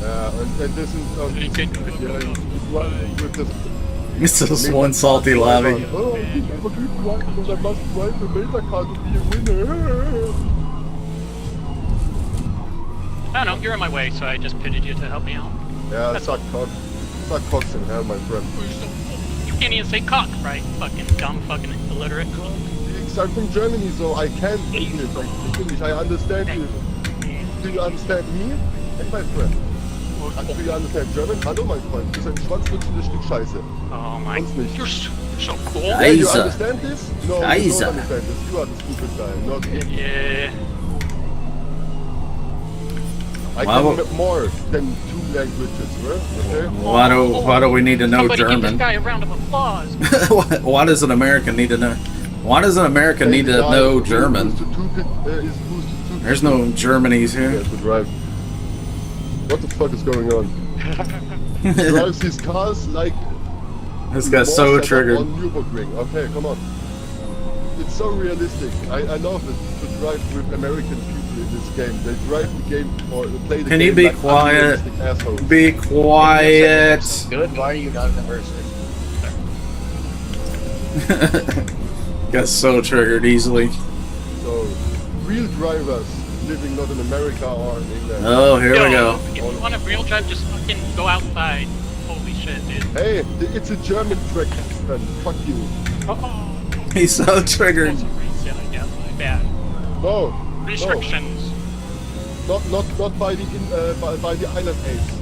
And this is with the It's just one salty lobby. Oh, people keep driving because I must drive the beta car to be a winner. I don't know, you're in my way, so I just pitted you to help me out. Yeah, suck cocks in hell, my friend. You can't even say cock, right? Fucking dumb, fucking illiterate. I'm from Germany, so I can English. I speak English. I understand you. Do you understand me? Hey, my friend. Do you understand German? Hallo, mein Freund. Du bist ein schwanzlutschendes Stück Scheiße. Oh my. Sonst nicht. You're so cool. Yeah, you Scheiße. understand this? No, you don't understand this. You are the stupid guy, not me. Yeah. I Wow. can more than 2 languages, right? Okay? Why do we need to know Somebody give this German? guy a round of applause. Why does an American need to know? Why does an American need to know German? There's no Germanies Yeah, here. to drive. What the fuck is going on? He drives his cars like This guy's more so set up triggered. on Nürburgring. Okay, come on. It's so realistic. I love it to drive with American people in this game. They drive the game or play the Can game you be like quiet? unrealistic assholes. Be quiet. Good, why are you not in the first Got so triggered easily. So, real drivers living not in America or in England. Oh, here we go. If you want a real drive, just fucking go outside. Holy shit, dude. Hey, it's a German track, man. Fuck you. He's so triggered. Yeah, I guess. Bad. No. Restrictions. No. Not by the by the island apes.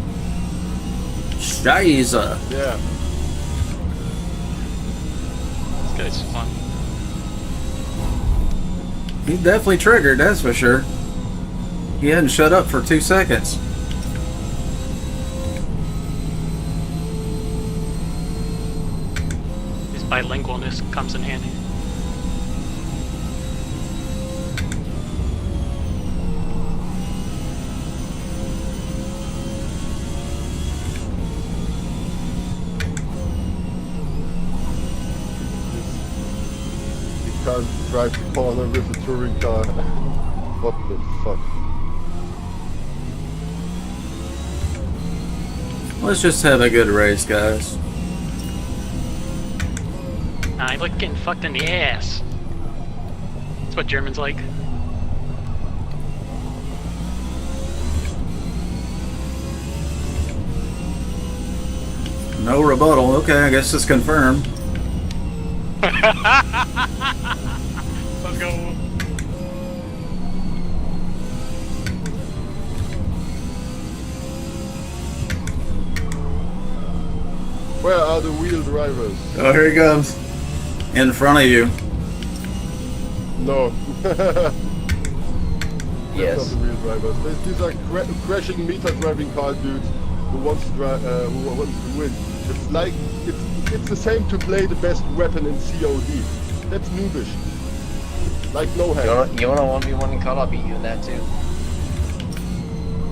Scheiße. Yeah. This guy's fun. He's definitely triggered, that's for sure. He hadn't shut up for 2 seconds. His bilingualness comes in handy. You can't drive the corner with a touring car. What the fuck? Let's just have a good race, guys. I like getting fucked in the ass. That's what Germans like. No rebuttal. Okay, I guess it's confirmed. Let's go. Where are the wheel drivers? Oh, here he comes. In front of you. No. Yes. That's not the wheel drivers. These are crashing meta driving car dudes who wants to win. It's like it's the same to play the best weapon in COD. That's noobish. Like no hand. You want a 1v1 in COD? I'll beat you in that too.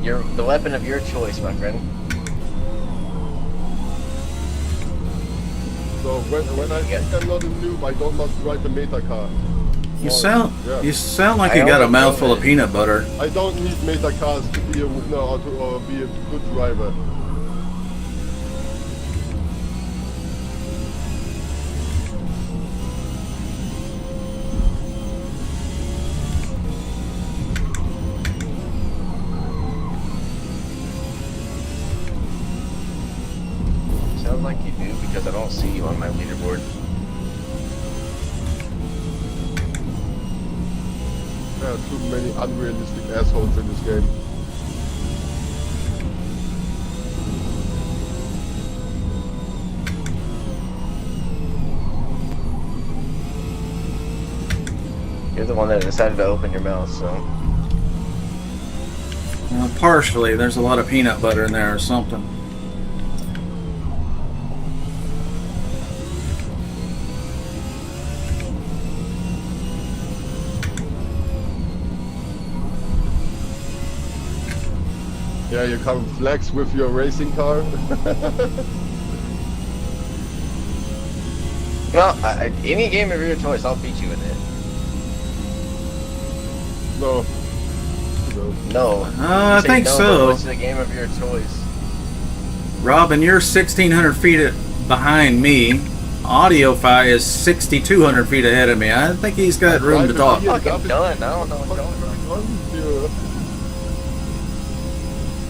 You're the weapon of your choice, my friend. So when I think I'm not a noob, I don't must drive a meta car. You Or- sound yeah. you sound like I you got a already mouthful know of peanut butter. I don't need meta cars to be a winner or be a good driver. Sounds like you do because I don't see you on my leaderboard. There are too many unrealistic assholes in this game. You're the one that decided to open your mouth, so. Partially, there's a lot of peanut butter in there or something. Yeah, you come flex with your racing car. Well, any game of your choice, I'll beat you in it. No. No. No. I You say think no, so. but what's the game of your choice? Robin, you're 1,600 feet behind me. Audiofi is 6,200 feet ahead of me. I think he's got room to talk. Fucking done. I don't know what's going on.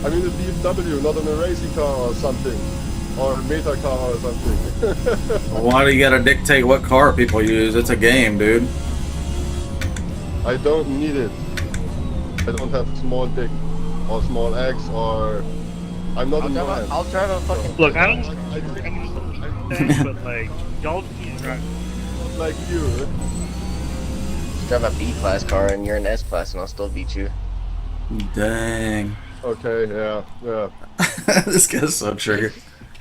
I'm in a BMW, not in a racing car or something. Or a meta car or something. Well, why do you gotta dictate what car people use? It's a game, dude. I don't need it. I don't have small dick or small eggs or I'm not a man. I'll drive a fucking. Look, I don't. I But like, y'all need to drive. don't like you. Drive a B-class car and you're an S-class and I'll still beat you. Dang. Okay, yeah. This guy's so triggered.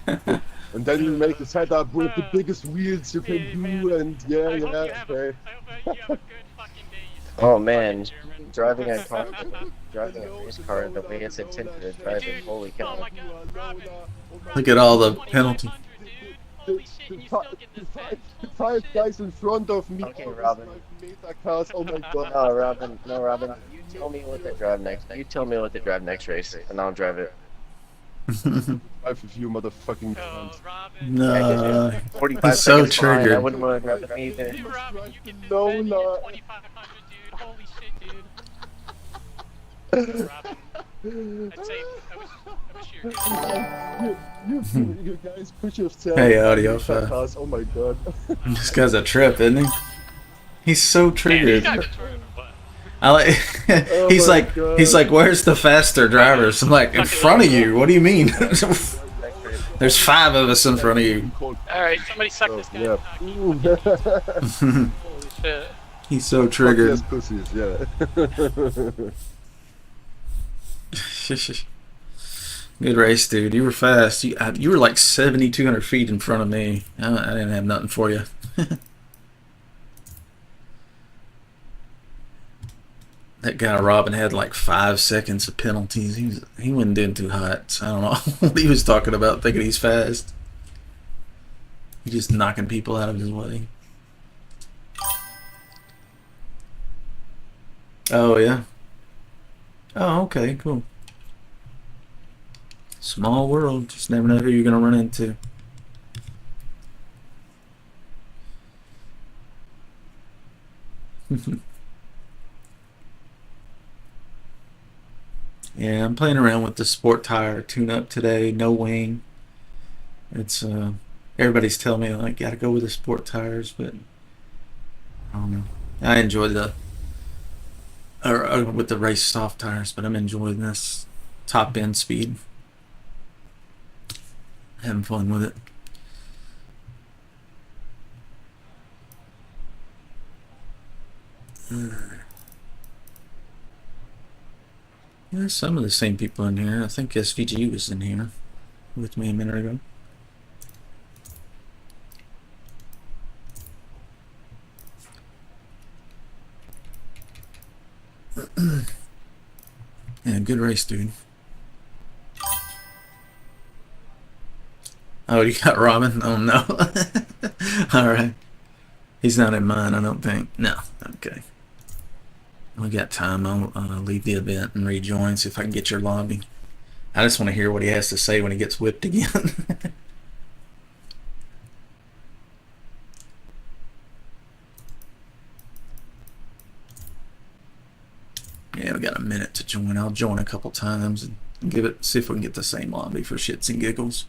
And then you make a setup with the biggest wheels you can do and yeah, okay. I hope you have a good fucking day. Oh man, driving a car, driving a race car the way it's intended to drive it. Holy Oh cow! my god, Robin. Look at all the penalties. Holy shit, and you still get this thing. The five guys in front of me. Okay, are Robin. like meta cars. Oh my god. No, Robin. You tell me what to drive next. You tell me what to drive next race, and I'll drive it. Drive with you, motherfucking Oh, cunt. Robin. No. 45 He's so seconds fine, I triggered. wouldn't want to drive with me either. Dude, Robin, you get this No, thing, you no. get 2,500, dude. Holy shit, dude. Robin. I'd say, I wish you were here. You guys push yourself. Hey, audio Meta file. cars. Oh my god. This guy's a trip, isn't he? He's so Man, triggered. he's not even true, but. I like. He's my like. God. He's like. Where's the faster drivers? I'm like, in front of you. What do you mean? There's 5 of us in front of you. Alright, somebody suck this guy. Yeah. Holy shit. He's so triggered. Yes, pussies, yeah. Good race, dude. You were fast. You were like 7,200 feet in front of me. I didn't have nothing for you. That guy Robin had like 5 seconds of penalties. He wasn't doing too hot. So I don't know what he was talking about, thinking he's fast. He's just knocking people out of his way. Oh yeah. Oh, okay, cool. Small world. Just never know who you're gonna run into. Yeah, I'm playing around with the sport tire tune-up today. No wing. It's everybody's telling me like gotta go with the sport tires, but I don't know. I enjoy the with the race soft tires, but I'm enjoying this top end speed. Having fun with it. Yeah, some of the same people in here. I think SVG was in here with me a minute ago. Yeah, good race, dude. Oh, you got Robin? Oh no. Alright. He's not in mine, I don't think. No. Okay. We got time. I'll leave the event and rejoin, see if I can get your lobby. I just want to hear what he has to say when he gets whipped again. Yeah, we got a minute to join. I'll join a couple times and see if we can get the same lobby for shits and giggles.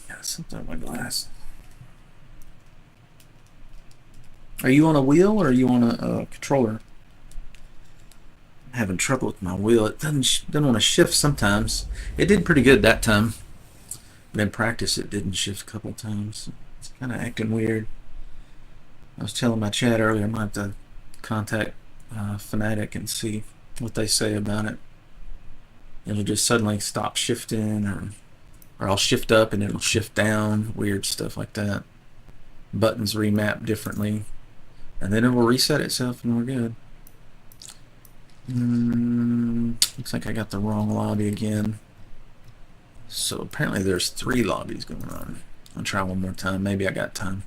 Got something on my glass. Are you on a wheel or are you on a controller? I'm having trouble with my wheel. It doesn't want to shift sometimes. It did pretty good that time. But in practice it didn't shift a couple times. It's kind of acting weird. I was telling my chat earlier I might have to contact Fnatic and see what they say about it. It'll just suddenly stop shifting, or I'll shift up and it'll shift down. Weird stuff like that. Buttons remap differently. And then it will reset itself and we're good. Looks like I got the wrong lobby again. So apparently there's 3 lobbies going on. I'll try one more time. Maybe I got time.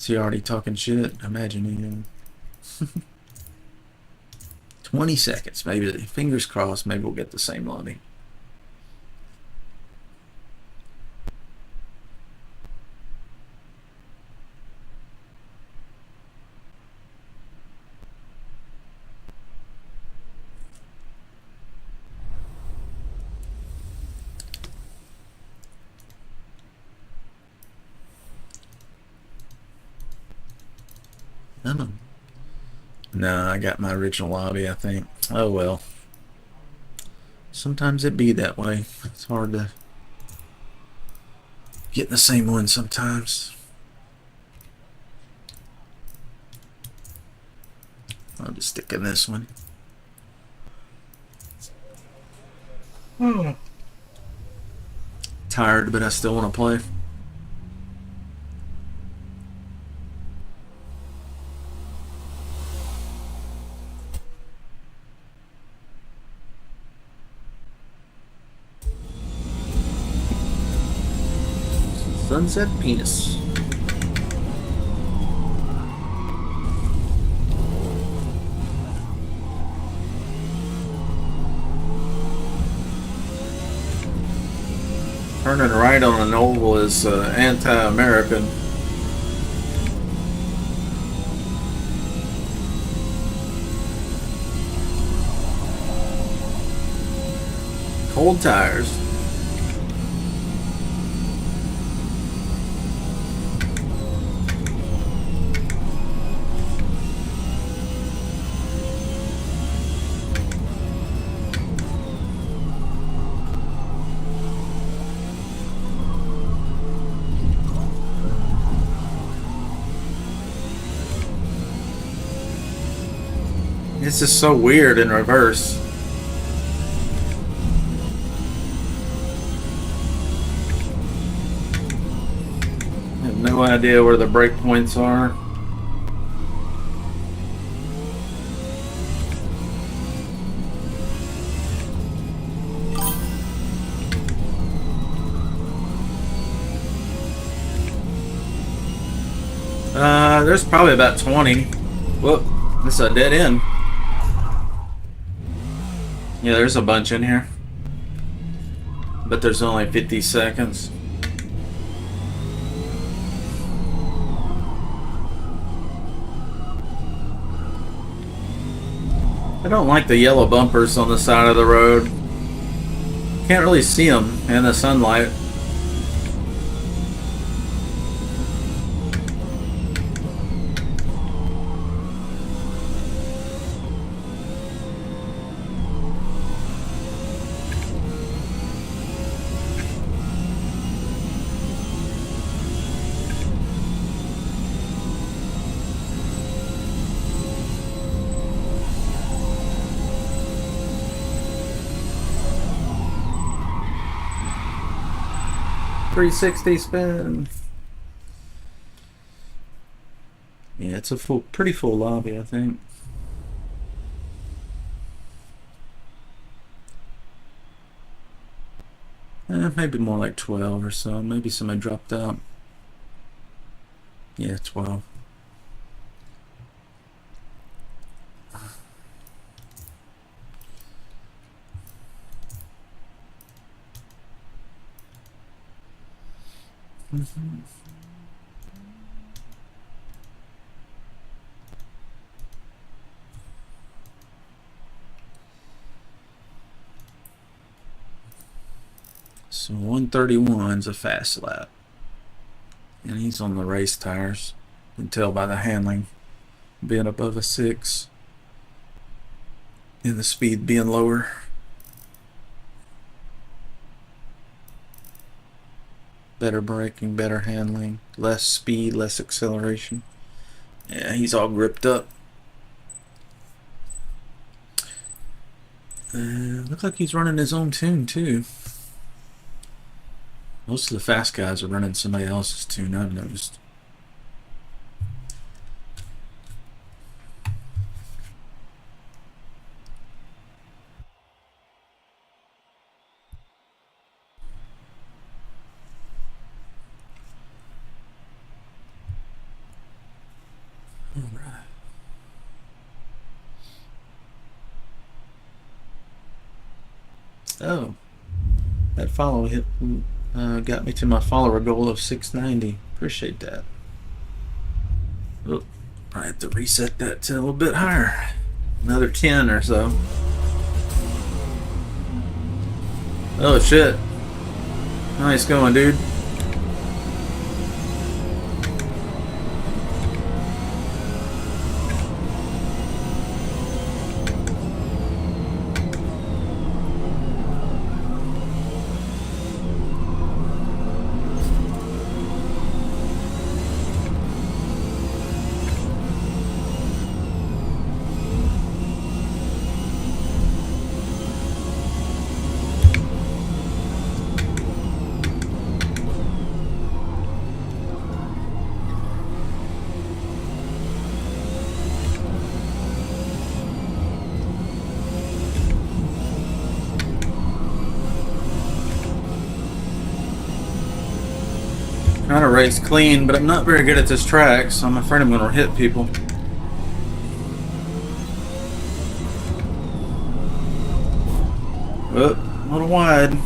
Is he already talking shit? Imagine he 20 seconds. Maybe, fingers crossed, maybe we'll get the same lobby. No, I got my original lobby, I think. Oh well. Sometimes it be that way. It's hard to get in the same one sometimes. I'll just stick in this one. Tired, but I still want to play. Sunset Penis. Turning right on an oval is anti-American. Cold tires. This is so weird in reverse. I have no idea where the brake points are. There's probably about 20. Whoop, this is a dead end. Yeah, there's a bunch in here. But there's only 50 seconds. I don't like the yellow bumpers on the side of the road. Can't really see them in the sunlight. .360 spin. Yeah, it's a pretty full lobby, I think. Maybe more like 12 or so. Maybe somebody dropped out. Yeah, 12. So 131's a fast lap. And he's on the race tires. You can tell by the handling being above a 6. And the speed being lower. Better braking, better handling, less speed, less acceleration. Yeah, he's all gripped up. Looks like he's running his own tune too. Most of the fast guys are running somebody else's tune, I've noticed. Oh, that follow hit got me to my follower goal of 690. Appreciate that. Oh, I have to reset that to a little bit higher. Another 10 or so. Oh shit. Nice going, dude. Trying to race clean, but I'm not very good at this track, so I'm afraid I'm going to hit people. Oh, a little wide.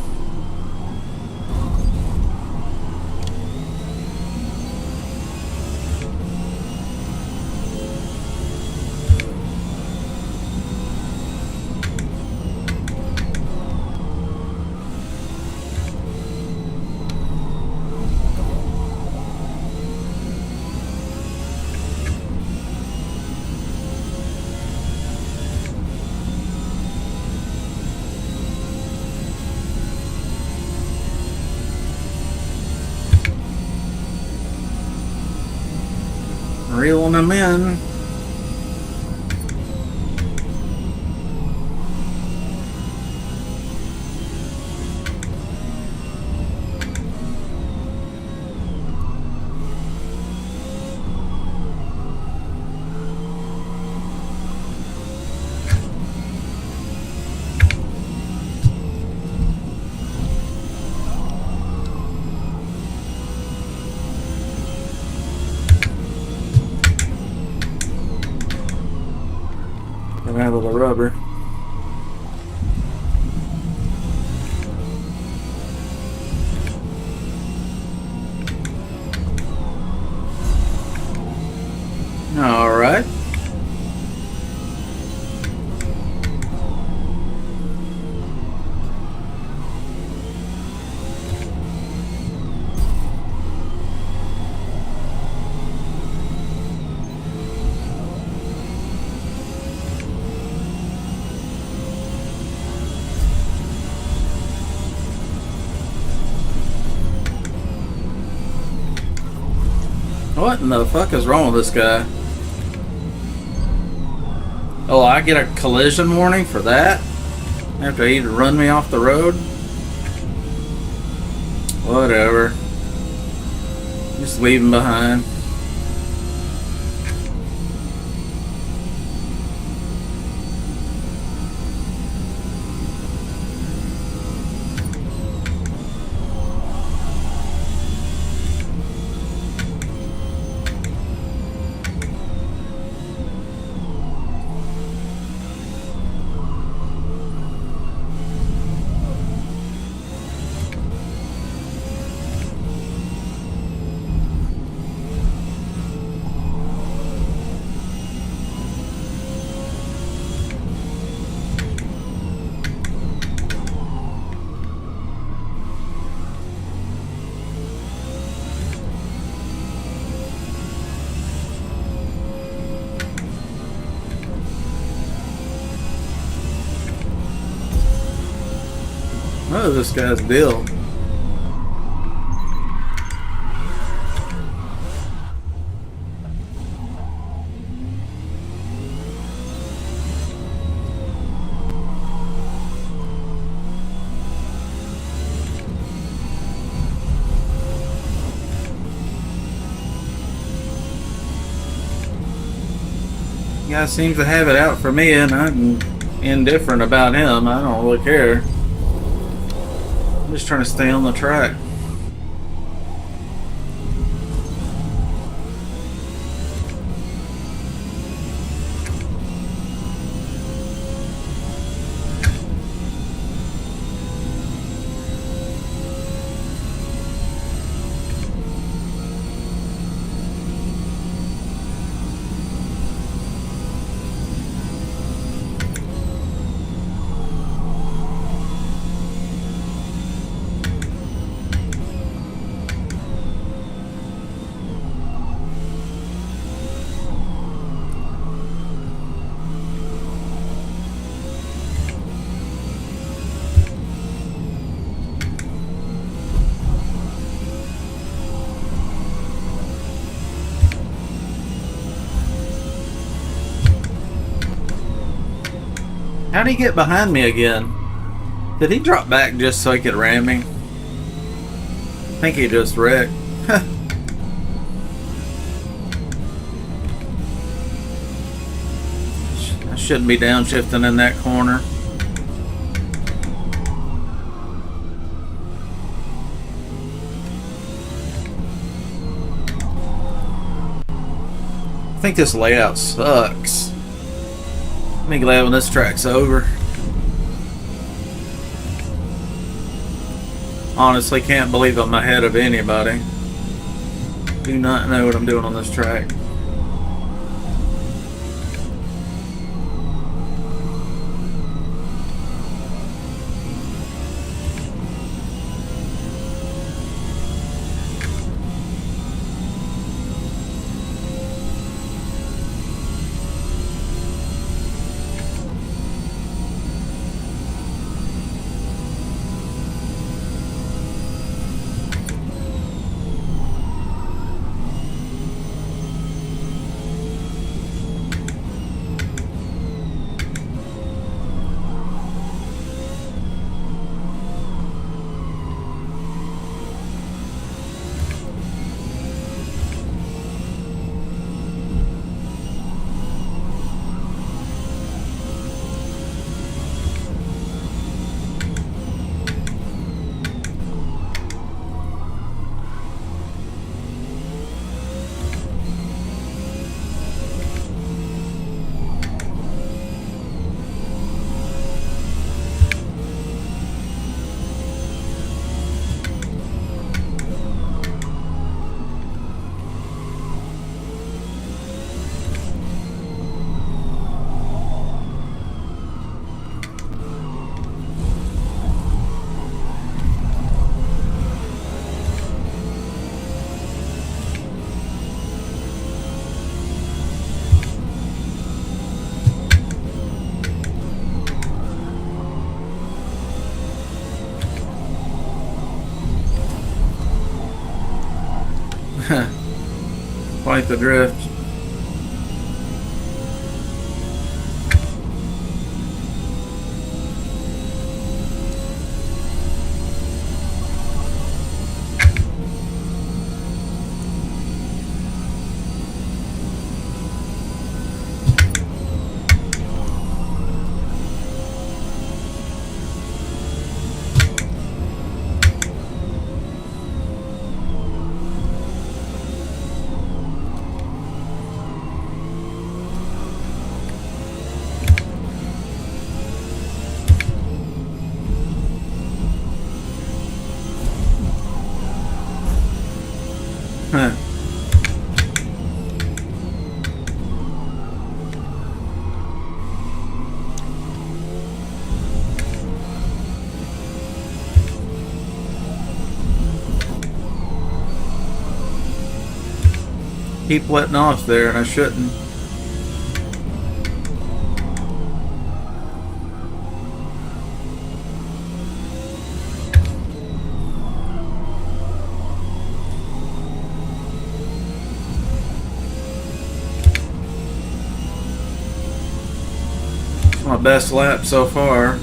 Reeling them in. Out of the rubber. All right. What in the fuck is wrong with this guy? Oh, I get a collision warning for that? After he run me off the road? Whatever. Just leave him behind. What is this guy's deal? Guy seems to have it out for me, and I'm indifferent about him. I don't really care. I'm just trying to stay on the track. How'd he get behind me again? Did he drop back just so he could ram me? I think he just wrecked. I shouldn't be downshifting in that corner. I think this layout sucks. I'm glad when this track's over. Honestly, can't believe I'm ahead of anybody. Do not know what I'm doing on this track. Quite the drift. Huh. Keep letting off there, and I shouldn't. My best lap so far.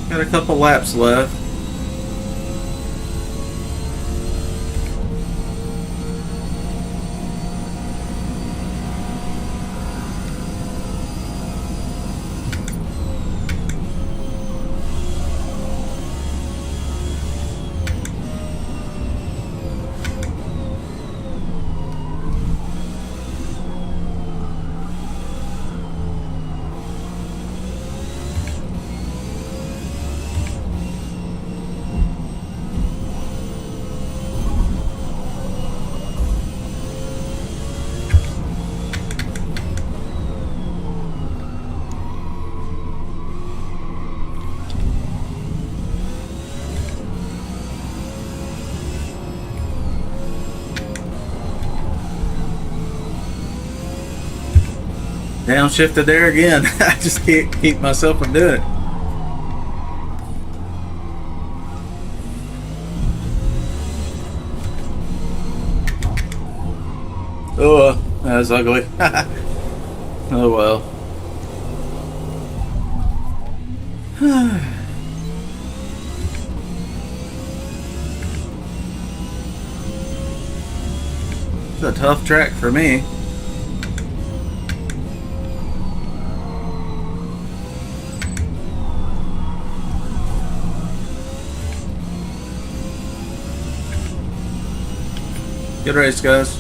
Got a couple laps left. Downshifted there again. I just can't keep myself from doing it. Oh, that was ugly. Oh well. It's a tough track for me. Good race, guys.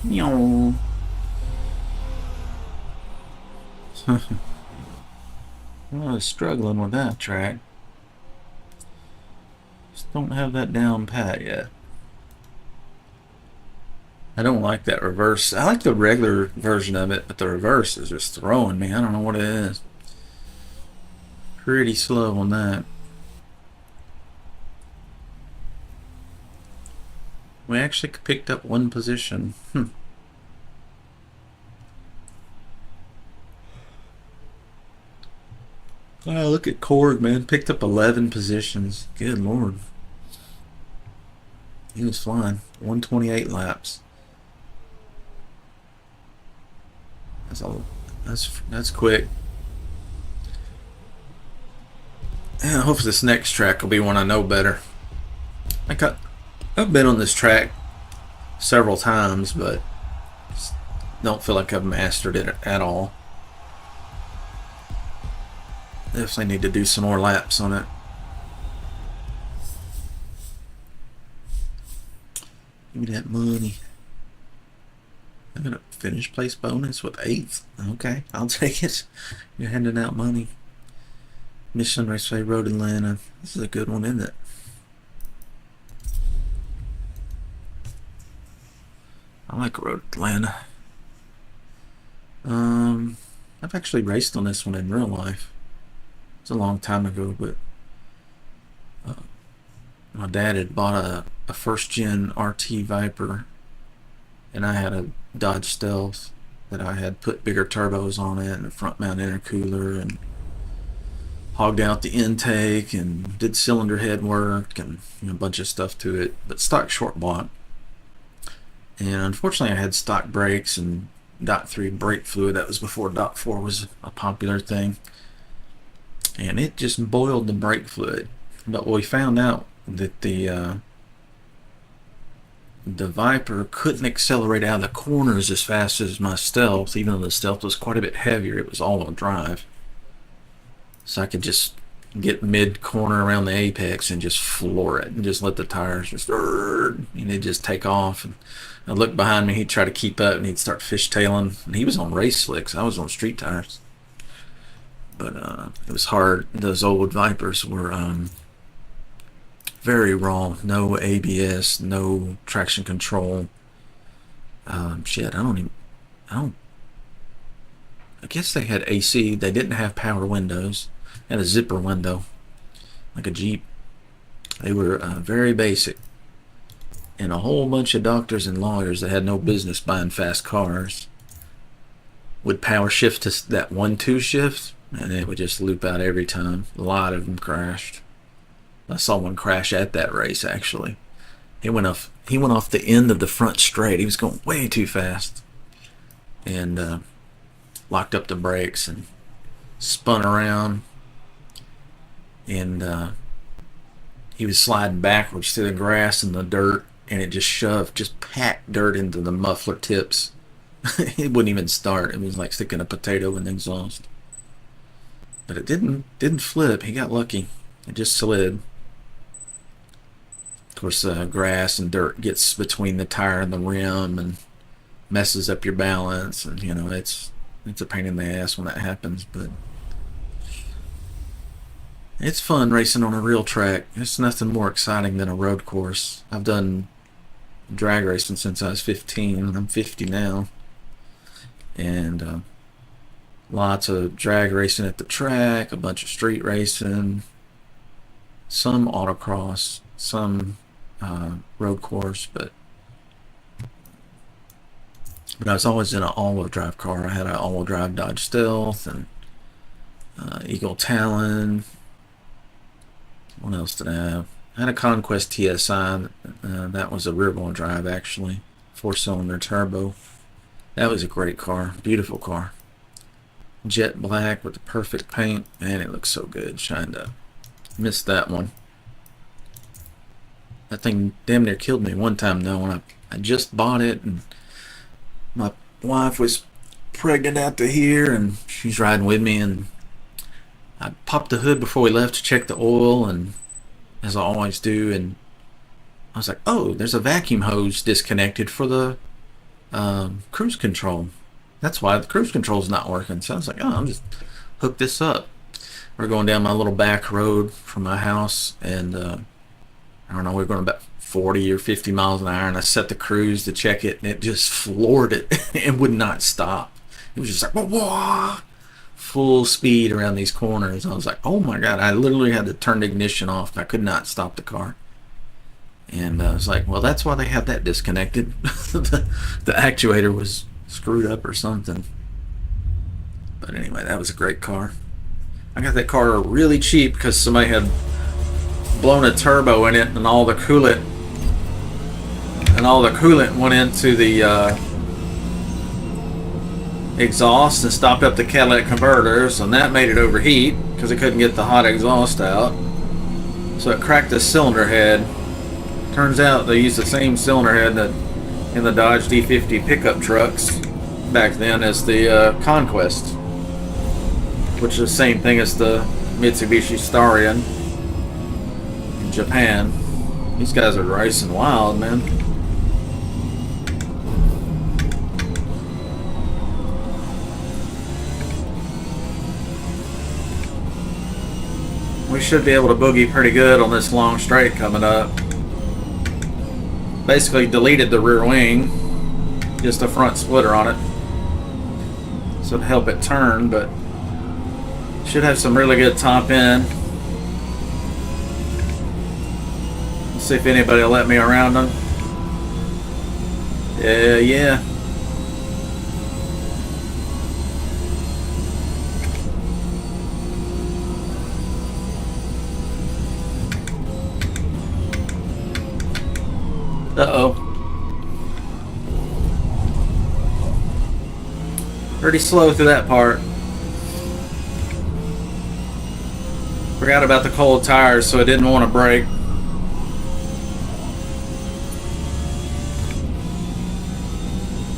Meow. I was struggling with that track. Just don't have that down pat yet. I don't like that reverse. I like the regular version of it, but the reverse is just throwing me. I don't know what it is. Pretty slow on that. We actually picked up one position. Wow, look at Korg, man. Picked up 11 positions. Good lord. He was flying. 128 laps. That's quick. Yeah, I hope this next track will be one I know better. I've been on this track several times, but don't feel like I've mastered it at all. Definitely need to do some more laps on it. Give me that money. I got a finish place bonus with 8th. Okay, I'll take it. You're handing out money. Mission Raceway Road Atlanta. This is a good one, isn't it? I like Road Atlanta. I've actually raced on this one in real life. It's a long time ago, but my dad had bought a first-gen RT Viper, and I had a Dodge Stealth that I had put bigger turbos on it and a front-mount intercooler and hogged out the intake and did cylinder head work and a bunch of stuff to it, but stock short block. And unfortunately I had stock brakes and Dot 3 brake fluid. That was before Dot 4 was a popular thing, and it just boiled the brake fluid. But we found out that the Viper couldn't accelerate out of the corners as fast as my Stealth, even though the Stealth was quite a bit heavier. It was all-wheel drive, so I could just get mid-corner around the apex and just floor it and just let the tires just and they'd just take off. And I looked behind me, he'd try to keep up and he'd start fishtailing, and he was on race slicks. I was on street tires, but it was hard. Those old Vipers were very raw. No ABS, no traction control. Shit, I guess they had AC. They didn't have power windows. And a zipper window, like a Jeep. They were very basic. And a whole bunch of doctors and lawyers that had no business buying fast cars would power shift to that 1-2 shift, and it would just loop out every time. A lot of them crashed. I saw one crash at that race, actually. He went off the end of the front straight. He was going way too fast, and locked up the brakes and spun around. And he was sliding backwards through the grass and the dirt, and it just packed dirt into the muffler tips. It wouldn't even start. It was like sticking a potato in the exhaust. But it didn't flip. He got lucky. It just slid. Of course, grass and dirt gets between the tire and the rim and messes up your balance, and it's a pain in the ass when that happens, but it's fun racing on a real track. It's nothing more exciting than a road course. I've done drag racing since I was 15, and I'm 50 now. And Lots of drag racing at the track, a bunch of street racing, some autocross, some road course, but I was always in an all-wheel drive car. I had an all-wheel drive Dodge Stealth and Eagle Talon. What else did I have? I had a Conquest TSI. That was a rear-wheel drive, actually. 4-cylinder turbo. That was a great car. Beautiful car. Jet black with the perfect paint. Man, it looks so good. Shined up. Missed that one. That thing damn near killed me one time, though, when I just bought it, and my wife was pregnant out to here, and she's riding with me, and I popped the hood before we left to check the oil, and as I always do, and I was like, oh, there's a vacuum hose disconnected for the cruise control. That's why the cruise control's not working. So I was like, oh, I'll just hook this up. We're going down my little back road from my house, and I don't know, we were going about 40 or 50 miles an hour, and I set the cruise to check it, and it just floored it. It would not stop. It was just like, whoa, whoa, full speed around these corners. I was like, oh my God, I literally had to turn the ignition off. I could not stop the car. And I was like, well, that's why they had that disconnected. The actuator was screwed up or something. But anyway, that was a great car. I got that car really cheap because somebody had blown a turbo in it, and all the coolant went into the exhaust and stopped up the catalytic converters, and that made it overheat because it couldn't get the hot exhaust out. So it cracked the cylinder head. Turns out they used the same cylinder head that in the Dodge D50 pickup trucks back then as the Conquest, which is the same thing as the Mitsubishi Starion in Japan. These guys are racing wild, man. We should be able to boogie pretty good on this long straight coming up. Basically deleted the rear wing, just a front splitter on it, so to help it turn, but should have some really good top end. Let's see if anybody will let me around them. Yeah. Uh-oh. Pretty slow through that part. Forgot about the cold tires, so I didn't want to brake.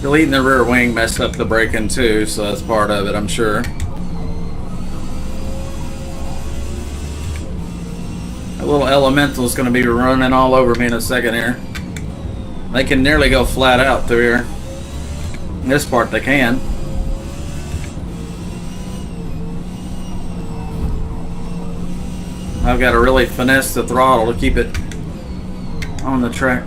Deleting the rear wing messed up the braking too, so that's part of it, I'm sure. That little elemental is going to be running all over me in a second here. They can nearly go flat out through here. In this part they can. I've got to really finesse the throttle to keep it on the track.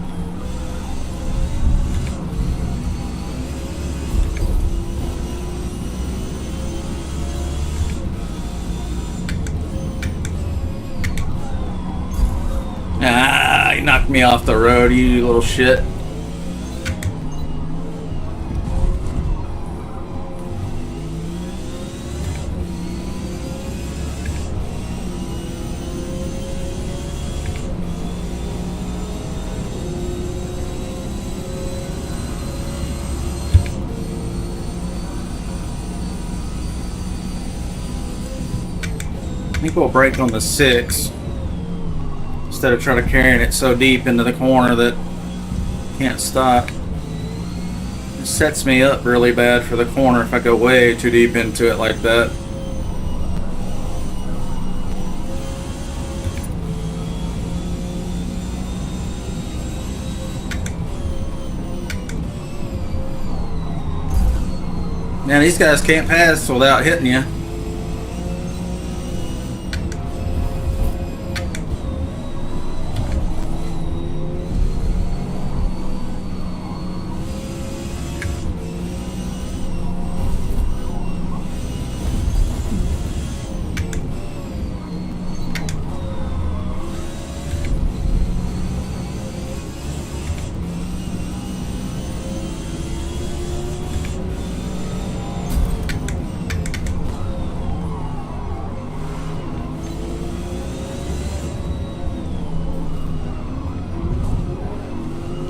Ah, you knocked me off the road, you little shit. I think we'll brake on the 6 instead of trying to carrying it so deep into the corner that can't stop. It sets me up really bad for the corner if I go way too deep into it like that. Man, these guys can't pass without hitting you.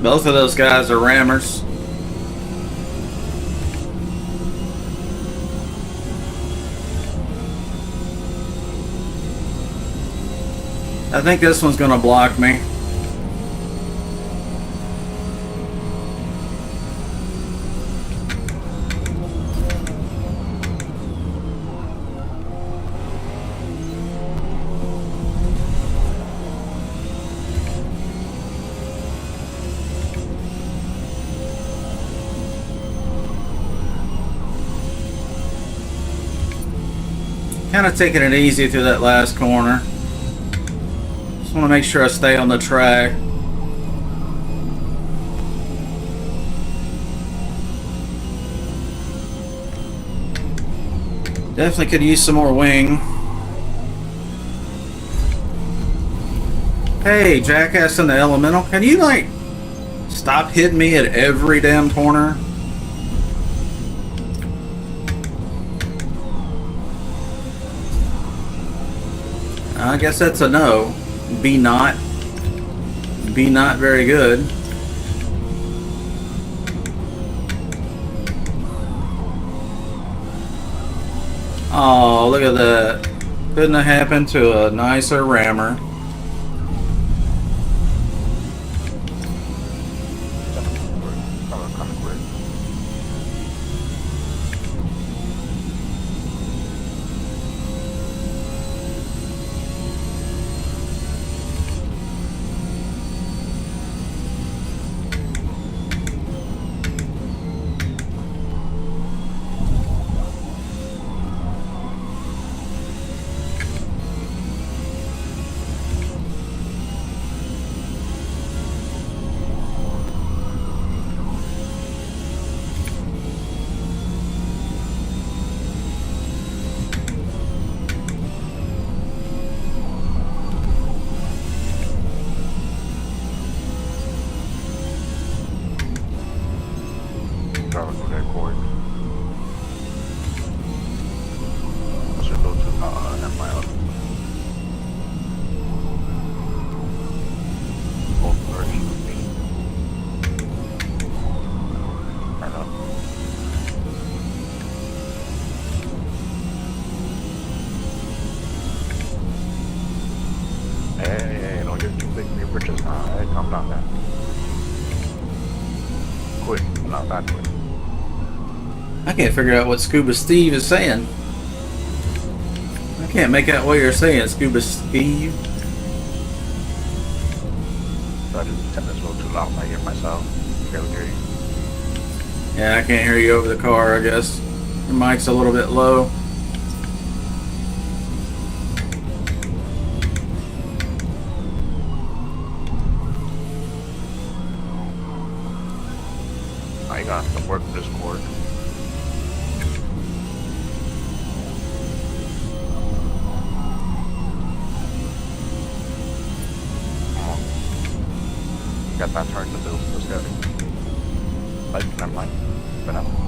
Both of those guys are rammers. I think this one's gonna block me. Kind of taking it easy through that last corner. Just want to make sure I stay on the track. Definitely could use some more wing. Hey, jackass in the elemental, can you like stop hitting me at every damn corner? I guess that's a no. Be not very good. Oh, look at that. Couldn't have happened to a nicer rammer. I can't figure out what Scuba Steve is saying. I can't make out what you're saying, Scuba Steve. I just tend to a little too loud. I hear myself. Barely hear you. Yeah, I can't hear you over the car, I guess. Your mic's a little bit low. I got to work this cord. Got that turned to this heavy. Like, never mind. But no.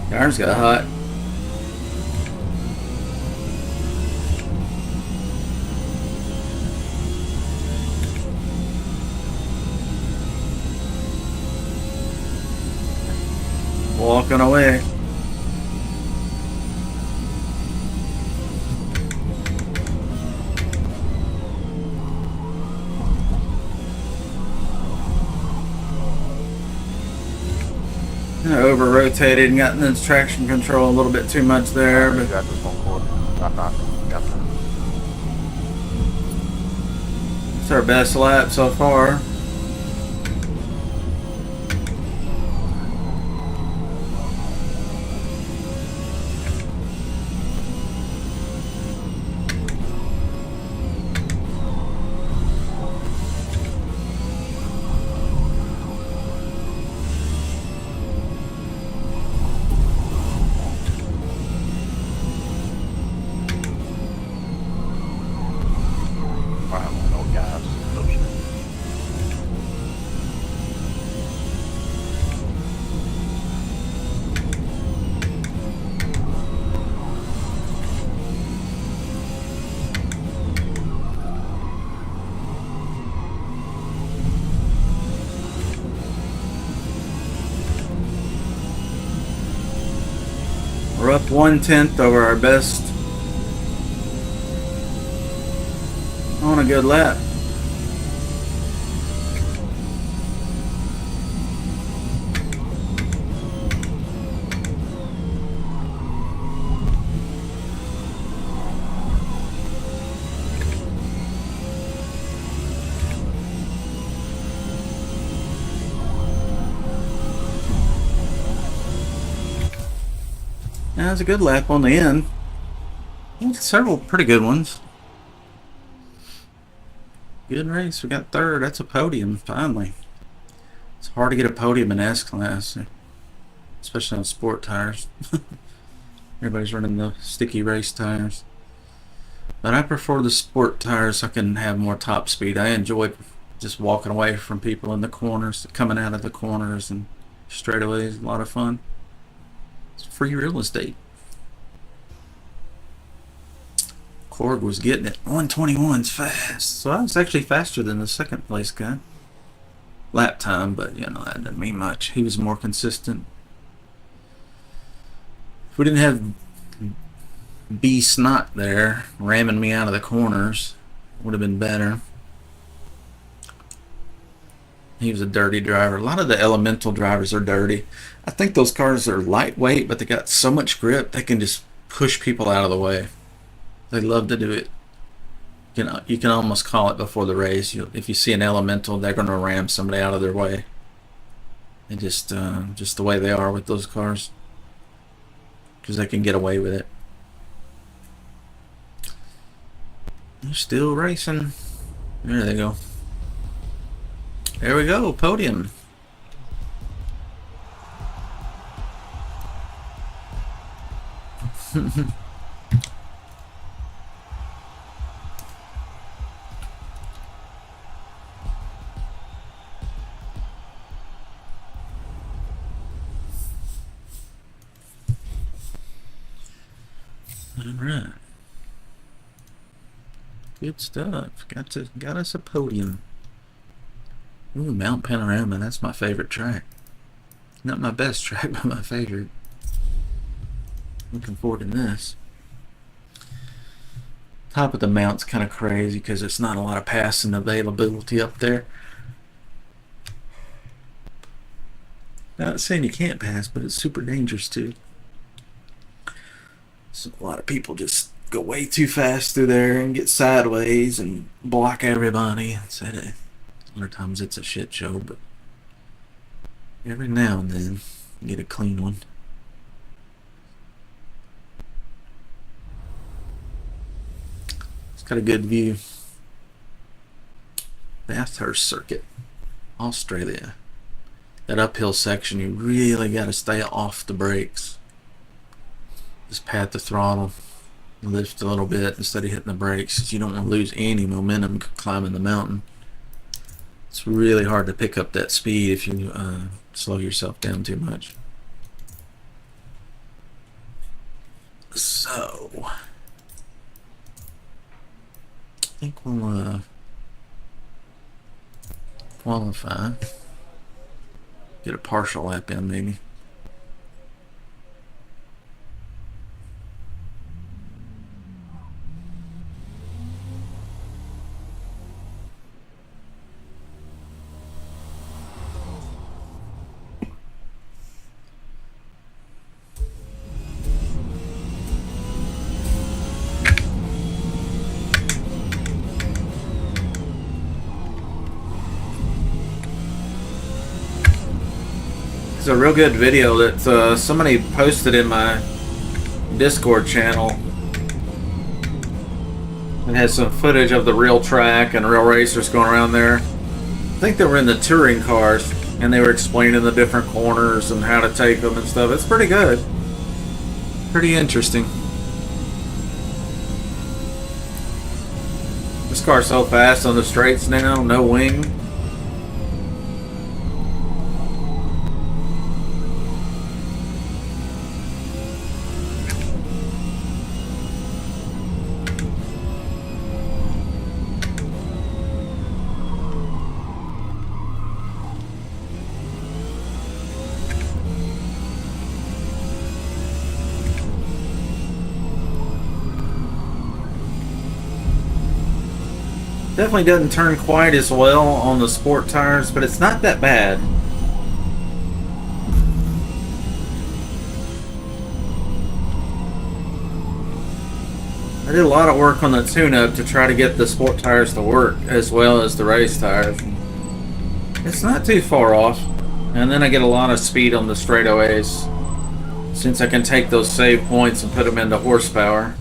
Your arms got hot. Walking away. Over rotated and gotten this traction control a little bit too much there, but Got this one cord. Got that. it's our best lap so far. up 1/10 over our best on a good lap. That was a good lap on the end. Several pretty good ones. Good race. We got third. That's a podium, finally. It's hard to get a podium in S-Class, especially on sport tires. Everybody's running the sticky race tires. But I prefer the sport tires so I can have more top speed. I enjoy just walking away from people in the corners, coming out of the corners and straightaways. A lot of fun. It's free real estate. Korg was getting it. 121's fast. So I was actually faster than the second place guy. Lap time, but you know, that didn't mean much. He was more consistent. If we didn't have B Snot there ramming me out of the corners, it would have been better. He was a dirty driver. A lot of the elemental drivers are dirty. I think those cars are lightweight, but they got so much grip they can just push people out of the way. They love to do it. You can almost call it before the race. If you see an elemental, they're going to ram somebody out of their way. And just the way they are with those cars, because they can get away with it. They're still racing. There they go. There we go, podium. Alright. Good stuff. Got us a podium. Ooh, Mount Panorama, that's my favorite track. Not my best track, but my favorite. Looking forward to this. Top of the mount's kind of crazy because there's not a lot of passing availability up there. Not saying you can't pass, but it's super dangerous too. So a lot of people just go way too fast through there and get sideways and block everybody. Other times it's a shit show, but every now and then you get a clean one. It's got a good view. Bathurst Circuit, Australia. That uphill section, you really got to stay off the brakes. Just pat the throttle, lift a little bit instead of hitting the brakes. You don't want to lose any momentum climbing the mountain. It's really hard to pick up that speed if you slow yourself down too much. So, I think we'll qualify. Get a partial lap in maybe. It's a real good video that somebody posted in my Discord channel. It has some footage of the real track and real racers going around there. I think they were in the touring cars and they were explaining the different corners and how to take them and stuff. It's pretty good. Pretty interesting. This car's so fast on the straights now, no wing. Definitely doesn't turn quite as well on the sport tires, but it's not that bad. I did a lot of work on the tune-up to try to get the sport tires to work as well as the race tires. It's not too far off. And then I get a lot of speed on the straightaways, since I can take those save points and put them into horsepower.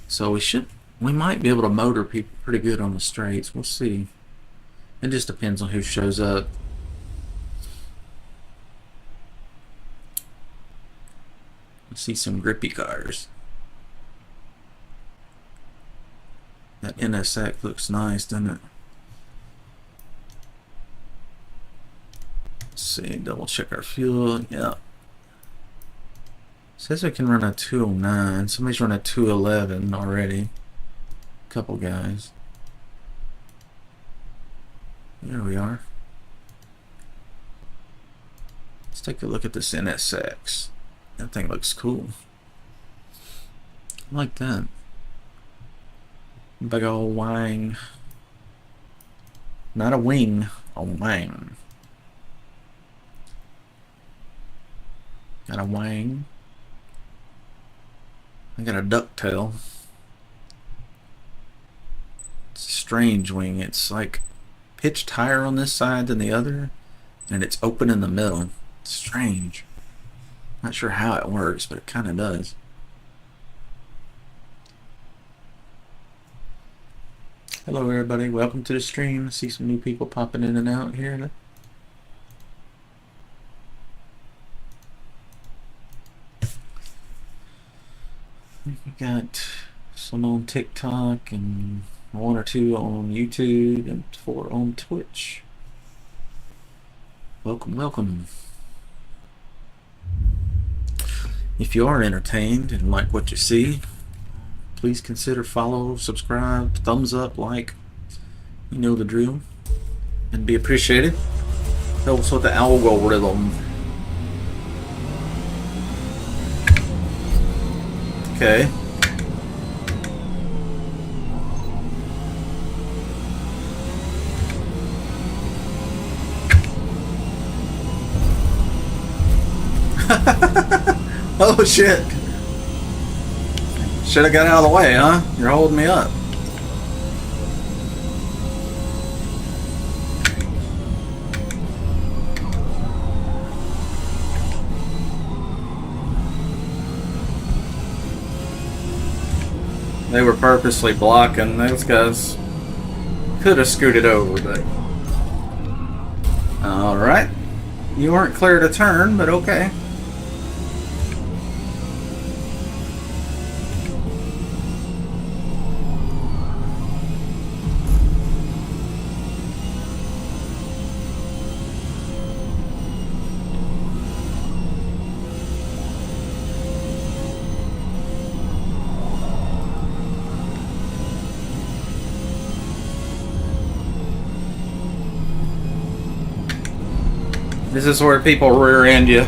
So we might be able to motor people pretty good on the straights. We'll see. It just depends on who shows up. I see some grippy cars. That NSX looks nice, doesn't it? Let's see, double check our fuel. Yeah. Says we can run a 209. Somebody's running a 211 already. Couple guys. There we are. Let's take a look at this NSX. That thing looks cool. I like that. Big ol' wang. Not a wing, a wang. Got a wang. I got a ducktail. It's a strange wing. It's like pitched higher on this side than the other, and it's open in the middle. It's strange. Not sure how it works, but it kind of does. Hello everybody, welcome to the stream. I see some new people popping in and out here. We got some on TikTok and 1 or 2 on YouTube and 4 on Twitch. Welcome, welcome. If you are entertained and like what you see, please consider follow, subscribe, thumbs up, like. You know the drill. And be appreciated. Helps with the algorithm. Okay. Oh shit. Should have got out of the way, huh? You're holding me up. They were purposely blocking. Those guys could have scooted over, but... Alright. You weren't clear to turn, but okay. This is where people rear end you.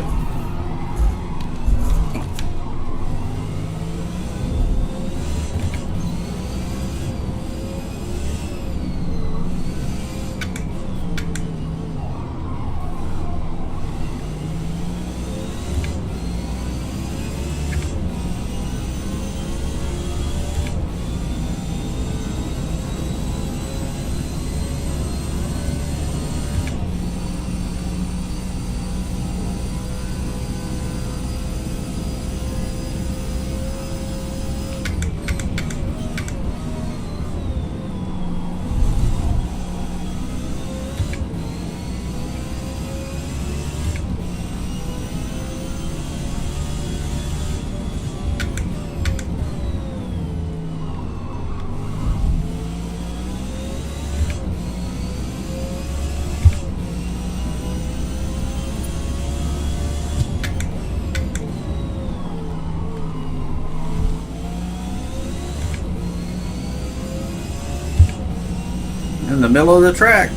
In the middle of the track.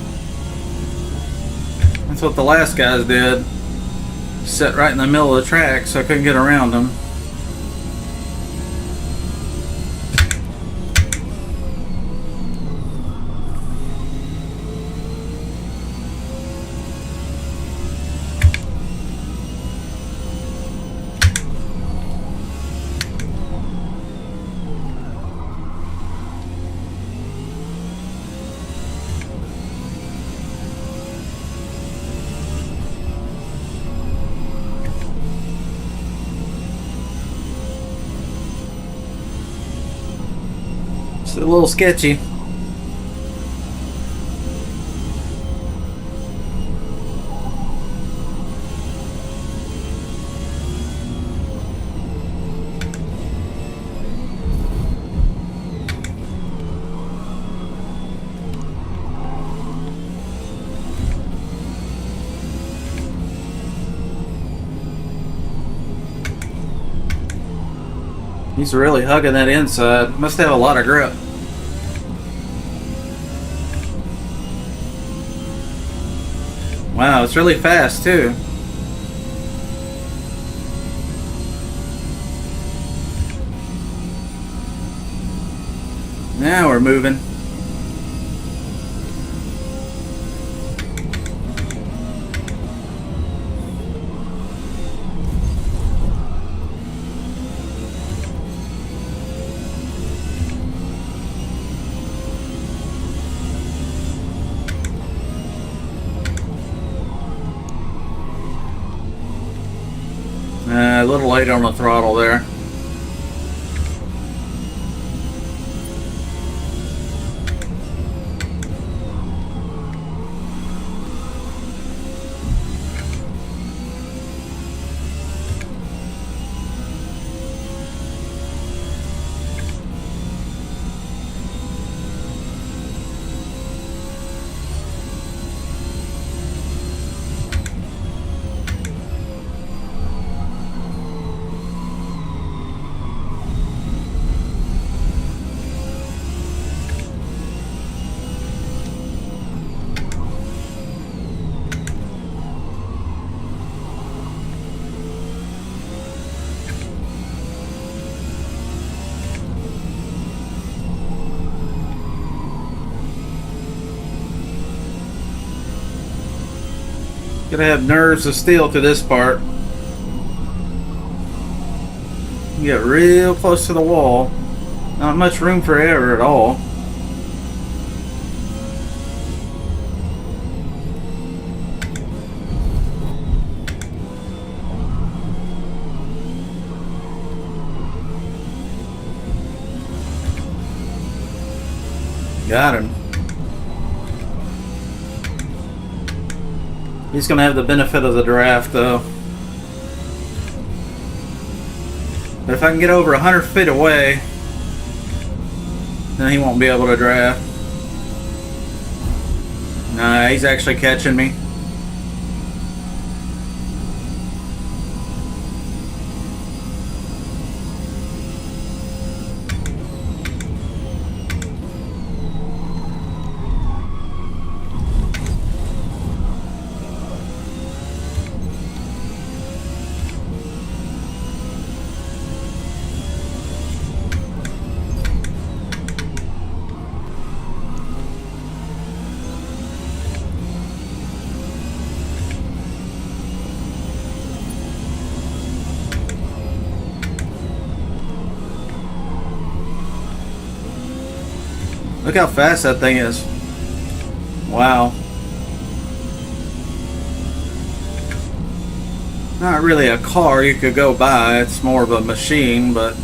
That's what the last guys did. Set right in the middle of the track so I couldn't get around them. It's a little sketchy. He's really hugging that inside. Must have a lot of grip. Wow, it's really fast too. Now we're moving. A little late on the throttle there. Gonna have nerves of steel to this part. You get real close to the wall. Not much room for error at all. Got him. He's going to have the benefit of the draft, though. But if I can get over 100 feet away, then he won't be able to draft. Nah, he's actually catching me. Look how fast that thing is. Wow. Not really a car you could go by, it's more of a machine, but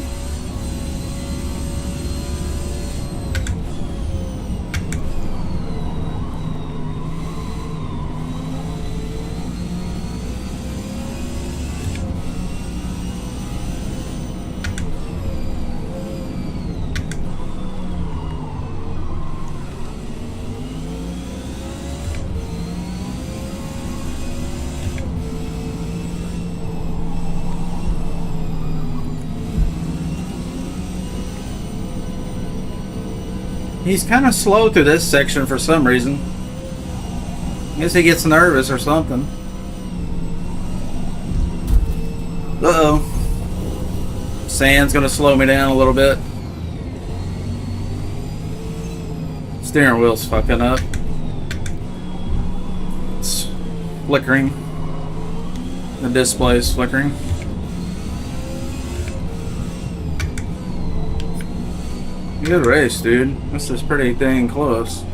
he's kind of slow through this section for some reason. I guess he gets nervous or something. Uh-oh. Sand's gonna slow me down a little bit. Steering wheel's fucking up. It's flickering. The display's flickering. Good race, dude. This is pretty dang close.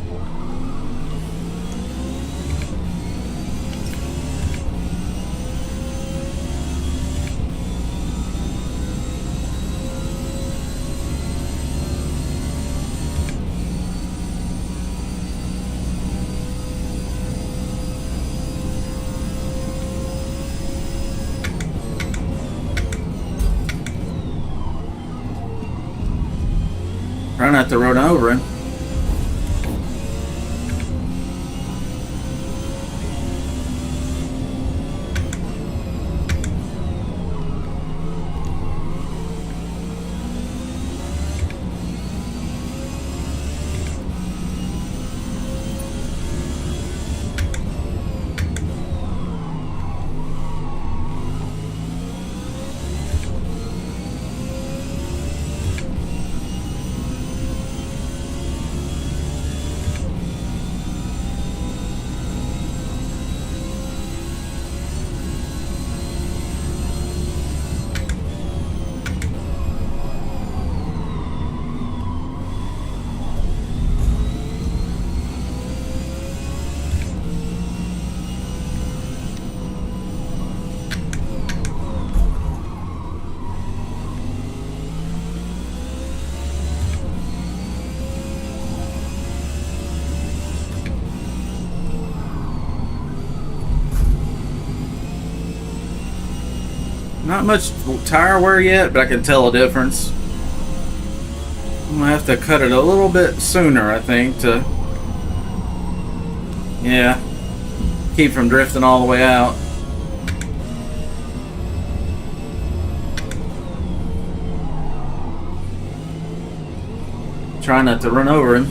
not to run over him. Not much tire wear yet, but I can tell a difference. I'm gonna have to cut it a little bit sooner, I think, to, yeah, keep from drifting all the way out. Try not to run over him.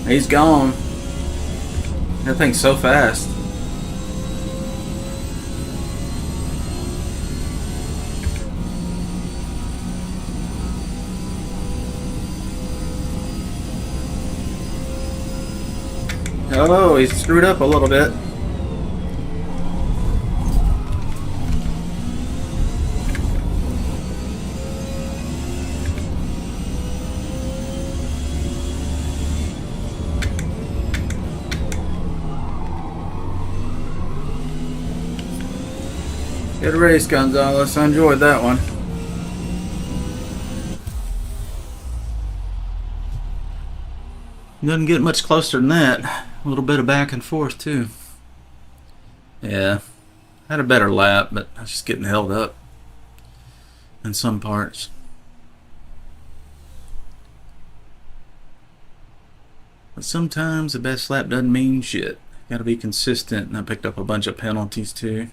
He's gone. That thing's so fast. Oh, he's screwed up a little bit. Good race, Gonzalez. I enjoyed that one. Doesn't get much closer than that. A little bit of back and forth, too. Yeah. Had a better lap, but I was just getting held up in some parts. But sometimes the best lap doesn't mean shit. Gotta be consistent, and I picked up a bunch of penalties, too.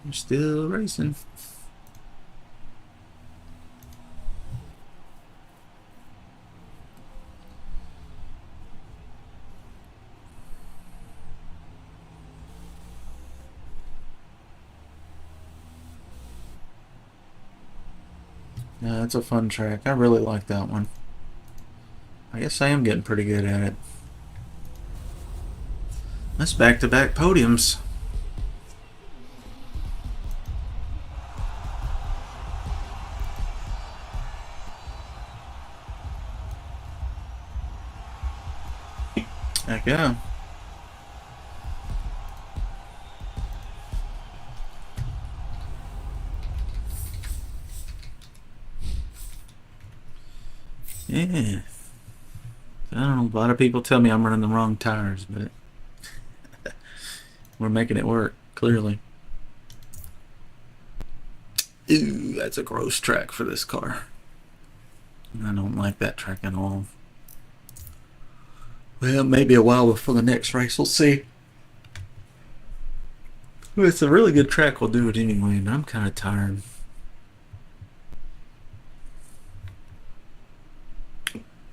We're still racing. Yeah, it's a fun track. I really like that one. I guess I am getting pretty good at it. That's back-to-back podiums. Heck yeah. Yeah. I don't know, a lot of people tell me I'm running the wrong tires, but we're making it work, clearly. Ooh, that's a gross track for this car. I don't like that track at all. Well, maybe a while before the next race, we'll see. If it's a really good track, we'll do it anyway, but I'm kind of tired.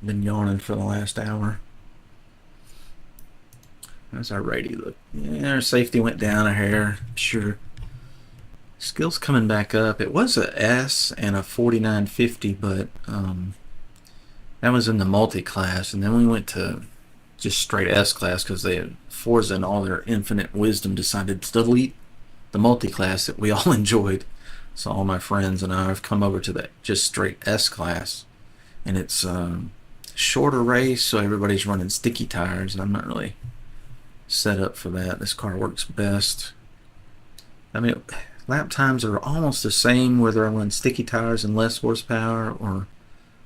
Been yawning for the last hour. How's our radio look? Yeah, our safety went down a hair. Sure. Skill's coming back up. It was a S and a 4950, but that was in the multi-class, and then we went to just straight S class because they had Forza and all their infinite wisdom decided to delete the multi-class that we all enjoyed. So all my friends and I have come over to the just straight S class, and it's shorter race, so everybody's running sticky tires, and I'm not really set up for that. This car works best. I mean, lap times are almost the same whether I run sticky tires and less horsepower or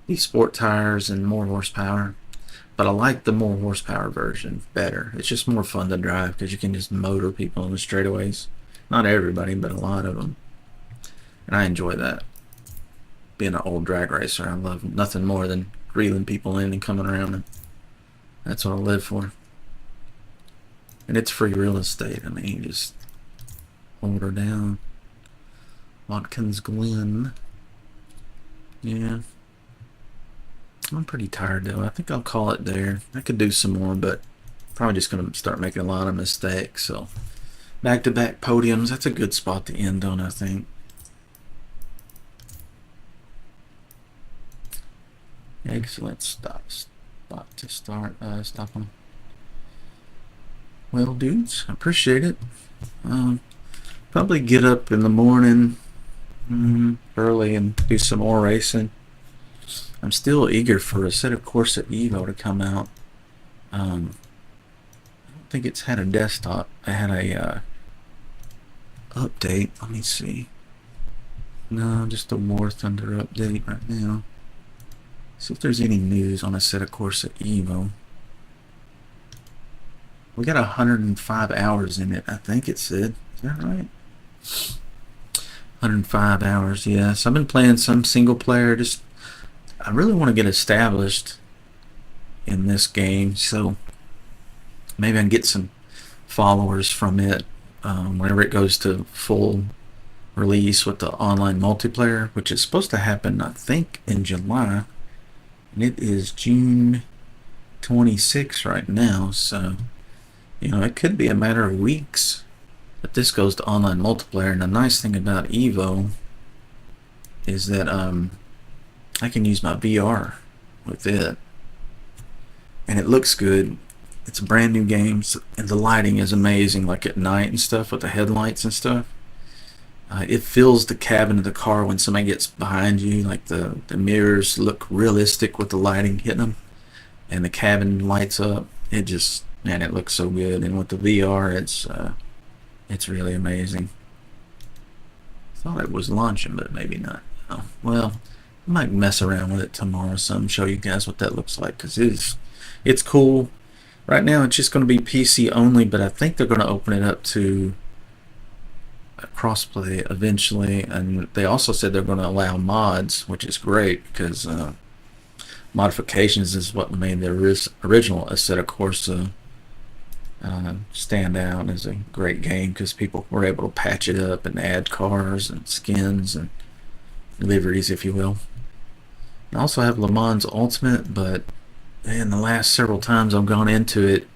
these sport tires and more horsepower, but I like the more horsepower version better. It's just more fun to drive because you can just motor people on the straightaways. Not everybody, but a lot of them, and I enjoy that. Being an old drag racer, I love nothing more than reeling people in and coming around, and that's what I live for. And it's free real estate. I mean, you just hold her down. Watkins Glen. Yeah. I'm pretty tired though. I think I'll call it there. I could do some more, but probably just going to start making a lot of mistakes. So back-to-back podiums, that's a good spot to end on, I think. Excellent spot to start. Stop them. Well, dudes, I appreciate it. Probably get up in the morning early and do some more racing. I'm still eager for a set of Corsa Evo to come out. I don't think it's had a desktop. I had a update. Let me see. No, just a War Thunder update right now. See if there's any news on a set of Corsa Evo. We got 105 hours in it, I think it said. Is that right? 105 hours, yes. I've been playing some single player. Just I really want to get established in this game, so maybe I can get some followers from it whenever it goes to full release with the online multiplayer, which is supposed to happen, I think, in July. And it is June 26 right now, so you know, it could be a matter of weeks. But this goes to online multiplayer, and the nice thing about Evo is that I can use my VR with it, and it looks good. It's a brand new game, and the lighting is amazing, like at night and stuff with the headlights and stuff. It fills the cabin of the car when somebody gets behind you, like the mirrors look realistic with the lighting hitting them, and the cabin lights up. It just, man, it looks so good. And with the VR, it's really amazing. Thought it was launching, but maybe not. Oh, well, I might mess around with it tomorrow or something, show you guys what that looks like, because it's cool. Right now it's just going to be PC only, but I think they're going to open it up to crossplay eventually, and they also said they're going to allow mods, which is great because modifications is what made the original Assetto Corsa stand out as a great game, because people were able to patch it up and add cars and skins and liveries, if you will. I also have Le Mans Ultimate, but in the last several times I've gone into it,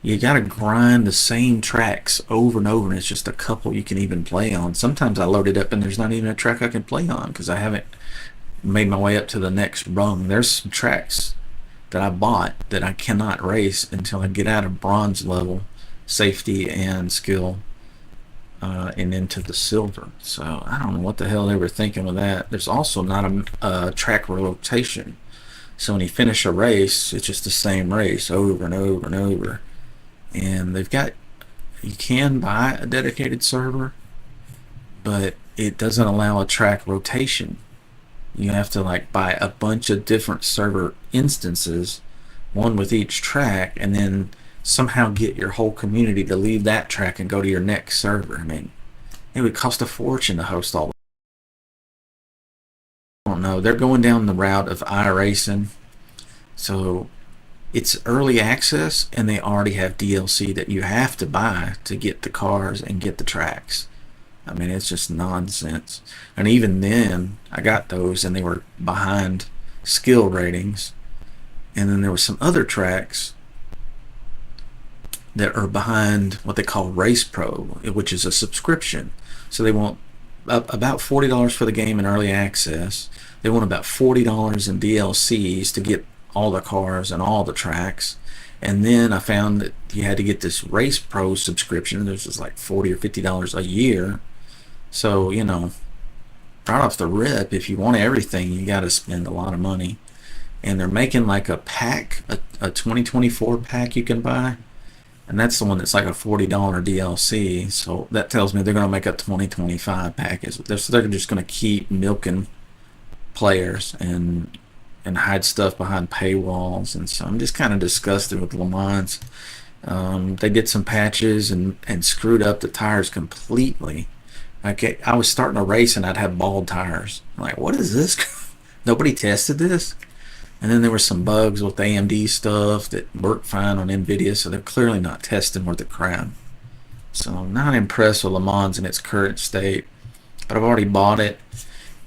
you gotta grind the same tracks over and over, and it's just a couple you can even play on. Sometimes I load it up and there's not even a track I can play on because I haven't made my way up to the next rung. There's some tracks that I bought that I cannot race until I get out of bronze level safety and skill and into the silver. So I don't know what the hell they were thinking with that. There's also not a track rotation, so when you finish a race, it's just the same race over and over and over. And they've got, you can buy a dedicated server, but it doesn't allow a track rotation. You have to like buy a bunch of different server instances, one with each track, and then somehow get your whole community to leave that track and go to your next server. I mean, it would cost a fortune to host all. I don't know. They're going down the route of iRacing, so it's early access, and they already have DLC that you have to buy to get the cars and get the tracks. I mean, it's just nonsense. And even then, I got those, and they were behind skill ratings. And then there was some other tracks that are behind what they call Race Pro, which is a subscription. So they want about $40 for the game in early access. They want about $40 in DLCs to get all the cars and all the tracks. And then I found that you had to get this Race Pro subscription. This was like $40 or $50 a year. So, you know, right off the rip, if you want everything, you got to spend a lot of money. And they're making like a pack, a 2024 pack you can buy. And that's the one that's like a $40 DLC. So that tells me they're going to make a 2025 package. They're just going to keep milking players and hide stuff behind paywalls. And so I'm just kind of disgusted with Le Mans. They did some patches and screwed up the tires completely. Like, I was starting a race and I'd have bald tires. I'm like, what is this? Nobody tested this? And then there were some bugs with AMD stuff that worked fine on NVIDIA, so they're clearly not testing worth a crap. So I'm not impressed with Le Mans in its current state, but I've already bought it,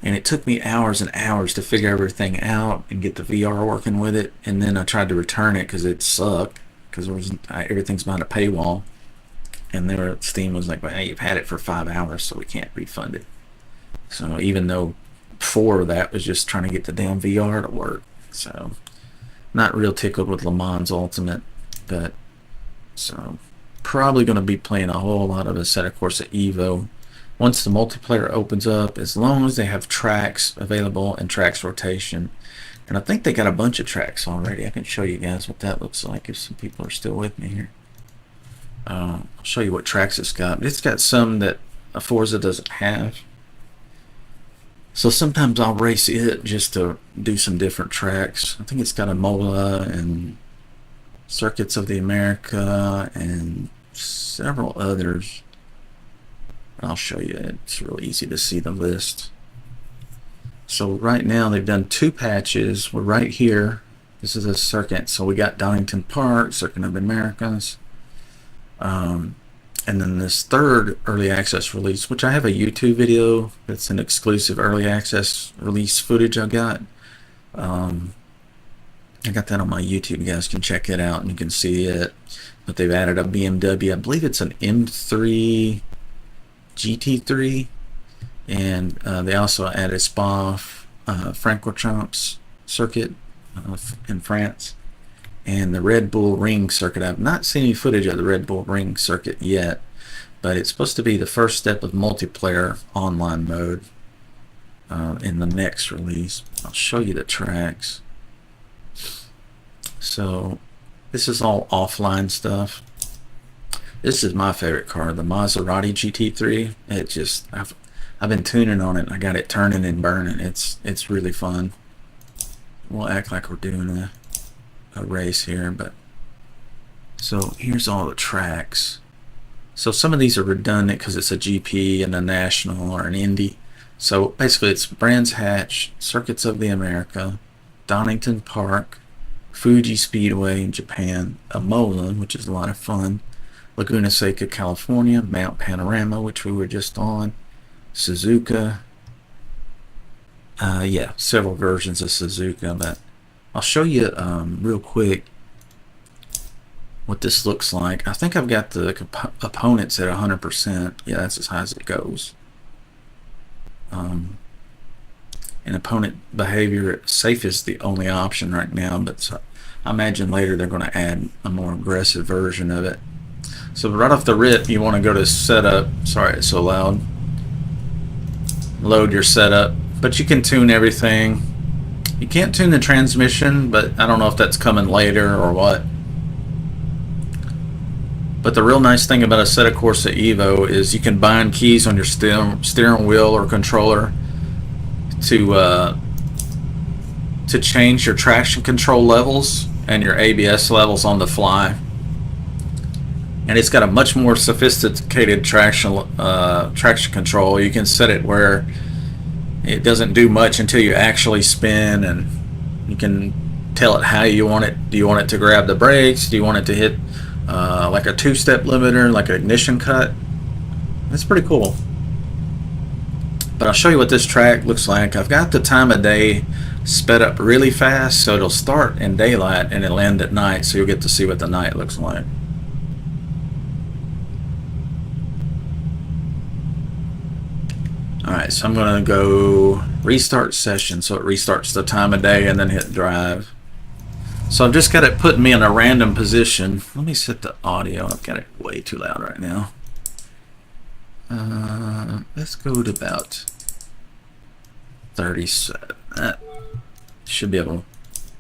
and it took me hours and hours to figure everything out and get the VR working with it. And then I tried to return it because it sucked, because everything's behind a paywall. And Steam was like, well, hey, you've had it for 5 hours, so we can't refund it. So even though 4 of that was just trying to get the damn VR to work. So not real tickled with Le Mans Ultimate, but so probably going to be playing a whole lot of Assetto Corsa Evo once the multiplayer opens up, as long as they have tracks available and tracks rotation. And I think they got a bunch of tracks already. I can show you guys what that looks like if some people are still with me here. I'll show you what tracks it's got. It's got some that a Forza doesn't have. So sometimes I'll race it just to do some different tracks. I think it's got a Mola and Circuits of the America and several others. I'll show you. It's really easy to see the list. So right now they've done 2 patches. We're right here. This is a circuit. So we got Donington Park, Circuit of the Americas. And then this 3rd early access release, which I have a YouTube video that's an exclusive early access release footage I got. I got that on my YouTube. You guys can check it out and you can see it. But they've added a BMW. I believe it's an M3 GT3. And they also added Spa Francorchamps circuit in France. And the Red Bull Ring circuit. I've not seen any footage of the Red Bull Ring circuit yet, but it's supposed to be the first step of multiplayer online mode in the next release. I'll show you the tracks. So this is all offline stuff. This is my favorite car, the Maserati GT3. It just I've been tuning on it. And I got it turning and burning. It's really fun. We'll act like we're doing a race here, but so here's all the tracks. So some of these are redundant because it's a GP and a national or an Indy. So basically it's Brands Hatch, Circuits of the America, Donington Park, Fuji Speedway in Japan, Imola, which is a lot of fun, Laguna Seca, California, Mount Panorama, which we were just on, Suzuka. Yeah, several versions of Suzuka, but I'll show you real quick what this looks like. I think I've got the opponents at 100%. Yeah, that's as high as it goes. And opponent behavior, safe is the only option right now, but so I imagine later they're going to add a more aggressive version of it. So right off the rip, you want to go to setup. Sorry, it's so loud. Load your setup, but you can tune everything. You can't tune the transmission, but I don't know if that's coming later or what. But the real nice thing about Assetto Corsa Evo is you can bind keys on your steering wheel or controller to change your traction control levels and your ABS levels on the fly. And it's got a much more sophisticated traction control. You can set it where it doesn't do much until you actually spin, and you can tell it how you want it. Do you want it to grab the brakes? Do you want it to hit like a 2-step limiter, like an ignition cut? That's pretty cool. But I'll show you what this track looks like. I've got the time of day sped up really fast, so it'll start in daylight and it'll end at night, so you'll get to see what the night looks like. Alright, so I'm gonna go restart session so it restarts the time of day and then hit drive. So I've just got it putting me in a random position. Let me set the audio. I've got it way too loud right now. Let's go to about 37. That should be able to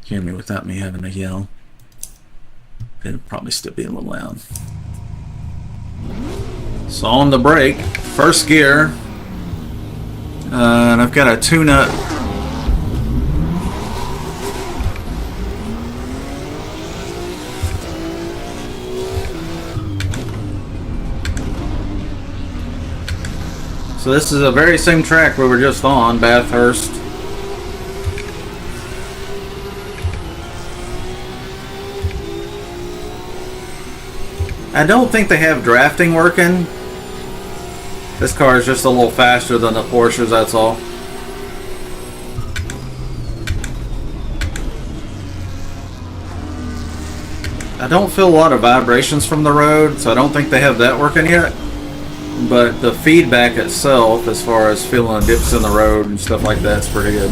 hear me without me having to yell. It'll probably still be a little loud. So on the brake, first gear, and I've got a tune-up. So this is the very same track we were just on, Bathurst. I don't think they have drafting working. This car is just a little faster than the Porsches, that's all. I don't feel a lot of vibrations from the road, so I don't think they have that working yet. But the feedback itself, as far as feeling dips in the road and stuff like that, is pretty good.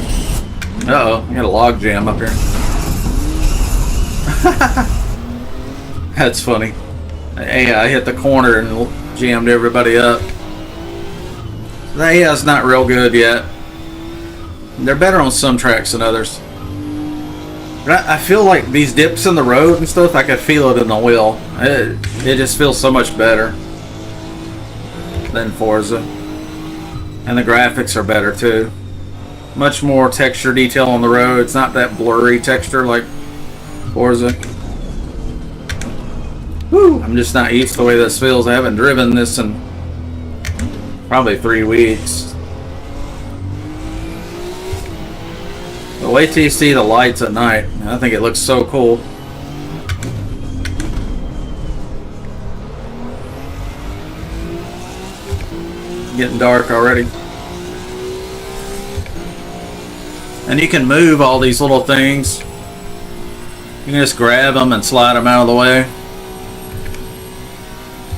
Uh-oh, I got a log jam up here. That's funny. Hey, I hit the corner and jammed everybody up. The AI's not real good yet. They're better on some tracks than others. But I feel like these dips in the road and stuff, I can feel it in the wheel. It just feels so much better than Forza. And the graphics are better too. Much more texture detail on the road. It's not that blurry texture like Forza. Woo! I'm just not used to the way this feels. I haven't driven this in probably 3 weeks. But wait till you see the lights at night. I think it looks so cool. Getting dark already. And you can move all these little things. You can just grab them and slide them out of the way.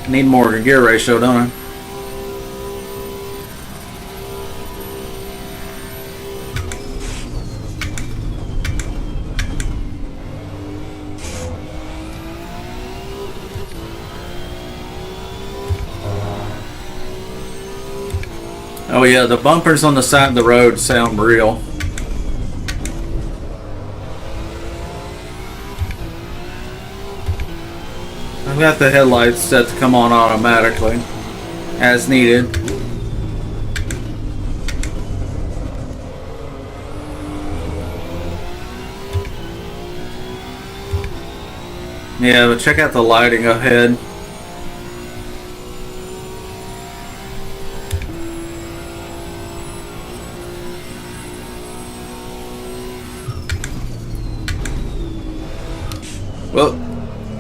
Need more gear ratio, don't I? Oh yeah, the bumpers on the side of the road sound real. I've got the headlights set to come on automatically, as needed. Yeah, but check out the lighting ahead.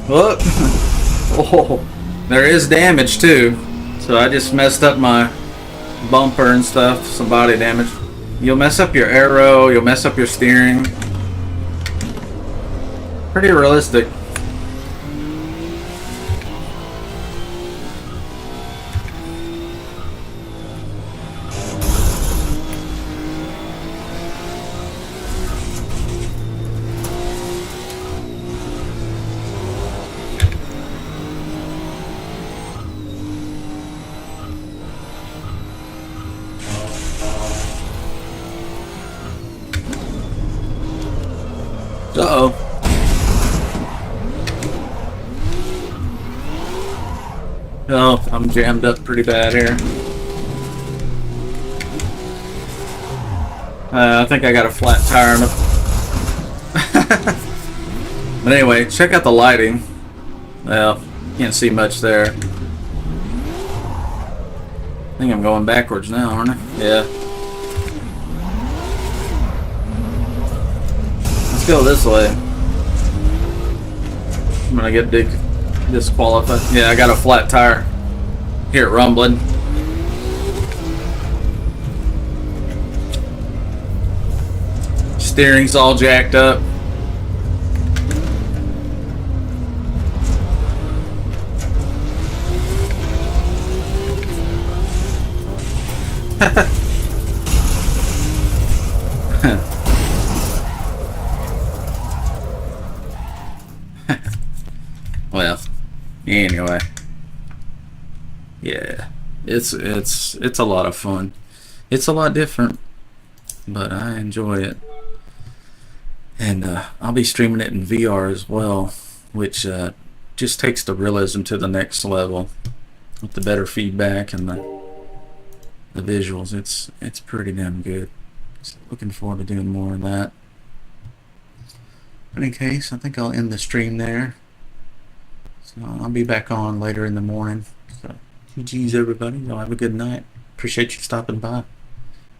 Whoop. Oh, there is damage too. So I just messed up my bumper and stuff, some body damage. You'll mess up your aero, you'll mess up your steering. Pretty realistic. Uh-oh. Oh, I'm jammed up pretty bad here. I think I got a flat tire in it. But anyway, check out the lighting. Well, can't see much there. I think I'm going backwards now, aren't I? Yeah. Go this way. I'm gonna get disqualified. Yeah, I got a flat tire. Hear it rumbling. Steering's all jacked up. Well, anyway, yeah, it's a lot of fun. It's a lot different, but I enjoy it. And I'll be streaming it in VR as well, which just takes the realism to the next level with the better feedback and the visuals. It's pretty damn good. So looking forward to doing more of that. But in case, I think I'll end the stream there. So I'll be back on later in the morning. So GG's everybody. Y'all have a good night. Appreciate you stopping by.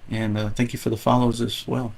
And thank you for the follows as well.